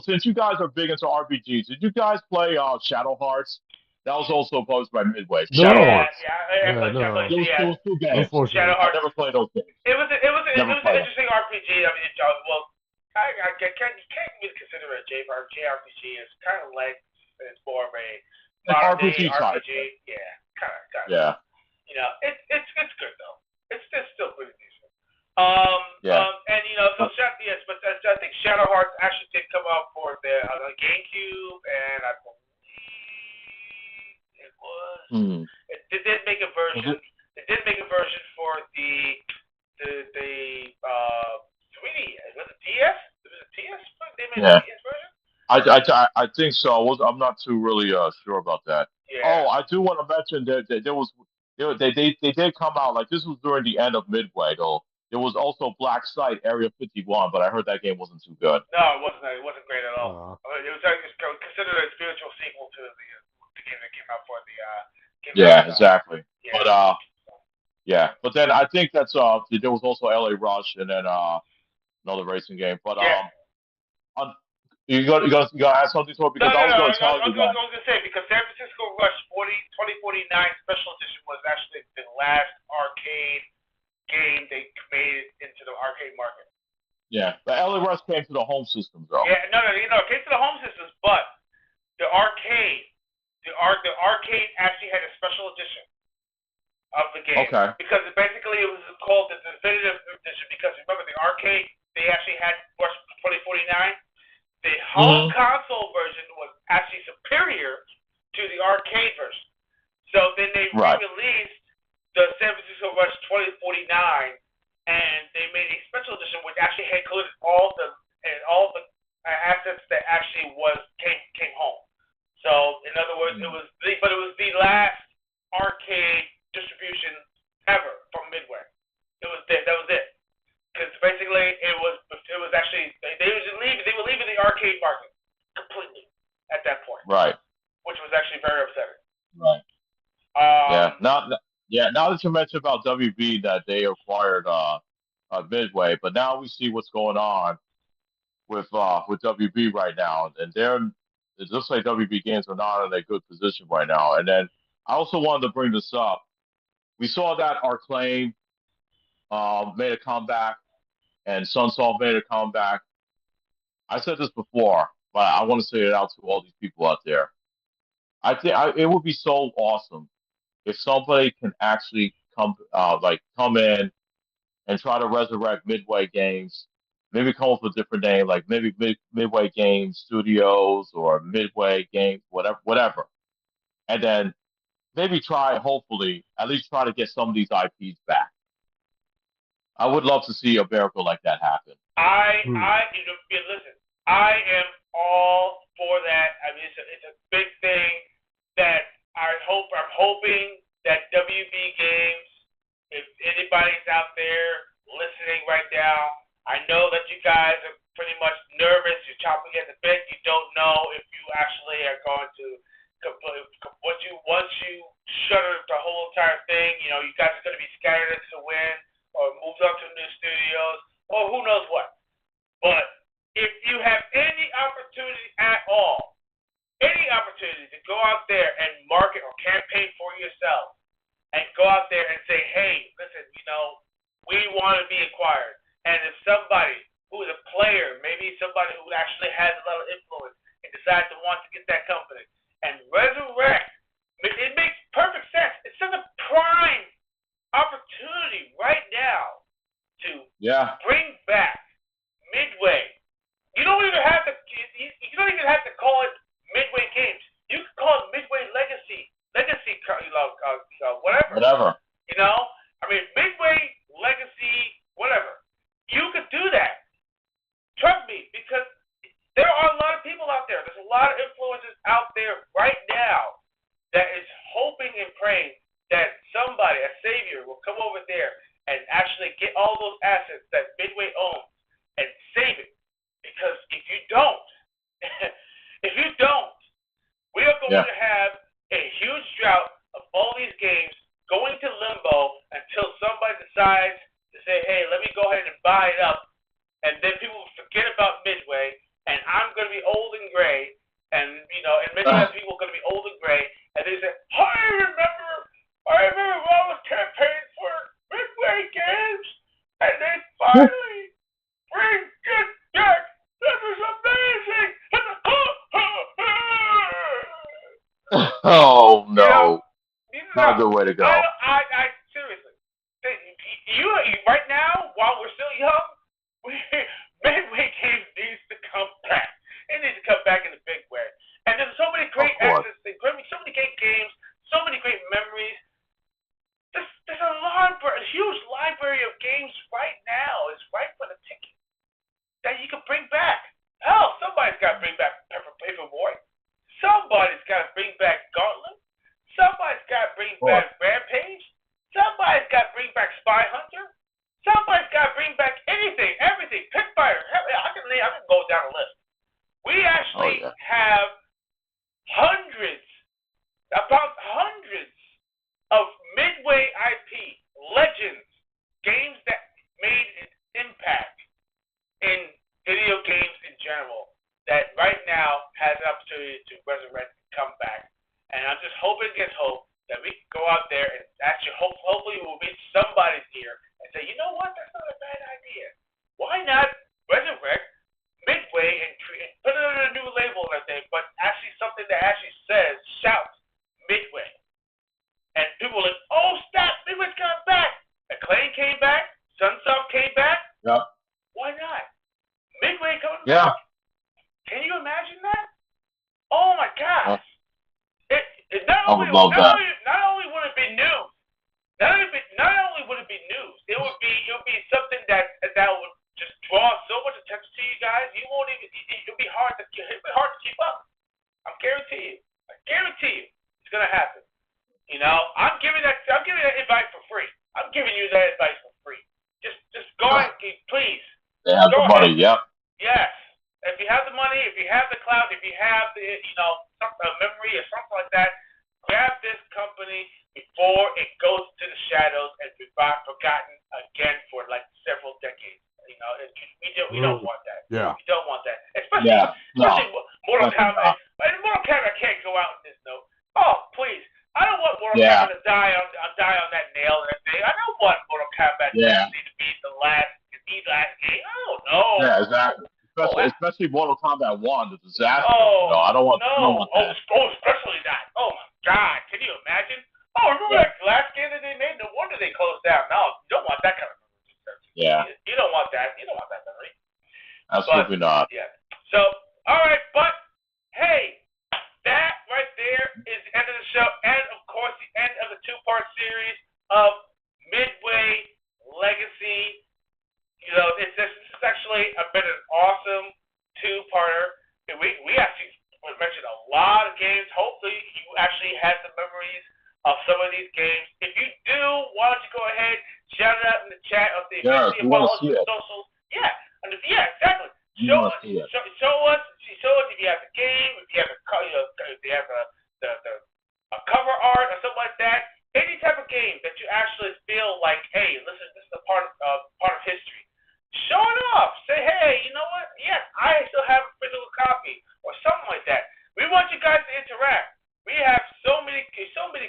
since you guys are big into RPGs, did you guys play Shadow Hearts? That was also posed by Midway. Shadow No. Hearts. I Yeah, played Shadow no. Hearts. It Yeah, was two games. Shadow Unfortunately. I Hearts. never played those games. It was Never an played them. interesting RPG. I mean, well, you can't really consider it a JRPG. It's kind of like it's more of a It's modern day RPG type. RPG. Yeah, kind of. Yeah. It's good though. It's still pretty decent. Yeah. And so yes, but I think Shadow Hearts actually did come out for the GameCube, and I believe it was. Hmm. They did make a version. They did make a version for the 3D. Was it DS? Was it DS? They made Yeah. a DS version. I think so. I'm not too really sure about that. Yeah. Oh, I do want to mention that there was they did come out like this was during the end of Midway though. There was also Black Site Area 51, but I heard that game wasn't too good. No, it wasn't. It wasn't great at all. It was considered a spiritual sequel to the game that came out for the game. Yeah, exactly. Yeah. But yeah. But then I think that's there was also LA Rush and then another racing game. But Yeah. you got to add something to it because I was going to tell you that. I was going to say because San Francisco Rush 2049 Special Edition was actually the last arcade game they made it into the arcade market. Yeah, but LA Rush came to the home systems though. Yeah, no, it came to the home systems, but the arcade actually had a special edition of the game. Okay. Because basically it was called the definitive edition because remember the arcade they actually had Rush 2049. The home console version was actually superior to the arcade version. So then they re-released the San Francisco Rush 2049, and they made a special edition which actually included all the assets that actually came home. So in other words, it was the last arcade distribution ever from Midway. That was it. Because basically it was actually they were leaving the arcade market completely at that point. Right. Which was actually very upsetting. Right. Now that you mentioned about WB that they acquired Midway, but now we see what's going on with WB right now, and it looks like WB Games are not in a good position right now. And then I also wanted to bring this up. We saw that Acclaim made a comeback, and Sunsoft made a comeback. I said this before, but I want to say it out to all these people out there. I think it would be so awesome if somebody can actually come in and try to resurrect Midway Games. Maybe come up with a different name, like maybe Midway Games Studios or Midway Games, whatever. And then maybe hopefully, at least try to get some of these IPs back. I would love to see a miracle like that happen. Listen, I am all for that. I mean, it's a big thing that I'm hoping that WB Games, if anybody's out there listening right now, I know that you guys are pretty much nervous. You're chomping at the bit. You don't know if you actually are going to once you shutter the whole entire thing. You guys are going to be scattered into the wind or moved up to new studios or who knows what. But if you have any opportunity at all, any opportunity to go out there and market or campaign for yourself and go out there and say, hey, listen, we want to be acquired. And if somebody who is a player, maybe somebody who actually has a lot of influence and decides to want to get that company and resurrect, it makes perfect sense. It's such a prime opportunity right now to bring back Midway. You don't even have to call it Midway Games. You can call it Midway Legacy, whatever. I mean, Midway Legacy, whatever. You could do that. Trust me, because there are a lot of people out there. There's a lot of influencers out there right now that is hoping and praying that somebody, a savior, will come over there and actually get all those assets that Midway owns because if you don't, if you don't, we are going Yeah. to have a huge drought of all these games going to limbo until somebody decides to say, hey, let me go ahead and buy it up. And then people will forget about Midway, and I'm going to be old and gray, and many other people are going to be old and gray, and they say, I remember when I was campaigning for Midway Games, and they finally bring it back. This is amazing. Oh You know, no, not a good way to go. I seriously, you right now, while we're still young, Midway Games needs to come back. It needs to come back in a big way. And there's so many Of great course. access, so many great games, so many great memories. There's a huge library of games right now. It's right for the ticket that you can bring back. Hell, somebody's got to bring back Paperboy. Somebody's got to bring back Gauntlet. Somebody's got to bring back Rampage. Somebody's got to bring back Spy Hunter. Somebody's got to bring back anything, everything. Pitfire. I can go down the list. We actually have hundreds of Midway IP legends, games that made an impact in video games in general, that right now has an opportunity to resurrect and come back. And I'm just hoping against hope that we can go out there and actually hopefully we'll reach somebody's ear and say, you know what, that's not a bad idea. Why not resurrect Midway and put it under a new label and everything, but actually something that actually says, shouts Midway. And people are like, oh, stop, Midway's coming back. Acclaim came back, Sunsoft came back. Yep. Why not? Midway coming Yeah. back. Can you imagine that? Oh my gosh! I would love that. Not only would it be news, not only would it be news, it would be something that would just draw so much attention to you guys. You won't even. It'll be hard to keep up. I guarantee you, it's gonna happen. I'm giving that advice for free. I'm giving you that advice for free. Just go ahead, please. They have the money. Yep. Yes. If you have the money, if you have the clout, if you have the memory or something like that, grab this company before it goes to the shadows and be forgotten again for like several decades. We don't want that. Yeah. We don't want that. Especially Mortal Kombat. Mortal Kombat can't go out in this note. Oh, please. I don't want Mortal Kombat to die on that nail and everything. I don't want Mortal Kombat to be the last game. Oh no. Yeah, exactly. Especially Mortal Kombat 1, the disaster. Oh, I don't want that. Especially that. Oh my God, can you imagine? Oh, remember that last game that they made? No wonder they closed down. No, you don't want that kind of memory. Yeah. You don't want that. You don't want that memory. Absolutely not. Yeah. So, all right, but hey, that right there is the end of the show, and of course the end of the two-part series of Midway Legacy. This is actually been an awesome two-parter. We actually mentioned a lot of games. Hopefully, you actually had some memories of some of these games. If you do, why don't you go ahead, shout it out in the chat of the socials. Yeah, exactly. Show us if you have the game, if you have a cover art or something like that. Any type of game that you actually feel like, hey, listen, this is a part of history. Show it off. Say, hey, you know what? Yes, I still have a physical copy or something like that. We want you guys to interact. We have so many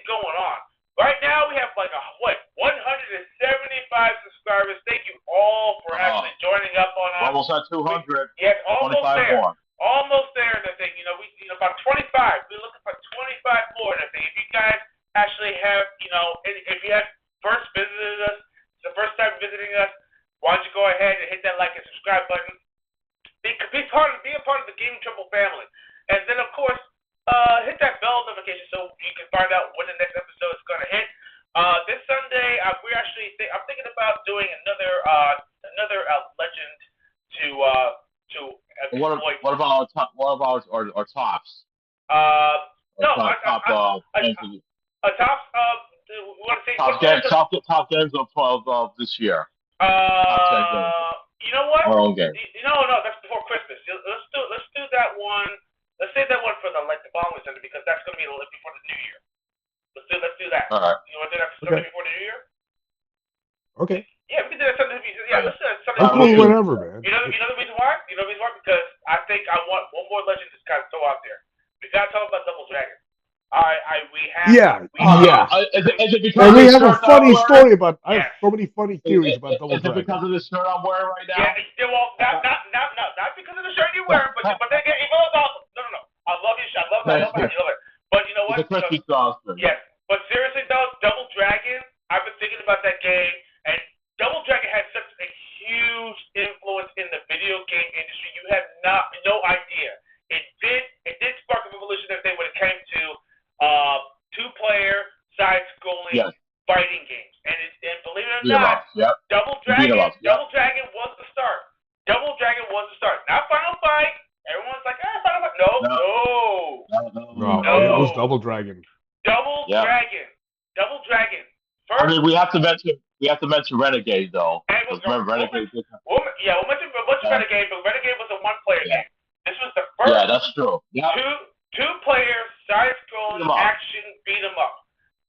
going on. Right now, we have 175 subscribers. Thank you all for actually joining up on us. Almost at 200. Yes, almost 25 there. more. Almost there. And I think about 25. We're looking for 25 more. And I think if you guys actually have, if you have first visited us, it's the first time visiting us, why don't you go ahead and hit that like and subscribe button? Be a part of the Gaming Treble family. And then, of course, hit that bell notification so you can find out when the next episode is going to hit. This Sunday, I'm thinking about doing another legend to exploit. What about our tops? Tops. Top games of this year. You know what? Our own game. No, that's before Christmas. Let's do that one. Let's save that one for the following Sunday because that's going to be before the New Year. Let's do that. All right. You want to do that Okay. Sunday before the New Year? Okay. Yeah, we can do that Sunday. Yeah, let's do that Sunday. I'm cool whenever, man. You know the reason why? You know the reason why? Because I think I want one more legend to kind of throw out there. We got to talk about Double Dragon. We have. Yeah. Is it because And of we the have a shirt funny I'm wearing? story about. I have so many funny theories about Double Is it Dragon. because of the shirt I'm wearing right now? Yeah, well, not because of the shirt you're wearing, but then again, it was awesome. No. I love your shirt. I love it. But you know what? It's a Christmas costume. Yes. But seriously though, Double Dragon, I've been thinking about that game, and Double Dragon had such a huge influence in the video game industry. You have no idea. It did spark a revolution that day when it came to two-player side-scrolling fighting games, and believe it or not, Double Dragon was the start. Double Dragon was the start. Not Final Fight. Everyone's like, Final Fight. No. It was Double Dragon. Double Dragon. First, I mean, we have to mention Renegade though. Remember Renegade? We'll mention Renegade, but Renegade was a one-player game. This was the first. Yeah, that's true. Yeah. Two-player side-scrolling action beat 'em up.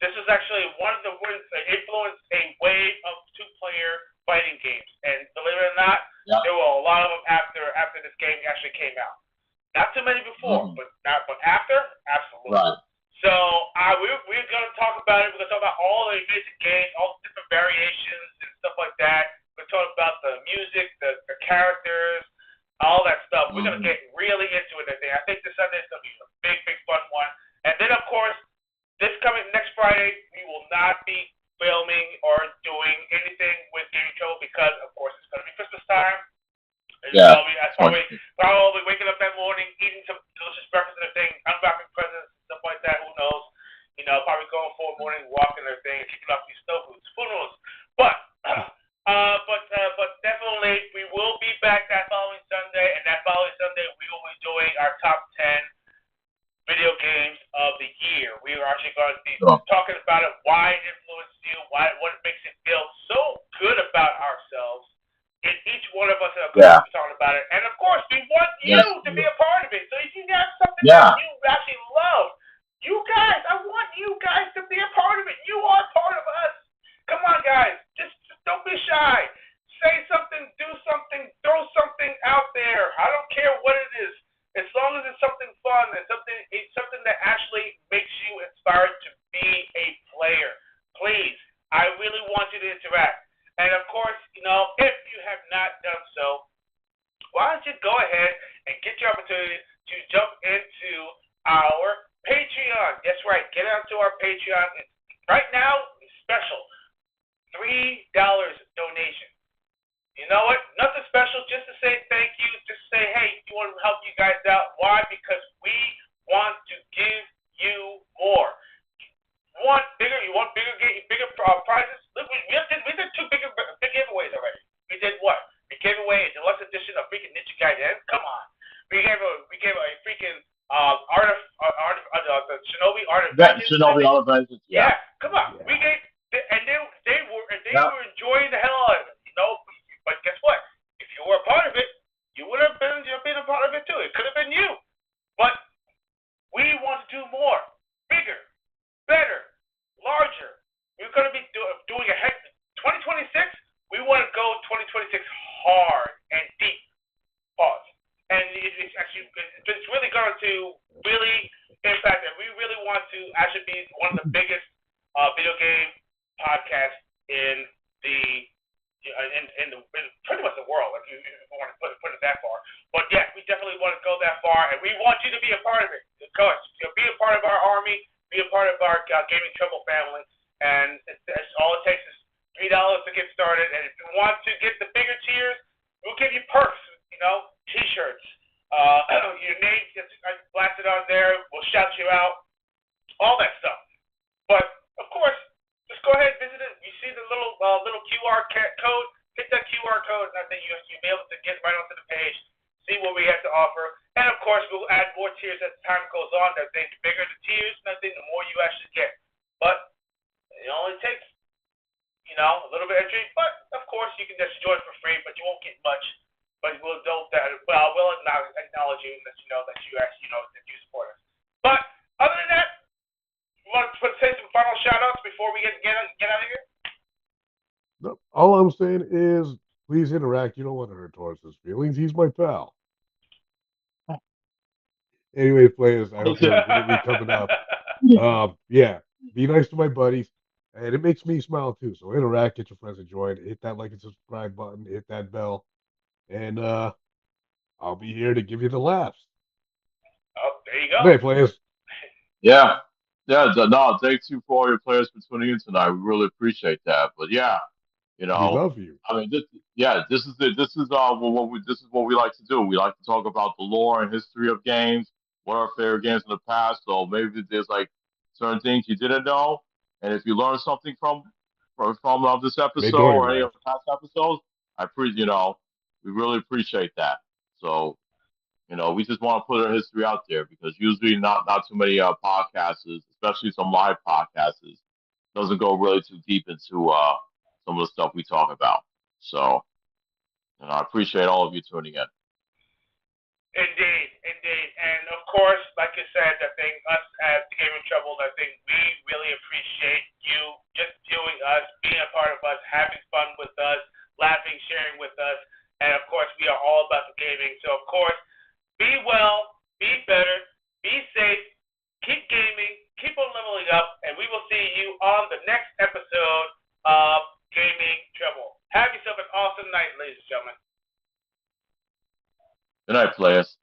This was actually one of the ones that influenced a wave of two-player fighting games, and believe it or not, there were a lot of them after this game actually came out. Not too many before, but after, absolutely. Right. So we're going to talk about it. We're going to talk about all the amazing games, all the different variations and stuff like that. We're going to talk about the music, the characters, all that stuff. We're going to get really into it. I think this Sunday is going to be a big, big fun one. And then, of course, this coming next Friday, we will not be filming or doing anything with Gaming Trouble because, of course, it's going to be Christmas time. Yeah. Probably waking up that morning, eating some delicious breakfast and everything, unwrapping presents, stuff like that. Who knows? Probably going for a morning walk and everything, and kicking off these snow boots. Who knows? But definitely, we will be back that following Sunday, and that following Sunday, we will be doing our top 10 video games of the year. We are actually going to be talking about it, why it influenced you, what makes it feel so good about ourselves. And each one of us are going to be talking about it. And of course, we want you to be a part of it. So if you have something that you actually love, you guys, I want you guys to be a part of it. You are part of us. Come on, guys. Just don't be shy. Say something, do something, throw something out there. I don't care what it is. As long as it's something fun and something that actually makes you inspired to be a player. Please, I really want you to interact. And of course, if you have not done so, why don't you go ahead and get your opportunity to jump into our Patreon. That's right, get onto our Patreon. Right now, it's special. $3 donation. You know what? Nothing special, just to say thank you, just to say, hey, you want to help you guys out. Why? Because we want to give you more. You want bigger prizes? Look, we did two big giveaways already. We did what? We gave away a deluxe edition of freaking Ninja Gaiden. Come on. We gave a freaking the Shinobi Art of Vengeance. Shinobi Art of Vengeance. Yeah. Come on. Yeah. We gave, and they were enjoying the hell out of it. But guess what? If you were a part of it, you would have been a part of it too. It could have been you. But we want to do more, bigger, better, larger. We're going to be doing a 2026. We want to go 2026 hard and deep. Pause. And it's really going to really impact it. We really want to actually be one of the biggest video game podcasts in pretty much the world, if you want to put it that far. But yeah, we definitely want to go that far, and we want you to be a part of it. Of course, be a part of our army, be a part of our Gaming Trouble family, and it's all it takes is $3 to get started. And if you want to get the bigger tiers, we'll give you perks. T-shirts, your name gets blasted on there. We'll shout you out, all that stuff. But of course, just go ahead and visit it. You see the little QR code. Hit that QR code, and I think you'll be able to get right onto the page, see what we have to offer. And of course, we'll add more tiers as time goes on. I think the bigger the tiers, I think the more you actually get. But it only takes, a little bit entry. But of course, you can just join for free, but you won't get much. But we'll do that. Well, we'll acknowledge you and let you know that you actually that you support us. But other than that, you want to say some final shout outs before we get out of here? No, all I'm saying is, please interact. You don't want to hurt Taurus's feelings. He's my pal. Anyway, players, I hope you have a great week coming up. Yeah, be nice to my buddies, and it makes me smile too. So interact, get your friends to join, hit that like and subscribe button, hit that bell, and I'll be here to give you the laughs. Oh, there you Good night, go. players. Yeah. Yeah. No, thanks you for all your players for tuning in tonight. We really appreciate that. But yeah, you We know, love you. I mean, this is it. This is this is what we like to do. We like to talk about the lore and history of games, what our favorite games in the past. So maybe there's like certain things you didn't know, and if you learned something from this Made episode Dory or any laugh. of the past episodes, we really appreciate that. So we just want to put our history out there because usually not too many podcasts, especially some live podcasts, doesn't go really too deep into some of the stuff we talk about. So I appreciate all of you tuning in. Indeed, indeed, and of course, like I said, I think us at the Game of Trouble, I think we really appreciate you just viewing us, being a part of us, having fun with us, laughing, sharing with us, and of course, we are all about the gaming. So, of course, be well, be better, be safe, keep gaming, keep on leveling up, and we will see you on the next episode of Gaming Trouble. Have yourself an awesome night, ladies and gentlemen. Good night, players.